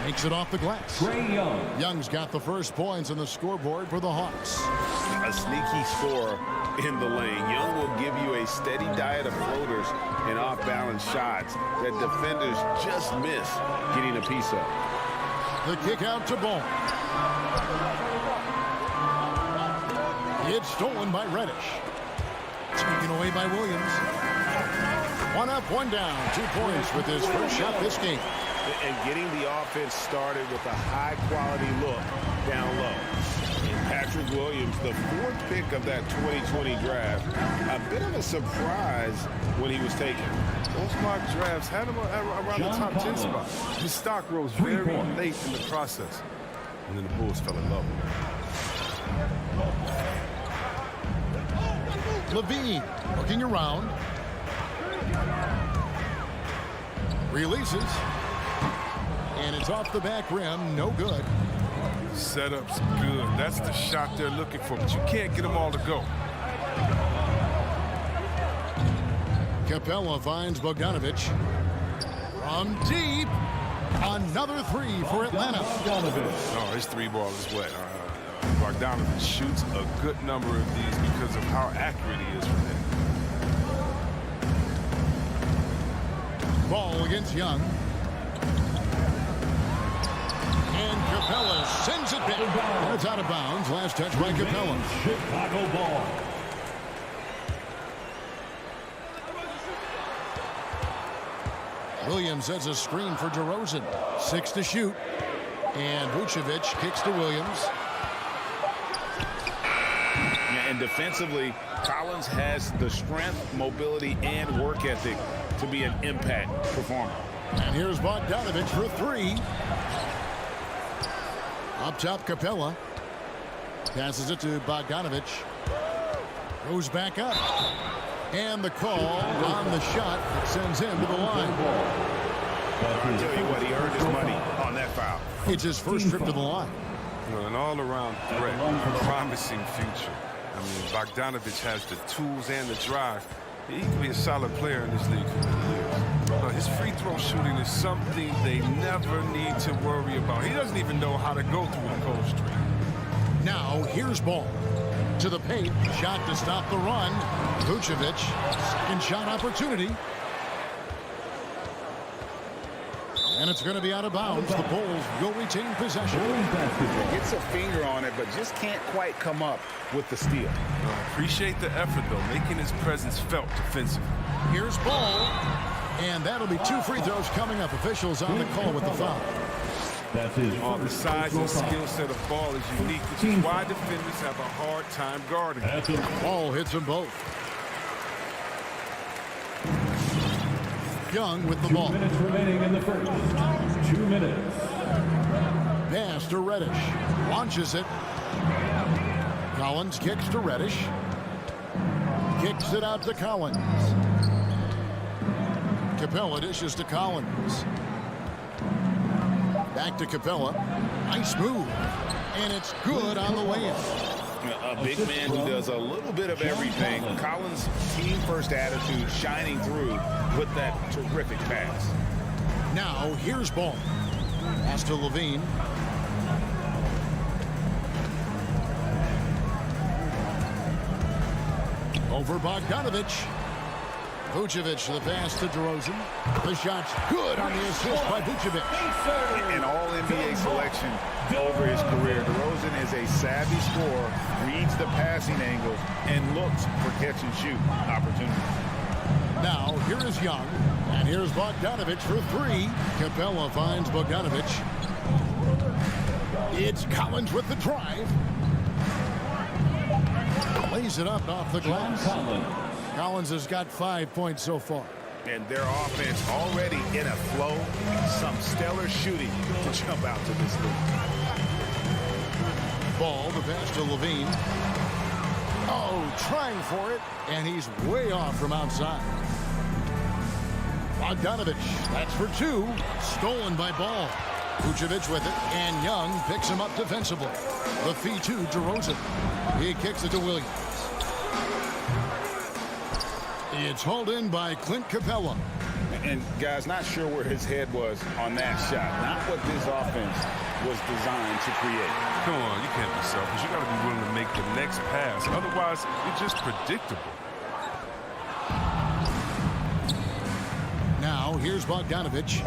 Makes it off the glass.
Trae Young.
Young's got the first points on the scoreboard for the Hawks.
A sneaky scorer in the lane. Young will give you a steady diet of floaters and off-balance shots that defenders just miss getting a piece of.
The kick out to Ball. It's stolen by Reddish. Taken away by Williams. 1 up, 1 down. 2 points with his first shot this game.
And getting the offense started with a high-quality look down low. And Patrick Williams, the 4th pick of that 2020 draft, a bit of a surprise when he was taken.
Most mock drafts had him around the top 10 spot. His stock rose very late in the process. And then the Bulls fell in love with him.
Levine looking around. Releases. And it's off the back rim. No good.
Setup's good. That's the shot they're looking for, but you can't get them all to go.
Capella finds Bogdanovich. From deep. Another 3 for Atlanta.
Oh, his 3 ball is wet. Bogdanovich shoots a good number of these because of how accurate he is from there.
Ball against Young. And Capella sends it back. And it's out of bounds. Last touch by Capella.
Chicago ball.
Williams has a screen for DeRozan. 6 to shoot. And Vucevic kicks to Williams.
And defensively, Collins has the strength, mobility, and work ethic to be an impact performer.
And here's Bogdanovich for 3. Up top, Capella. Passes it to Bogdanovich. Goes back up. And the call on the shot that sends him to the line.
I tell you what, he earned his money on that foul.
It's his first trip to the line.
You know, an all-around threat, promising future. I mean, Bogdanovich has the tools and the drive. He can be a solid player in this league for many years. His free throw shooting is something they never need to worry about. He doesn't even know how to go through a cold streak.
Now, here's Ball. To the paint. Shot to stop the run. Vucevic. Second shot opportunity. And it's going to be out of bounds. The Bulls will retain possession.
Gets a finger on it, but just can't quite come up with the steal.
Appreciate the effort, though, making his presence felt defensively.
Here's Ball. And that'll be 2 free throws coming up. Officials on the call with the foul.
That's his
The size and skill set of Ball is unique, which is why defenders have a hard time guarding.
Ball hits them both. Young with the
2
ball.
minutes remaining in the first. 2 minutes.
Pass to Reddish. Launches it. Collins kicks to Reddish. Kicks it out to Collins. Capella dishes to Collins. Back to Capella. Nice move. And it's good on the way in.
A big man who does a little bit of everything. Collins' team-first attitude shining through with that terrific pass.
Now, here's Ball. Pass to Levine. Over Bogdanovich. Vucevic, the pass to DeRozan. The shot's good on the assist by Vucevic.
An all-NBA selection over his career. DeRozan is a savvy scorer, reads the passing angles, and looks for catch-and-shoot opportunities.
Now, here is Young. And here's Bogdanovich for 3. Capella finds Bogdanovich. It's Collins with the drive. lays it up off the glass.
Collins.
Collins has got 5 points so far.
And their offense already in a flow. Some stellar shooting to jump out to this league.
Ball, the pass to Levine. Oh, trying for it, and he's way off from outside. Bogdanovich, that's for two. Stolen by Ball. Vucevic with it, and Young picks him up defensively. The feed to DeRozan. He kicks it to Williams. It's hauled in by Clint Capella.
And guys, not sure where his head was on that shot. Not what this offense was designed to create.
Come on, you can't be selfish. You got to be willing to make the next pass. Otherwise, you're just predictable.
Now, here's Bogdanovich.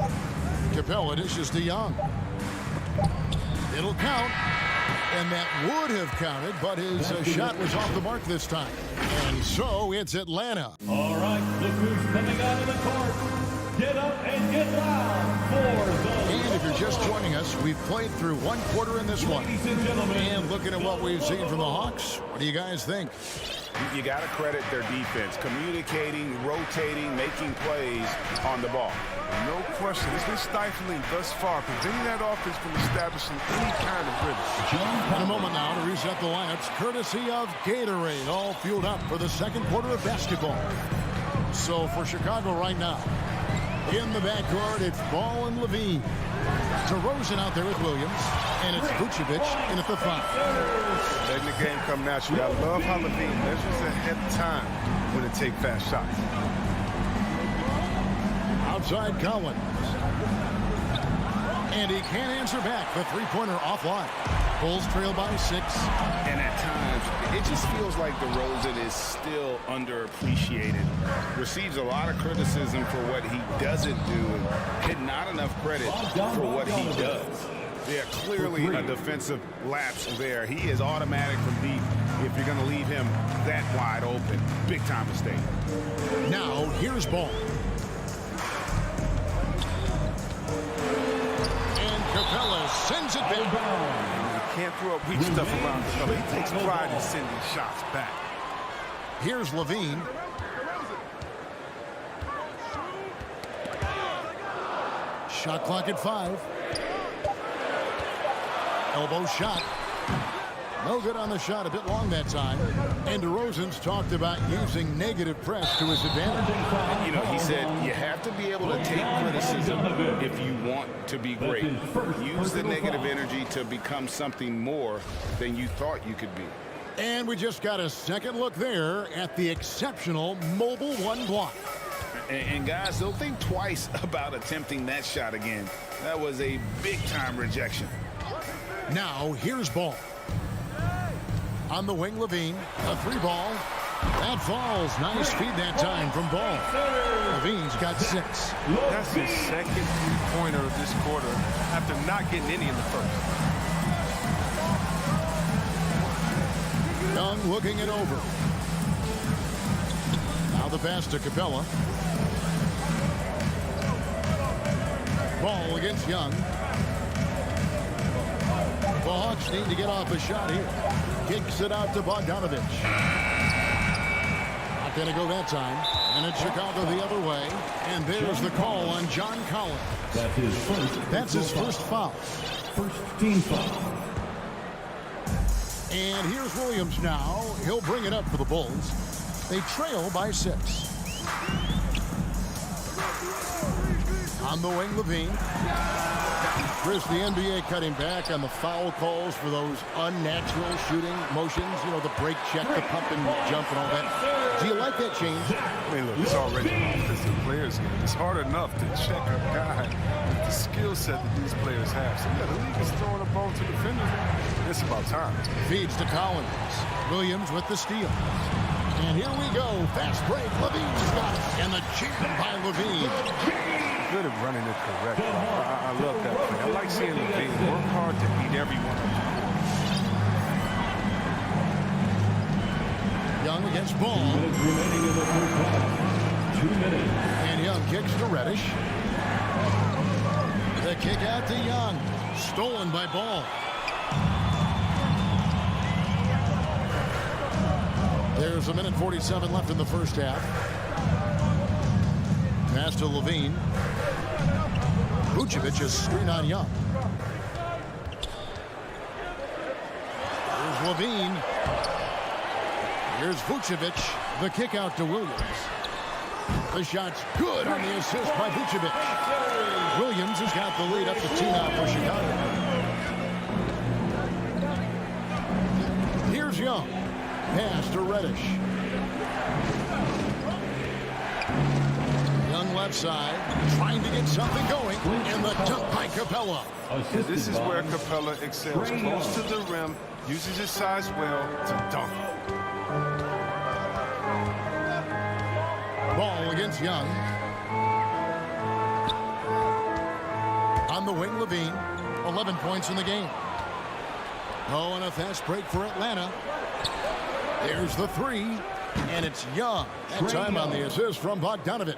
Capella dishes to Young. It'll count. And that would have counted, but his shot was off the mark this time. And so it's Atlanta.
All right, look who's coming out of the court. Get up and get loud for the...
And if you're just joining us, we've played through one quarter in this one.
Ladies and gentlemen.
And looking at what we've seen from the Hawks, what do you guys think?
You got to credit their defense. Communicating, rotating, making plays on the ball.
No question. It's been stifling thus far, preventing that offense from establishing any kind of rhythm.
In a moment now to reset the lineups, courtesy of Gatorade, all fueled up for the second quarter of basketball. So for Chicago right now, in the backcourt, it's Ball and Levine. DeRozan out there with Williams, and it's Vucevic in at the 5.
Letting the game come natural. I love how Levine measures ahead of time when they take fast shots.
Outside Collins. And he can't answer back. The three-pointer offline. Bulls trail by 6.
And at times, it just feels like DeRozan is still underappreciated. Receives a lot of criticism for what he doesn't do and get not enough credit for what he does. Yeah, clearly a defensive lapse there. He is automatic from deep if you're going to leave him that wide open. Big-time mistake.
Now, here's Ball. Capella sends it back.
You can't throw up weak stuff around the fella. He takes pride in sending shots back.
Here's Levine. Shot clock at 5. Elbow shot. No good on the shot. A bit long that time. And DeRozan's talked about using negative press to his advantage.
You know, he said you have to be able to take criticism if you want to be great. Use the negative energy to become something more than you thought you could be.
And we just got a second look there at the exceptional mobile 1 block.
And guys, they'll think twice about attempting that shot again. That was a big-time rejection.
Now, here's Ball. On the wing, Levine. A 3 ball. That falls. Nice feed that time from Ball. Levine's got 6.
That's his second three-pointer of this quarter after not getting any in the first.
Young looking it over. Now the pass to Capella. Ball against Young. The Hawks need to get off a shot here. Kicks it out to Bogdanovich. Not going to go that time. And it's Chicago the other way. And there's the call on John Collins.
That's his first foul. First team foul.
And here's Williams now. He'll bring it up for the Bulls. They trail by 6. On the wing, Levine. Chris, the NBA cutting back on the foul calls for those unnatural shooting motions. You know, the break check, the pump and jump and all that. Do you like that change?
I mean, look, it's already offensive players here. It's hard enough to check a guy with the skill set that these players have. So, yeah, the league is throwing a ball to defenders. It's about time.
Feeds to Collins. Williams with the steal. And here we go. Fast break. Levine's got it. And the cheer by Levine.
Good at running it correctly. I love that play. I like seeing Levine work hard to beat everyone.
Young against Ball.
2 minutes remaining in the first half. 2 minutes.
And Young kicks to Reddish. The kick out to Young. Stolen by Ball. There's a minute 47 left in the first half. Pass to Levine. Vucevic is screen on Young. Here's Levine. Here's Vucevic. The kick out to Williams. The shot's good on the assist by Vucevic. Williams has got the lead up to 2 now for Chicago. Here's Young. Pass to Reddish. Young left side, trying to get something going, and the dunk by Capella.
This is where Capella excels. Close to the rim, uses his size well to dunk.
Ball against Young. On the wing, Levine. 11 points in the game. Oh, and a fast break for Atlanta. There's the three, and it's Young. That time on the assist from Bogdanovich.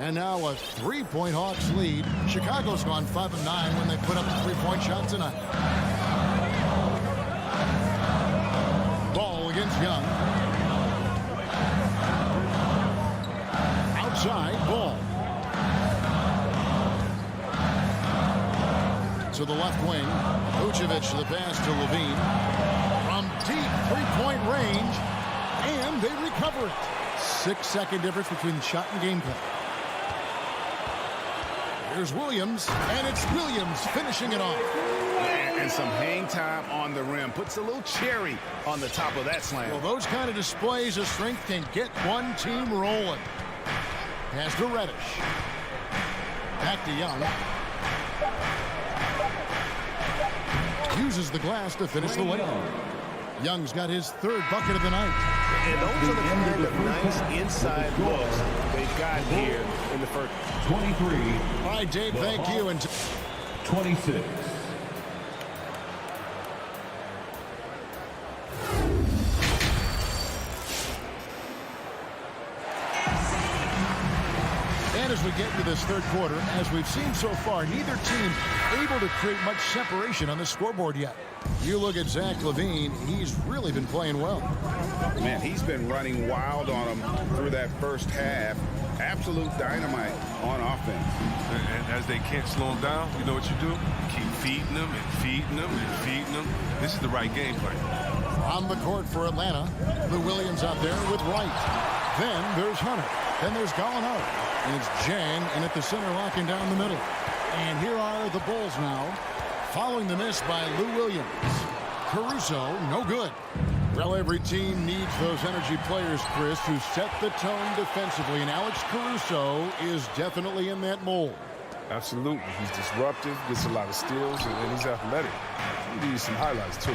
And now a 3-point Hawks lead. Chicago's gone 5 of 9 when they put up a 3-point shot tonight. Ball against Young. Outside, Ball. To the left wing. Vucevic, the pass to Levine. From deep 3-point range. And they recover it. 6-second difference between the shot and game clock. Here's Williams, and it's Williams finishing it off.
And some hang time on the rim. Puts a little cherry on the top of that slam.
Well, those kind of displays of strength can get one team rolling. Pass to Reddish. Back to Young. Uses the glass to finish the layup. Young's got his 3rd bucket of the night.
And those are the kind of nice inside looks they've got here in the first.
23.
All right, Dave, thank you. And
26.
And as we get into this 3rd quarter, as we've seen so far, neither team able to create much separation on the scoreboard yet. You look at Zach LaVine, he's really been playing well.
Man, he's been running wild on him through that first half. Absolute dynamite on offense.
And as they can't slow him down, you know what you do? Keep feeding them and feeding them and feeding them. This is the right game plan.
On the court for Atlanta, the Williams out there with Wright. Then there's Hunter. Then there's Gallinari. And it's Jang in at the center, locking down the middle. And here are the Bulls now, following the miss by Lou Williams. Caruso, no good. Well, every team needs those energy players, Chris, who set the tone defensively. And Alex Caruso is definitely in that mold.
Absolutely. He's disruptive, gets a lot of steals, and he's athletic. We'll give you some highlights, too.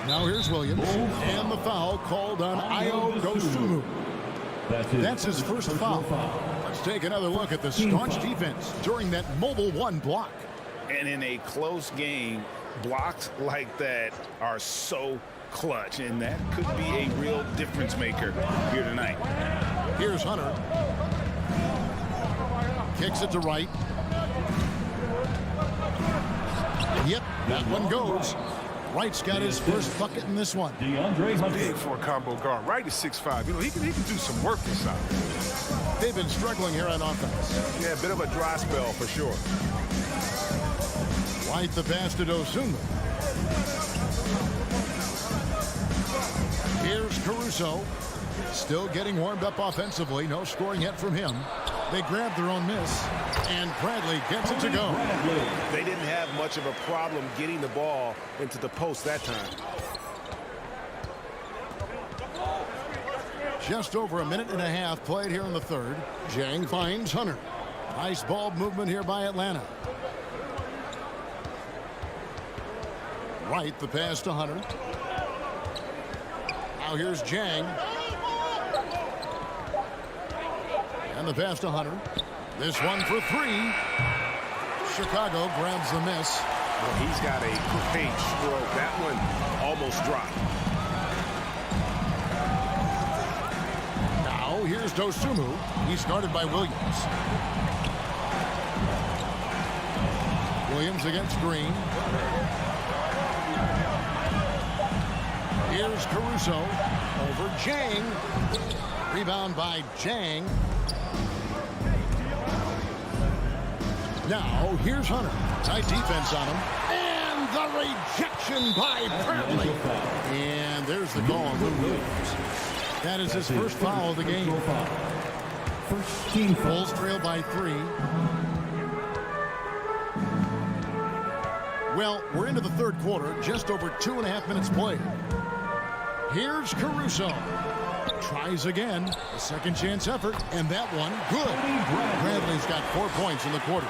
Now here's Williams. And the foul called on Ayo Dosunmu. That's his first foul. Let's take another look at the staunch defense during that mobile 1 block.
And in a close game, blocks like that are so clutch, and that could be a real difference maker here tonight.
Here's Hunter. Kicks it to Wright. Yep, that one goes. Wright's got his first bucket in this one.
DeAndre Hunter.
Big for a combo guard. Wright is 6'5". You know, he can do some work inside.
They've been struggling here on offense.
Yeah, a bit of a dry spell for sure.
Wright the pass to Dosunmu. Here's Caruso. Still getting warmed up offensively. No scoring yet from him. They grabbed their own miss. And Bradley gets it to go.
They didn't have much of a problem getting the ball into the post that time.
Just over a minute and a half played here in the 3rd. Jang finds Hunter. Nice ball movement here by Atlanta. Wright the pass to Hunter. Now here's Jang. And the pass to Hunter. This one for 3. Chicago grabs the miss.
Well, he's got a great stroke. That one almost dropped.
Now here's Dosunmu. He's guarded by Williams. Williams against Green. Here's Caruso. Over Jang. Rebound by Jang. Now, here's Hunter. Tight defense on him. And the rejection by Bradley. And there's the call on Lou Williams. That is his first foul of the game. Bulls trail by 3. Well, we're into the third quarter, just over 2.5 minutes played. Here's Caruso. Tries again. A second chance effort, and that one good. Bradley's got 4 points in the quarter.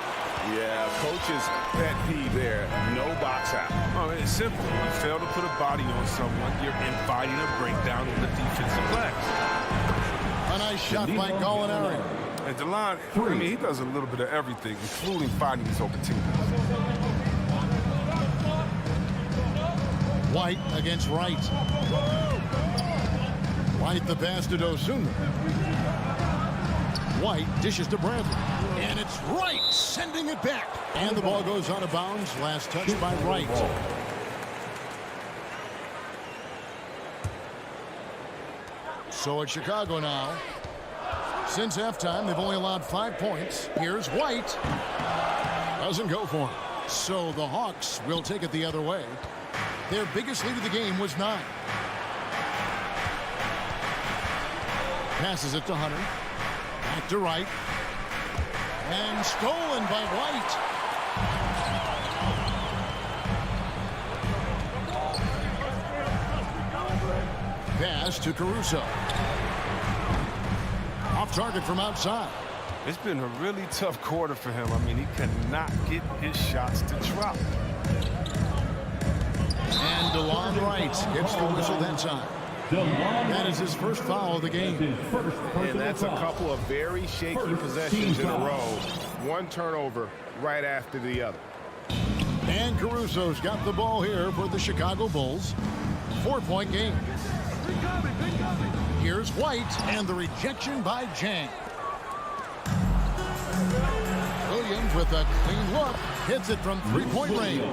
Yeah, coach's pet peeve there. No box out.
Oh, it's simple. You fail to put a body on someone, you're inviting a breakdown in the defensive glass.
A nice shot by Gallinari.
And DeLon, I mean, he does a little bit of everything, including fighting his open teammates.
White against Wright. White the pass to Dosunmu. White dishes to Bradley. And it's Wright sending it back. And the ball goes out of bounds. Last touch by Wright. So it's Chicago now. Since halftime, they've only allowed 5 points. Here's White. Doesn't go for him. So the Hawks will take it the other way. Their biggest lead of the game was 9. Passes it to Hunter. Back to Wright. And stolen by White. Pass to Caruso. Off target from outside.
It's been a really tough quarter for him. I mean, he cannot get his shots to drop.
And DeLon Wright gets the whistle that time. That is his first foul of the game.
And that's a couple of very shaky possessions in a row. One turnover right after the other.
And Caruso's got the ball here for the Chicago Bulls. 4-point game. Here's White and the rejection by Jang. Williams with a clean look. Hits it from 3-point range.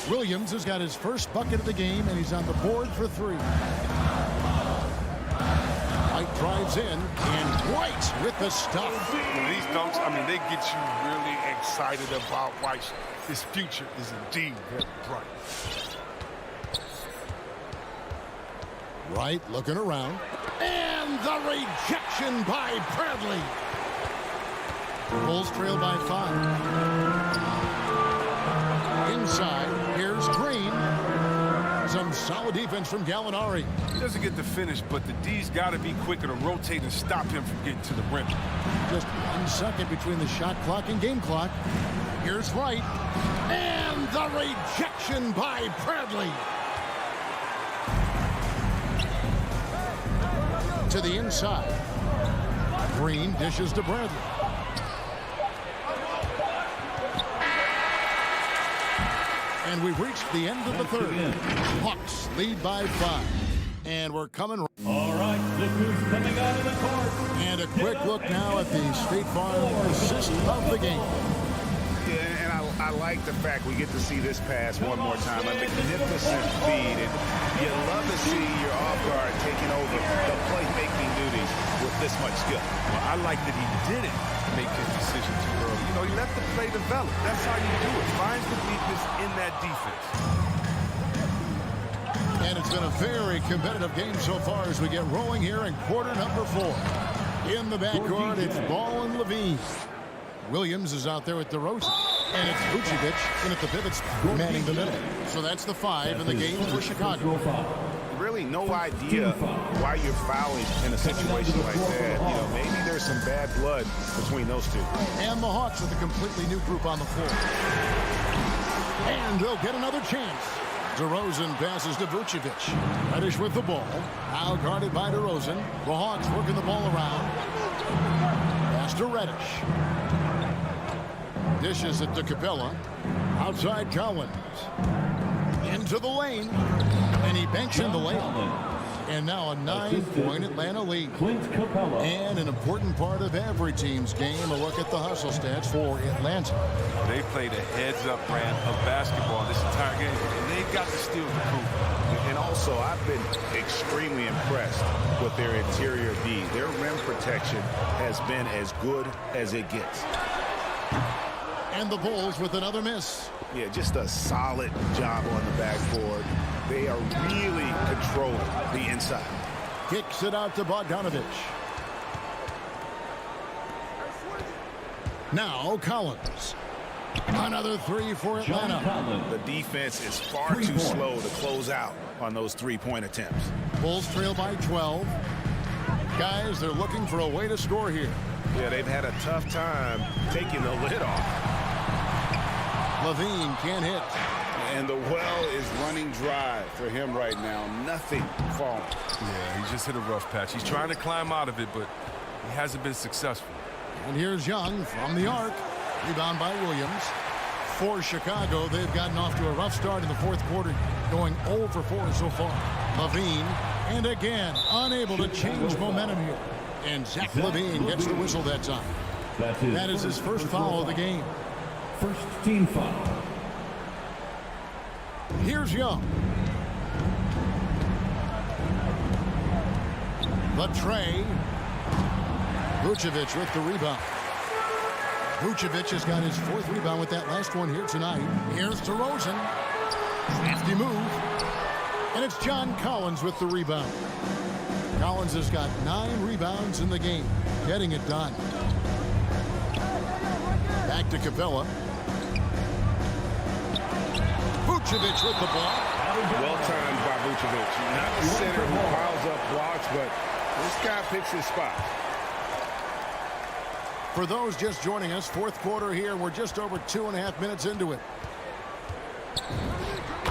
Williams has got his first bucket of the game, and he's on the board for 3. White drives in, and White with the stuff.
These dunks, I mean, they get you really excited about White. His future is indeed very bright.
Wright looking around. And the rejection by Bradley. Bulls trail by 5. Inside, here's Green. Some solid defense from Gallinari.
He doesn't get the finish, but the D's got to be quicker to rotate and stop him from getting to the rim.
Just 1 second between the shot clock and game clock. Here's Wright. And the rejection by Bradley. To the inside. Green dishes to Bradley. And we've reached the end of the third. Hawks lead by 5. And we're coming.
All right, look who's coming out of the court.
And a quick look now at the State Farm assist of the game.
Yeah, and I like the fact we get to see this pass one more time. A magnificent feed. And you love to see your off guard taking over the playmaking duties with this much skill.
Well, I like that he didn't make his decision too early. You know, he let the play develop. That's how you do it. Find the weakness in that defense.
And it's been a very competitive game so far as we get rolling here in quarter number 4. In the backcourt, it's Ball and Levine. Williams is out there with DeRozan. And it's Vucevic in at the pivot spot, manning the middle. So that's the 5 in the game for Chicago.
Really no idea why you're fouling in a situation like that. You know, maybe there's some bad blood between those two.
And the Hawks with a completely new group on the floor. And they'll get another chance. DeRozan passes to Vucevic. Reddish with the ball. Now guarded by DeRozan. The Hawks working the ball around. Pass to Reddish. Dishes it to Capella. Outside Collins. Into the lane. And he banks in the layup. And now a 9-point Atlanta lead.
Clint Capella.
And an important part of every team's game, a look at the hustle stats for Atlanta.
They played a heads-up brand of basketball this entire game, and they've got the steals to prove it.
And also, I've been extremely impressed with their interior D. Their rim protection has been as good as it gets.
And the Bulls with another miss.
Yeah, just a solid job on the backboard. They are really controlling the inside.
Kicks it out to Bogdanovich. Now Collins. Another three for Atlanta.
The defense is far too slow to close out on those three-point attempts.
Bulls trail by 12. Guys, they're looking for a way to score here.
Yeah, they've had a tough time taking the lid off.
Levine can't hit.
And the well is running dry for him right now. Nothing falling.
Yeah, he just hit a rough patch. He's trying to climb out of it, but he hasn't been successful.
And here's Young from the arc. Rebound by Williams. For Chicago, they've gotten off to a rough start in the fourth quarter, going 0 for 4 so far. Levine, and again, unable to change momentum here. And Zach Levine gets the whistle that time. That is his first foul of the game.
First team foul.
Here's Young. The tray. Vucevic with the rebound. Vucevic has got his fourth rebound with that last one here tonight. Here's DeRozan. Crafty move. And it's John Collins with the rebound. Collins has got 9 rebounds in the game, getting it done. Back to Capella. Vucevic with the block.
Well timed by Vucevic. Not the center who piles up blocks, but this guy picks his spot.
For those just joining us, fourth quarter here. We're just over 2.5 minutes into it.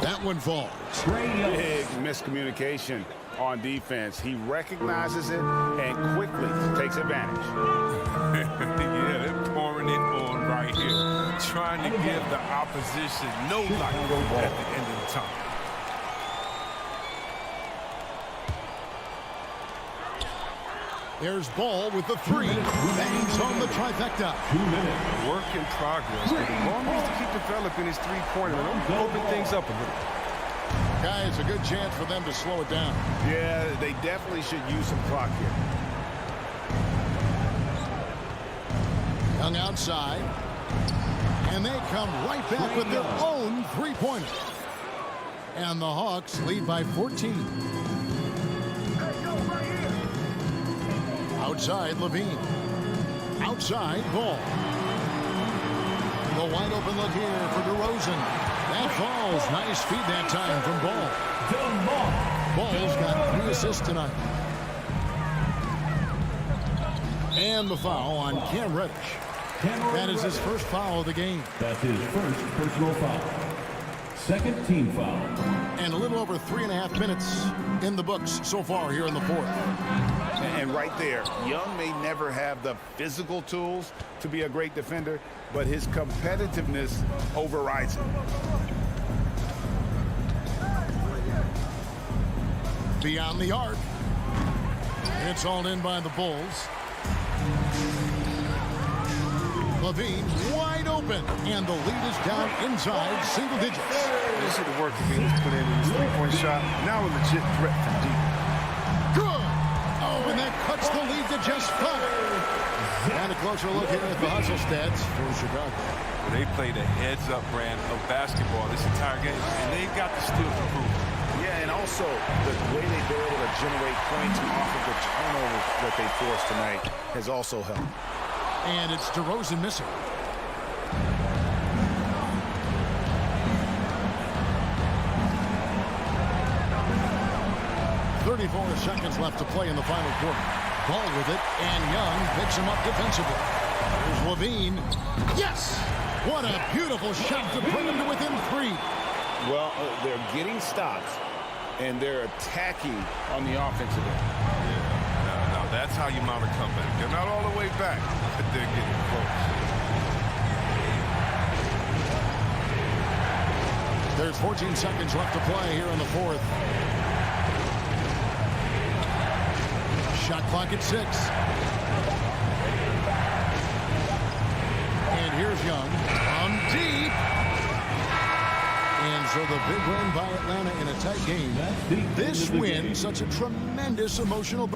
That one falls.
Big miscommunication on defense. He recognizes it and quickly takes advantage.
Yeah, they're pouring it on right here, trying to give the opposition no life at the end of the time.
There's Ball with the three. Bangs on the trifecta.
Work in progress. But Ball needs to keep developing his three-pointer. Don't open things up a little.
Guys, a good chance for them to slow it down.
Yeah, they definitely should use some clock here.
Young outside. And they come right back with their own three-pointer. And the Hawks lead by 14. Outside, Levine. Outside, Ball. The wide open look here for DeRozan. That falls. Nice feed that time from Ball. Ball's got 3 assists tonight. And the foul on Cam Reddish. That is his first foul of the game.
That's his first personal foul. Second team foul.
And a little over 3.5 minutes in the books so far here in the fourth.
And right there, Young may never have the physical tools to be a great defender, but his competitiveness overrides it.
Beyond the arc. It's all in by the Bulls. Levine wide open, and the lead is down inside single digits.
You see the work Levine's put in his three-point shot. Now a legit threat from deep.
Good. Oh, and that cuts the lead to just 5. And a closer look here at the hustle stats for Chicago.
They played a heads-up brand of basketball this entire game, and they've got the steals to prove it.
Yeah, and also the way they've been able to generate points off of the turnovers that they forced tonight has also helped.
And it's DeRozan missing. .34 seconds left to play in the final quarter. Ball with it, and Young picks him up defensively. Here's Levine. Yes! What a beautiful shot to bring him to within 3.
Well, they're getting stops, and they're attacking on the offensive end.
Now that's how you mount a comeback. They're not all the way back, but they're getting close.
There's 14 seconds left to play here in the fourth. Shot clock at 6. And here's Young from deep. And so the big win by Atlanta in a tight game. This win, such a tremendous emotional.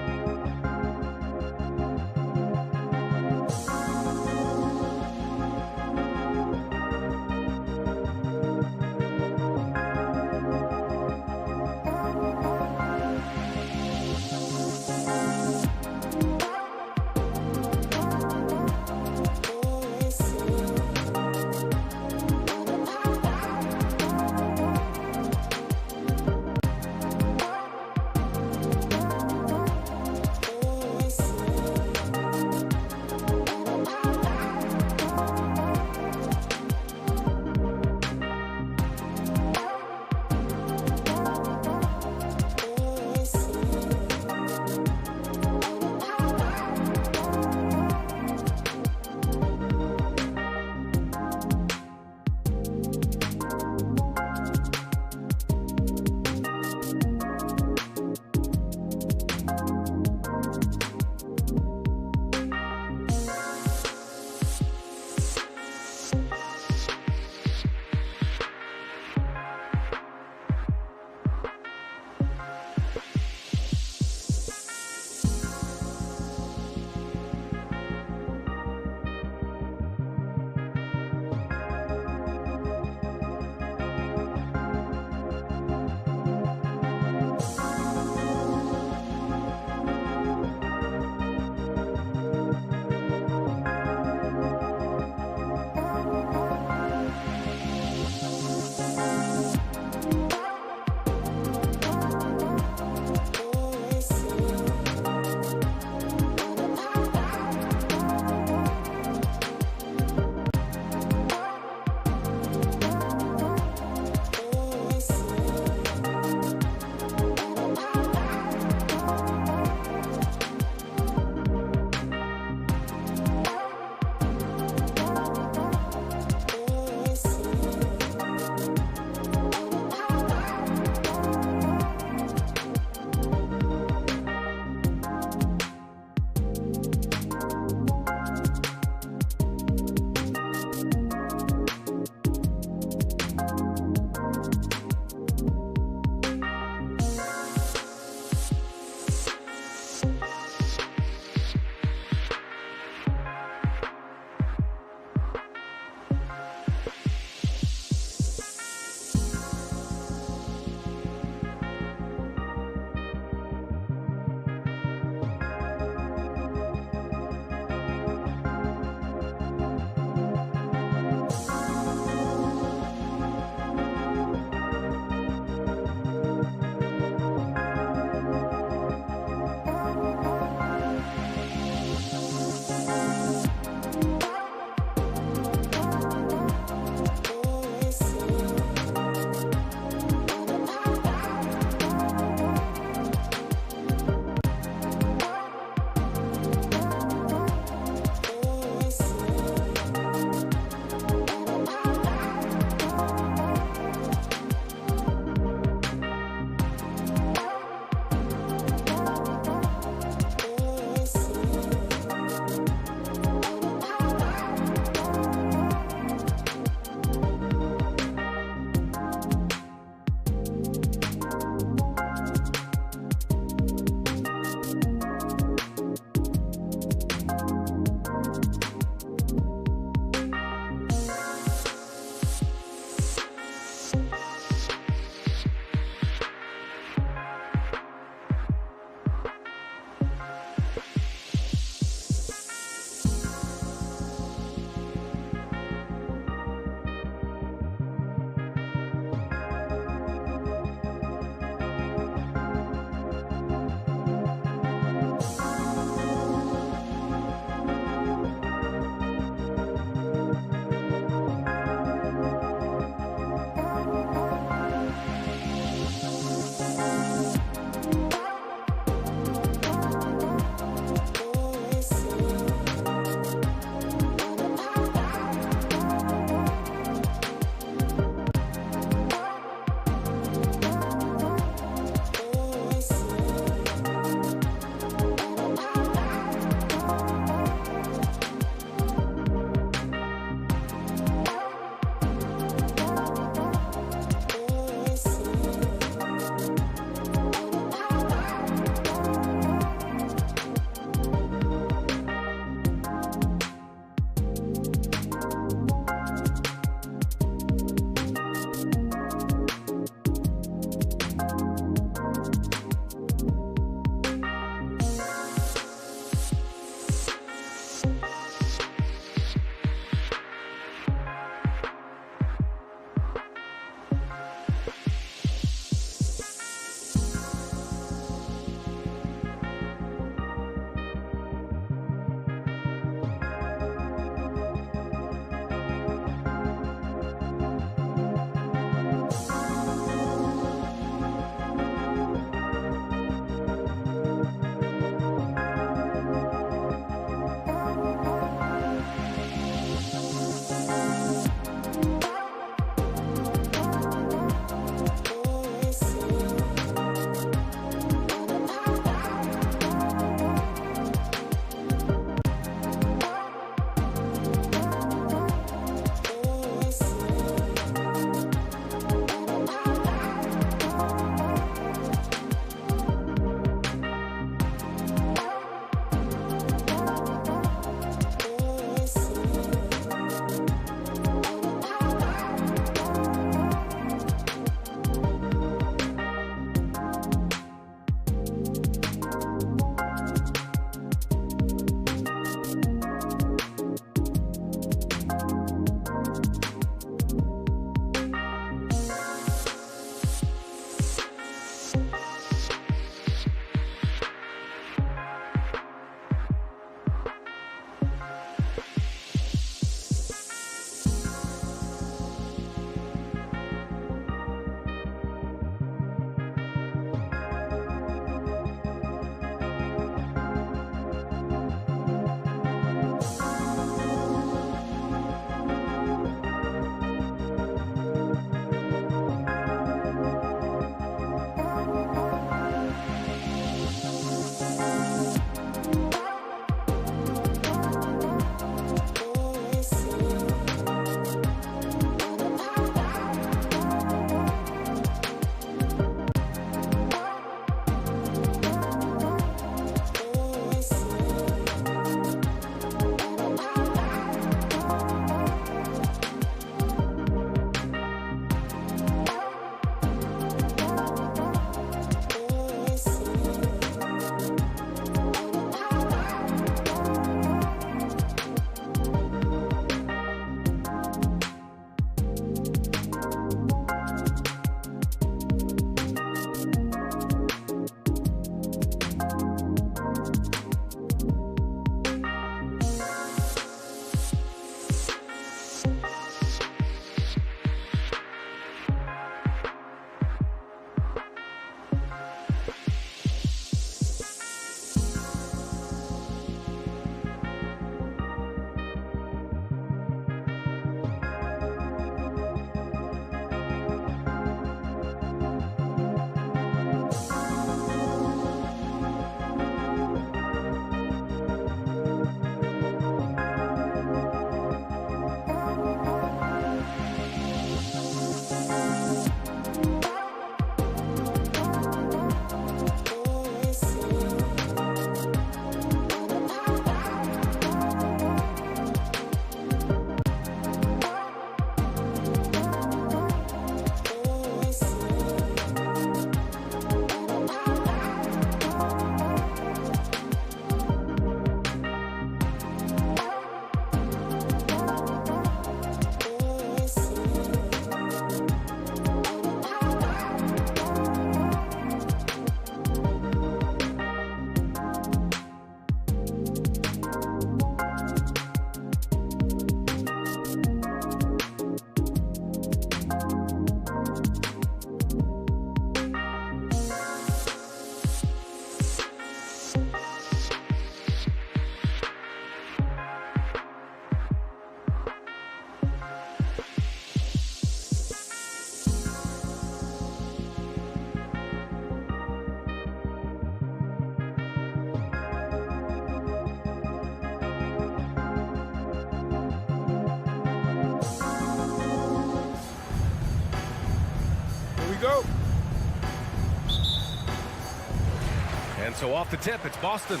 And so off the tip, it's Boston.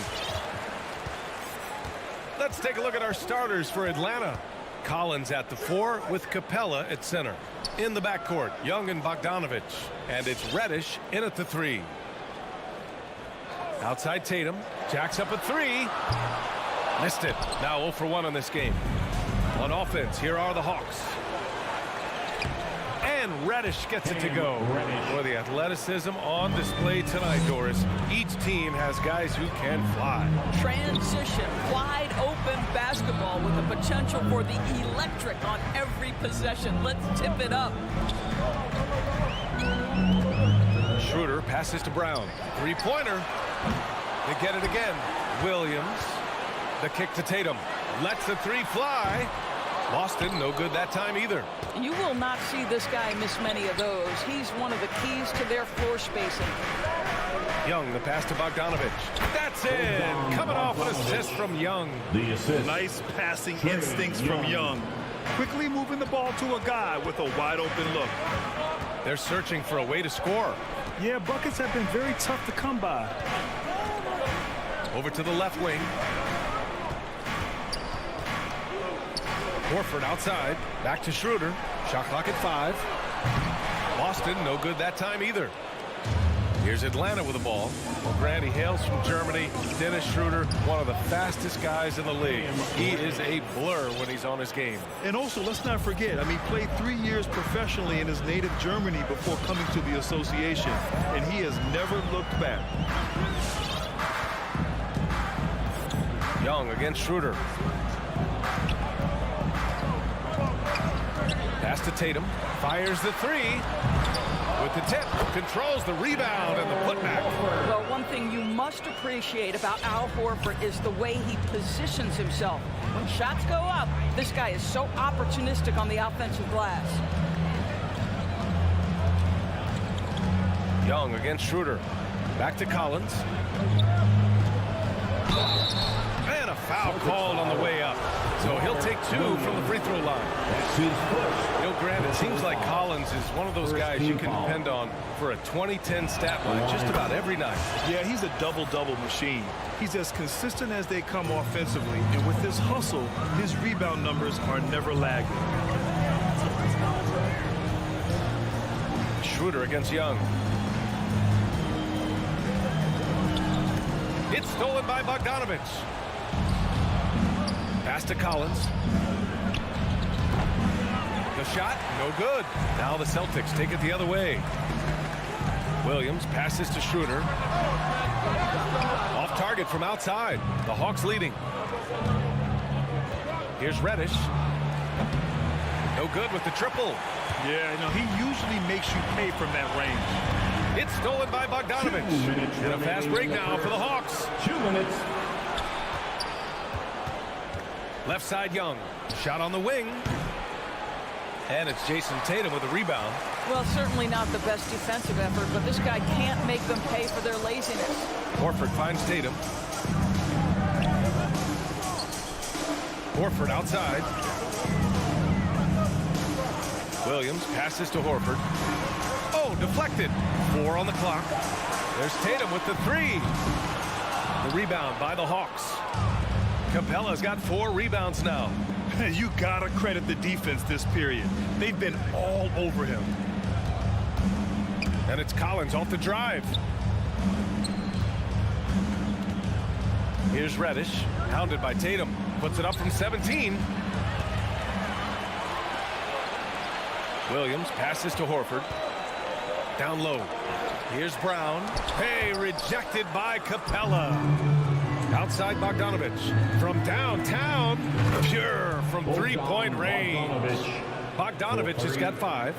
Let's take a look at our starters for Atlanta. Collins at the 4 with Capella at center. In the backcourt, Young and Bogdanovich. And it's Reddish in at the 3. Outside Tatum. Jacks up a 3. Missed it. Now 0 for 1 on this game. On offense, here are the Hawks. And Reddish gets it to go. For the athleticism on display tonight, Doris. Each team has guys who can fly.
Transition, wide open basketball with the potential for the electric on every possession. Let's tip it up.
Schroeder passes to Brown. Three-pointer. They get it again. Williams. The kick to Tatum. Lets the 3 fly. Boston, no good that time either.
You will not see this guy miss many of those. He's one of the keys to their floor spacing.
Young, the pass to Bogdanovich. That's in. Coming off an assist from Young.
The assist.
Nice passing instincts from Young. Quickly moving the ball to a guy with a wide open look.
They're searching for a way to score.
Yeah, buckets have been very tough to come by.
Over to the left wing. Horford outside. Back to Schroeder. Shot clock at 5. Boston, no good that time either. Here's Atlanta with the ball. Well, Grant, he hails from Germany. Dennis Schroeder, one of the fastest guys in the league. He is a blur when he's on his game.
And also, let's not forget, played 3 years professionally in his native Germany before coming to the association, and he has never looked back.
Young against Schroeder. Pass to Tatum. Fires the 3. With the tip. Controls the rebound and the putback.
Well, one thing you must appreciate about Al Horford is the way he positions himself. When shots go up, this guy is so opportunistic on the offensive glass.
Young against Schroeder. Back to Collins. And a foul called on the way up. So he'll take 2 from the free throw line. Grant, it seems like Collins is one of those guys you can depend on for a 20-10 stat line just about every night.
Yeah, he's a double-double machine. He's as consistent as they come offensively, and with his hustle, his rebound numbers are never lagging.
Schroeder against Young. It's stolen by Bogdanovich. Pass to Collins. The shot, no good. Now the Celtics take it the other way. Williams passes to Schroeder. Off target from outside. The Hawks leading. Here's Reddish. No good with the triple.
Yeah, he usually makes you pay from that range.
It's stolen by Bogdanovich. And a fast break now for the Hawks.
2 minutes.
Left side Young. Shot on the wing. And it's Jason Tatum with a rebound.
Well, certainly not the best defensive effort, but this guy can't make them pay for their laziness.
Horford finds Tatum. Horford outside. Williams passes to Horford. Oh, deflected. 4 on the clock. There's Tatum with the 3. The rebound by the Hawks. Capella's got 4 rebounds now.
You gotta credit the defense this period. They've been all over him.
And it's Collins off the drive. Here's Reddish, hounded by Tatum. Puts it up from 17. Williams passes to Horford. Down low. Here's Brown. Hey, rejected by Capella. Outside Bogdanovich. From downtown. Pure from three-point range. Bogdanovich has got 5.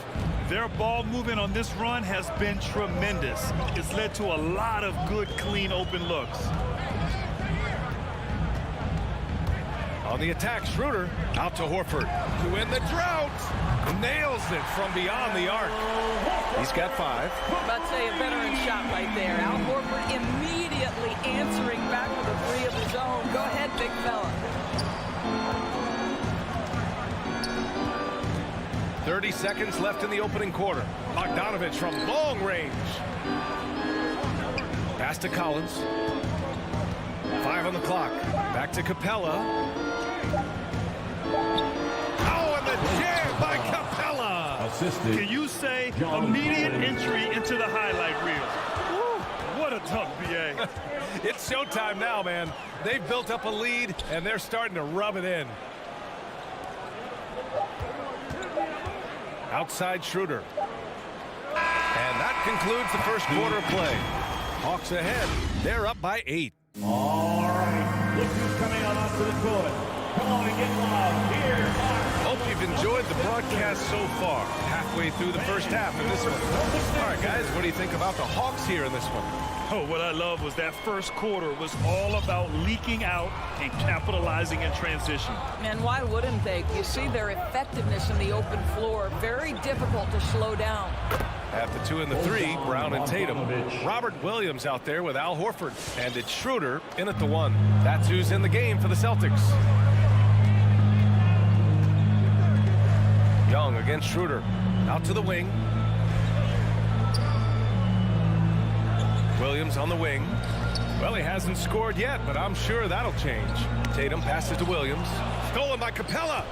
Their ball movement on this run has been tremendous. It's led to a lot of good, clean, open looks.
On the attack, Schroeder out to Horford, who in the drought nails it from beyond the arc. He's got 5.
I'd say a veteran shot right there. Al Horford immediately answering back with a 3 of his own. Go ahead, big fella.
30 seconds left in the opening quarter. Bogdanovich from long range. Pass to Collins. 5 on the clock. Back to Capella. Oh, and the jam by Capella.
Assisted.
Can you say immediate entry into the highlight reel? Woo, what a dunk, BA.
It's showtime now, man. They've built up a lead, and they're starting to rub it in. Outside Schroeder. And that concludes the first quarter of play. Hawks ahead. They're up by 8.
All right. Look who's coming out onto the court. Come on and get loud. Here.
Hope you've enjoyed the broadcast so far. Halfway through the first half of this one. All right, guys, what do you think about the Hawks here in this one?
Oh, what I love was that first quarter was all about leaking out and capitalizing in transition.
And why wouldn't they? You see their effectiveness in the open floor. Very difficult to slow down.
At the 2 and the 3, Brown and Tatum. Robert Williams out there with Al Horford. And it's Schroeder in at the 1. That's who's in the game for the Celtics. Young against Schroeder. Out to the wing. Williams on the wing. Well, he hasn't scored yet, but I'm sure that'll change. Tatum passes to Williams. Stolen by Capella.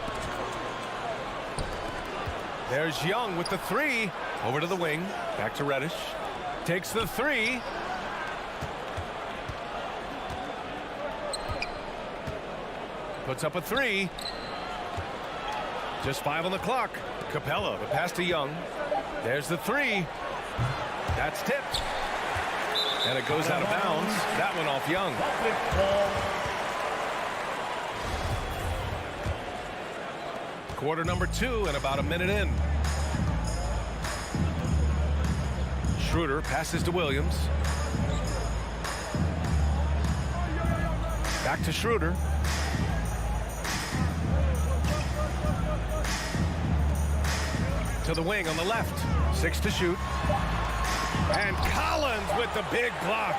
There's Young with the 3. Over to the wing. Back to Reddish. Takes the 3. Puts up a 3. Just 5 on the clock. Capella, the pass to Young. There's the 3. That's tipped. And it goes out of bounds. That one off Young. Quarter number 2 and about a minute in. Schroeder passes to Williams. Back to Schroeder. To the wing on the left. 6 to shoot. And Collins with the big block.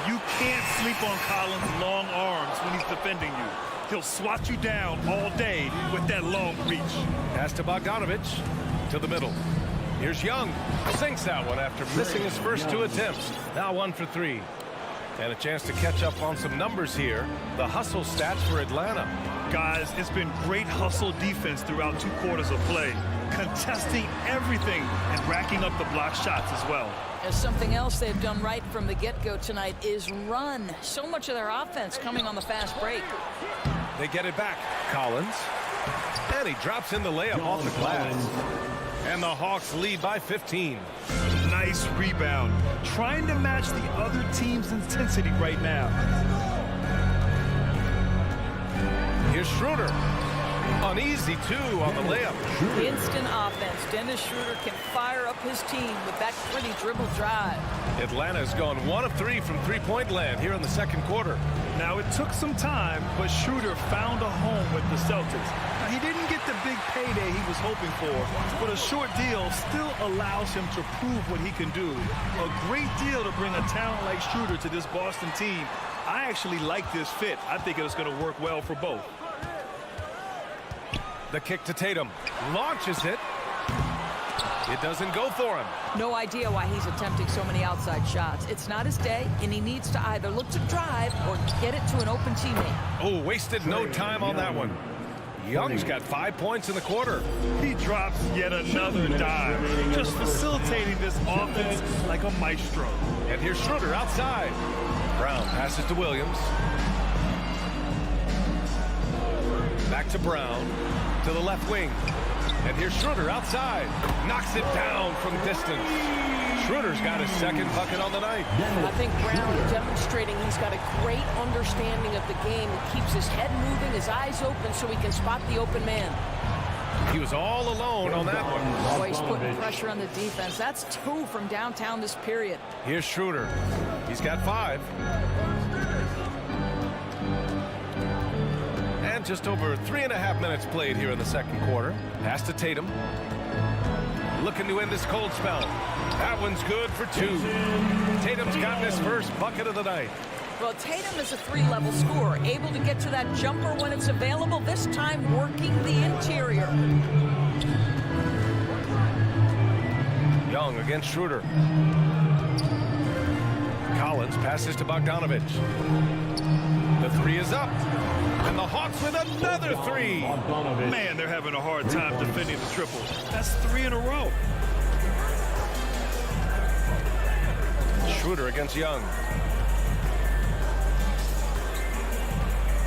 You can't sleep on Collins' long arms when he's defending you. He'll swat you down all day with that long reach.
Pass to Bogdanovich. To the middle. Here's Young. Sinks that one after missing his first 2 attempts. Now 1 for 3. And a chance to catch up on some numbers here. The hustle stats for Atlanta.
Guys, it's been great hustle defense throughout 2 quarters of play. Contesting everything and racking up the block shots as well.
As something else they've done right from the get-go tonight is run. So much of their offense coming on the fast break.
They get it back. Collins. And he drops in the layup off the glass. And the Hawks lead by 15.
Nice rebound. Trying to match the other team's intensity right now.
Here's Schroeder. Uneasy, too, on the layup.
Instant offense. Dennis Schroeder can fire up his team with that pretty dribble drive.
Atlanta's gone 1 of 3 from three-point land here in the second quarter.
Now, it took some time, but Schroeder found a home with the Celtics. Now, he didn't get the big payday he was hoping for, but a short deal still allows him to prove what he can do. A great deal to bring a talent like Schroeder to this Boston team. I actually like this fit. I think it's going to work well for both.
The kick to Tatum. Launches it. It doesn't go for him.
No idea why he's attempting so many outside shots. It's not his day, and he needs to either look to drive or get it to an open teammate.
Oh, wasted no time on that one. Young's got 5 points in the quarter.
He drops yet another dive, just facilitating this offense like a maestro.
And here's Schroeder outside. Brown passes to Williams. Back to Brown. To the left wing. And here's Schroeder outside. Knocks it down from distance. Schroeder's got his second bucket on the night.
I think Brown demonstrating he's got a great understanding of the game. He keeps his head moving, his eyes open so he can spot the open man.
He was all alone on that one.
Boy, he's putting pressure on the defense. That's 2 from downtown this period.
Here's Schroeder. He's got 5. And just over 3.5 minutes played here in the second quarter. Pass to Tatum. Looking to end this cold spell. That one's good for 2. Tatum's got his first bucket of the night.
Well, Tatum is a 3-level scorer, able to get to that jumper when it's available, this time working the interior. Young against Schroeder. Collins
Passes to Bogdanovich. The three is up. And the Hawks with another three.
Man, they're having a hard time defending the triple. That's 3 in a row.
Schroeder against Young.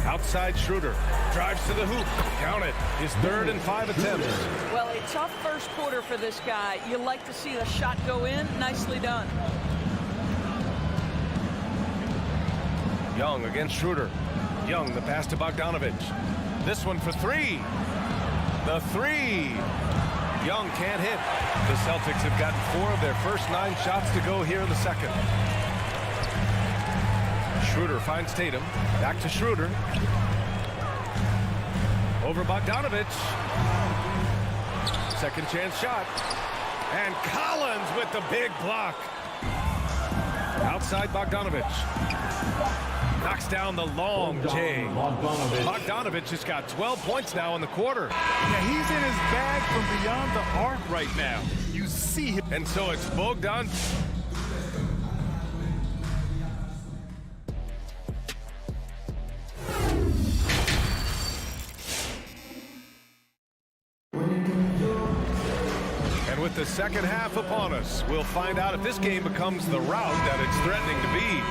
Outside Schroeder. Drives to the hoop. Count it. His 3rd and 5 attempts.
Well, a tough first quarter for this guy. You like to see the shot go in. Nicely done.
Young against Schroeder. Young, the pass to Bogdanovich. This one for 3. The 3. Young can't hit. The Celtics have gotten 4 of their first 9 shots to go here in the second. Schroeder finds Tatum. Back to Schroeder. Over Bogdanovich. Second chance shot. And Collins with the big block. Outside Bogdanovich. Knocks down the long J. Bogdanovich has got 12 points now in the quarter.
Yeah, he's in his bag from beyond the arc right now. You see him.
And so it's Bogdan. And with the second half upon us, we'll find out if this game becomes the rout that it's threatening to be.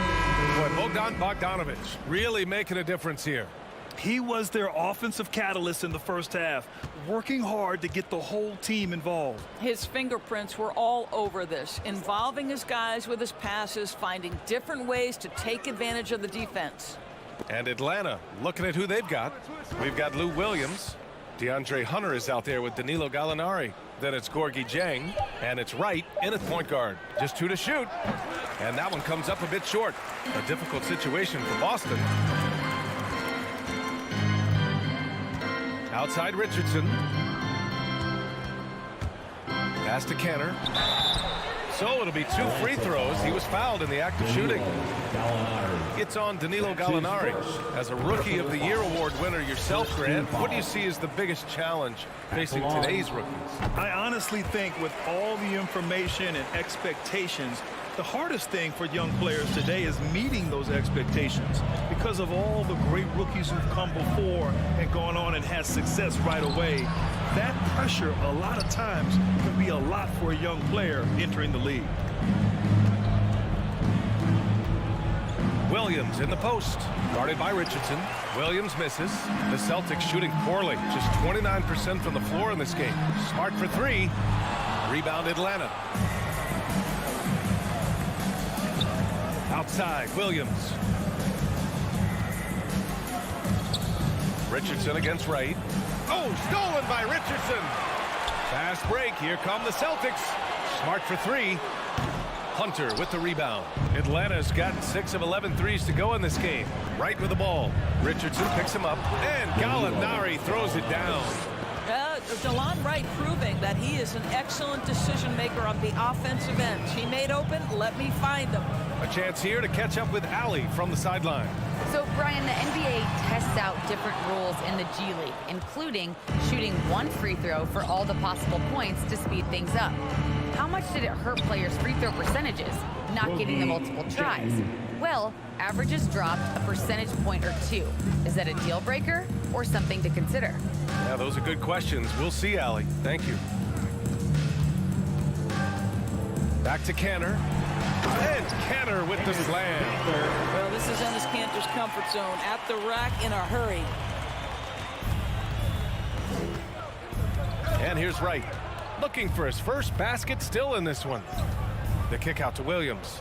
Boy, Bogdan Bogdanovich really making a difference here.
He was their offensive catalyst in the first half, working hard to get the whole team involved.
His fingerprints were all over this, involving his guys with his passes, finding different ways to take advantage of the defense.
And Atlanta, looking at who they've got. We've got Lou Williams. DeAndre Hunter is out there with Danilo Gallinari. Then it's Gorgie Jang, and it's Wright in at point guard. Just 2 to shoot. And that one comes up a bit short. A difficult situation for Boston. Outside Richardson. Pass to Kenner. So it'll be 2 free throws. He was fouled in the act of shooting. It's on Danilo Gallinari. As a Rookie of the Year award winner yourself, Grant, what do you see as the biggest challenge facing today's rookies?
I honestly think with all the information and expectations, the hardest thing for young players today is meeting those expectations because of all the great rookies who've come before and gone on and had success right away. That pressure a lot of times can be a lot for a young player entering the league.
Williams in the post, guarded by Richardson. Williams misses. The Celtics shooting poorly, just 29% from the floor in this game. Smart for 3. Rebound Atlanta. Outside, Williams. Richardson against Wright. Oh, stolen by Richardson. Fast break. Here come the Celtics. Smart for 3. Hunter with the rebound. Atlanta's got 6 of 11 threes to go in this game. Wright with the ball. Richardson picks him up, and Gallinari throws it down.
DeLon Wright proving that he is an excellent decision maker on the offensive end. He made open, let me find him.
A chance here to catch up with Allie from the sideline.
So, Brian, the NBA tests out different rules in the G League, including shooting 1 free throw for all the possible points to speed things up. How much did it hurt players' free throw percentages, not getting the multiple tries? Well, averages dropped a percentage point or 2. Is that a deal breaker or something to consider?
Yeah, those are good questions. We'll see, Allie. Thank you. Back to Kanter. And Kanter with the slam.
Well, this is Enes Kanter's comfort zone. At the rack in a hurry.
And here's Wright. Looking for his first basket, still in this one. The kick out to Williams.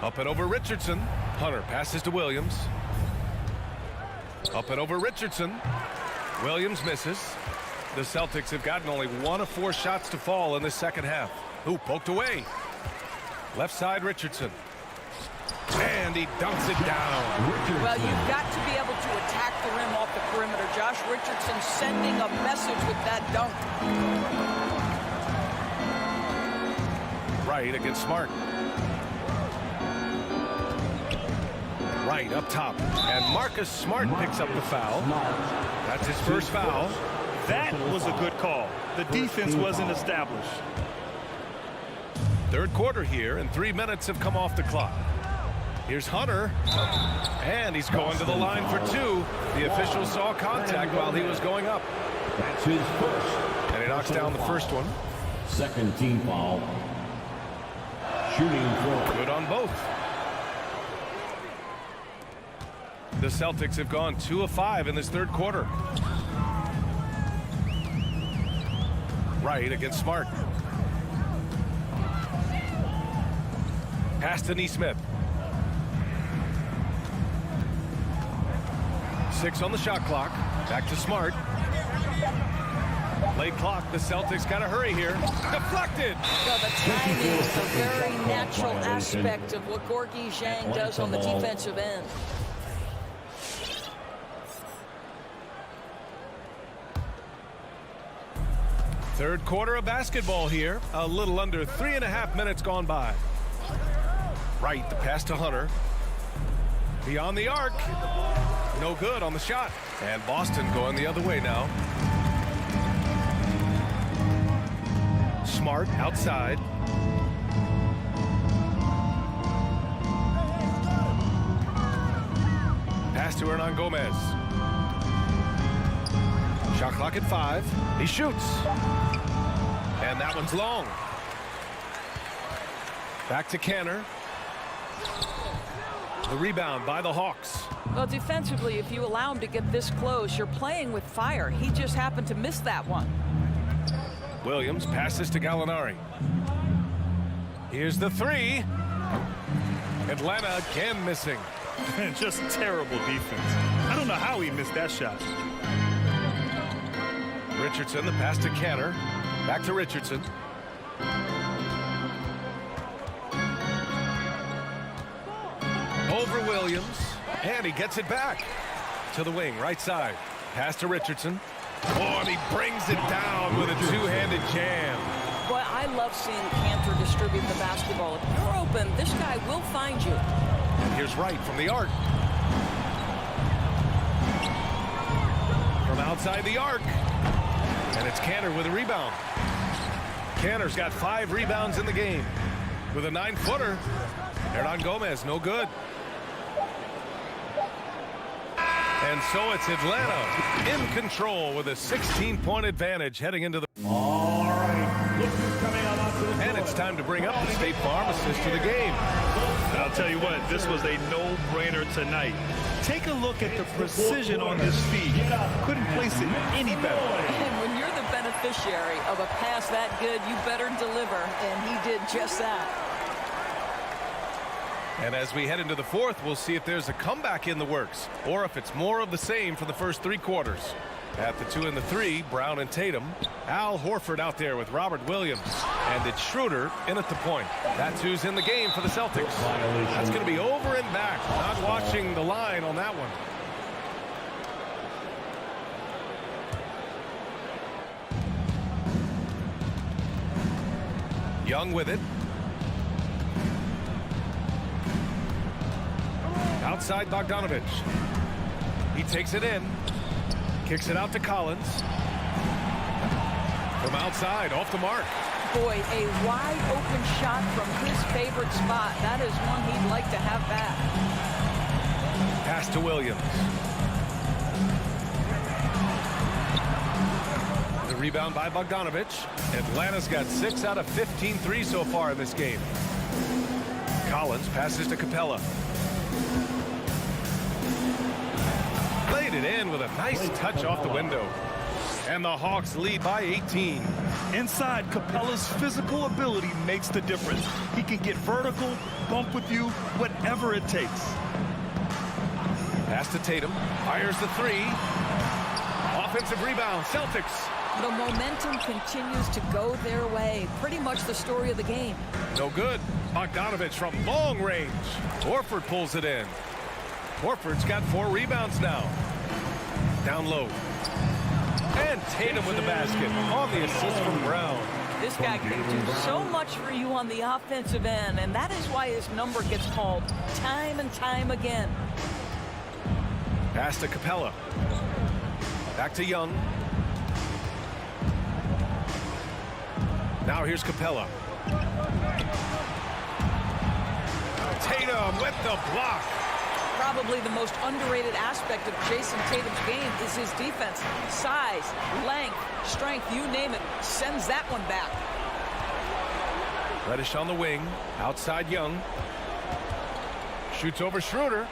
Up and over Richardson. Hunter passes to Williams. Up and over Richardson. Williams misses. The Celtics have gotten only 1 of 4 shots to fall in the second half. Ooh, poked away. Left side Richardson. And he dunks it down.
Well, you've got to be able to attack the rim off the perimeter. Josh Richardson sending a message with that dunk.
Wright against Smart. Wright up top. And Marcus Smart picks up the foul. That's his first foul.
That was a good call. The defense wasn't established.
Third quarter here, and 3 minutes have come off the clock. Here's Hunter, and he's going to the line for two. The official saw contact while he was going up.
That's his first.
And he knocks down the first one.
Second team foul. Shooting four.
Good on both. The Celtics have gone 2 of 5 in this third quarter. Right against Smart. Pass to Nesmith. 6 on the shot clock. Back to Smart. Late clock. The Celtics got to hurry here. Deflected.
Well, the timing is a very natural aspect of what Gorgui Dieng does on the defensive end.
Third quarter of basketball here. A little under 3.5 minutes gone by. Right, the pass to Hunter. Beyond the arc. No good on the shot. And Boston going the other way now. Smart outside. Pass to Hernan Gomez. Shot clock at 5. He shoots. And that one's long. Back to Canner. The rebound by the Hawks.
Well, defensively, if you allow him to get this close, you're playing with fire. He just happened to miss that one.
Williams passes to Gallinari. Here's the 3. Atlanta again missing.
Just terrible defense. I don't know how he missed that shot.
Richardson, the pass to Canner. Back to Richardson. Over Williams. And he gets it back to the wing, right side. Pass to Richardson. Oh, and he brings it down with a two-handed jam.
Boy, I love seeing Cantor distribute the basketball. If you're open, this guy will find you.
And here's Wright from the arc. From outside the arc. And it's Cantor with a rebound. Cantor's got 5 rebounds in the game. With a 9-footer. Hernan Gomez, no good. And so it's Atlanta in control with a 16-point advantage heading into the...
All right. Look who's coming out onto the floor.
And it's time to bring up the State Farm assist to the game.
And I'll tell you what, this was a no-brainer tonight. Take a look at the precision on this feed. Couldn't place it any better.
And when you're the beneficiary of a pass that good, you better deliver. And he did just that.
And as we head into the fourth, we'll see if there's a comeback in the works or if it's more of the same for the first 3 quarters. At the 2 and the 3, Brown and Tatum. Al Horford out there with Robert Williams. And it's Schroeder in at the point. That's who's in the game for the Celtics. That's going to be over and back. Not watching the line on that one. Young with it. Outside Bogdanovich. He takes it in. Kicks it out to Collins. From outside, off the mark.
Boy, a wide open shot from his favorite spot. That is one he'd like to have back.
Pass to Williams. The rebound by Bogdanovich. Atlanta's got 6 out of 15 threes so far in this game. Collins passes to Capella. Laid it in with a nice touch off the window. And the Hawks lead by 18.
Inside, Capella's physical ability makes the difference. He can get vertical, bump with you, whatever it takes.
Pass to Tatum. Fires the 3. Offensive rebound. Celtics.
The momentum continues to go their way. Pretty much the story of the game.
No good. Bogdanovich from long range. Horford pulls it in. Horford's got 4 rebounds now. Down low. And Tatum with the basket on the assist from Brown.
This guy can do so much for you on the offensive end, and that is why his number gets called time and time again.
Pass to Capella. Back to Young. Now here's Capella. Tatum with the block.
Probably the most underrated aspect of Jason Tatum's game is his defense. Size, length, strength, you name it, sends that one back.
Reddish on the wing, outside Young. Shoots over Schroeder.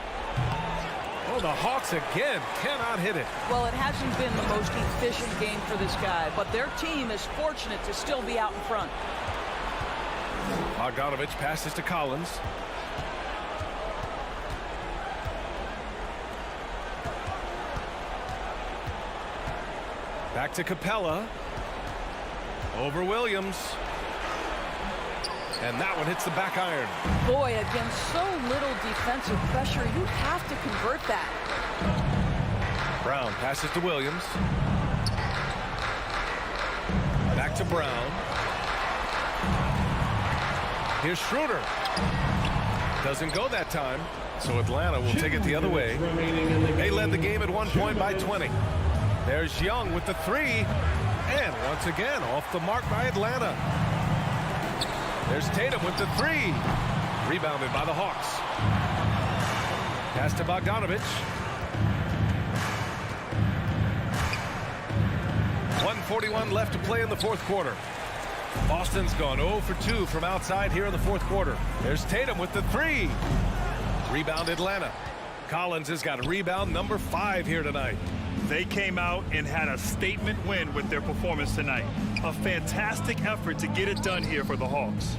Oh, the Hawks again cannot hit it.
Well, it hasn't been the most efficient game for this guy, but their team is fortunate to still be out in front.
Bogdanovich passes to Collins. Back to Capella. Over Williams. And that one hits the back iron.
Boy, against so little defensive pressure, you have to convert that.
Brown passes to Williams. Back to Brown. Here's Schroeder. Doesn't go that time, so Atlanta will take it the other way. They led the game at one point by 20. There's Young with the three. And once again, off the mark by Atlanta. There's Tatum with the three. Rebounded by the Hawks. Pass to Bogdanovich. 1:41 left to play in the fourth quarter. Boston's gone 0 for 2 from outside here in the fourth quarter. There's Tatum with the three. Rebound Atlanta. Collins has got rebound number 5 here tonight.
They came out and had a statement win with their performance tonight. A fantastic effort to get it done here for the Hawks.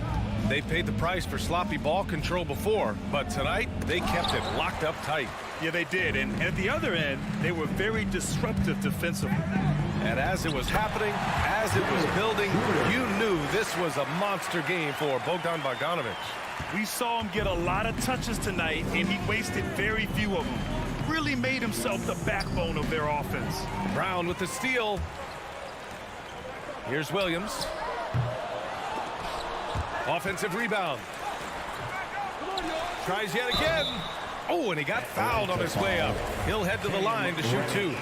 They paid the price for sloppy ball control before, but tonight they kept it locked up tight.
Yeah, they did. And at the other end, they were very disruptive defensively.
And as it was happening, as it was building, you knew this was a monster game for Bogdan Bogdanovich.
We saw him get a lot of touches tonight, and he wasted very few of them. Really made himself the backbone of their offense.
Brown with the steal. Here's Williams. Offensive rebound. Tries yet again. Oh, and he got fouled on his way up. He'll head to the line to shoot 2.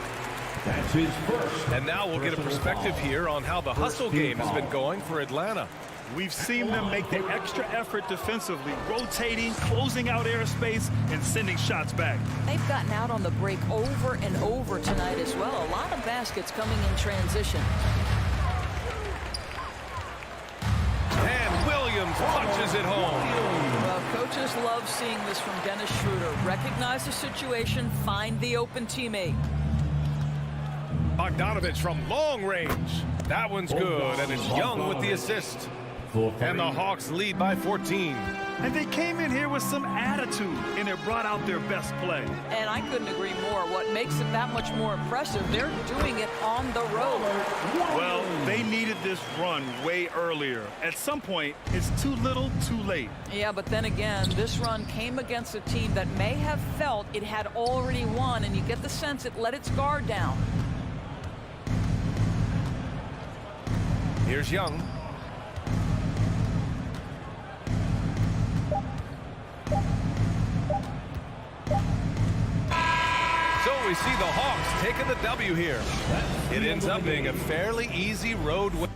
That's his first.
And now we'll get a perspective here on how the hustle game has been going for Atlanta.
We've seen them make the extra effort defensively, rotating, closing out airspace, and sending shots back.
They've gotten out on the break over and over tonight as well. A lot of baskets coming in transition.
And Williams punches it home.
Well, coaches love seeing this from Dennis Schroeder. Recognize the situation, find the open teammate.
Bogdanovich from long range. That one's good, and it's Young with the assist. And the Hawks lead by 14.
And they came in here with some attitude, and it brought out their best play.
And I couldn't agree more. What makes it that much more impressive, they're doing it on the road.
Well, they needed this run way earlier. At some point, it's too little, too late.
Yeah, but then again, this run came against a team that may have felt it had already won, and you get the sense it let its guard down.
Here's Young. So we see the Hawks taking the W here. It ends up being a fairly easy road win.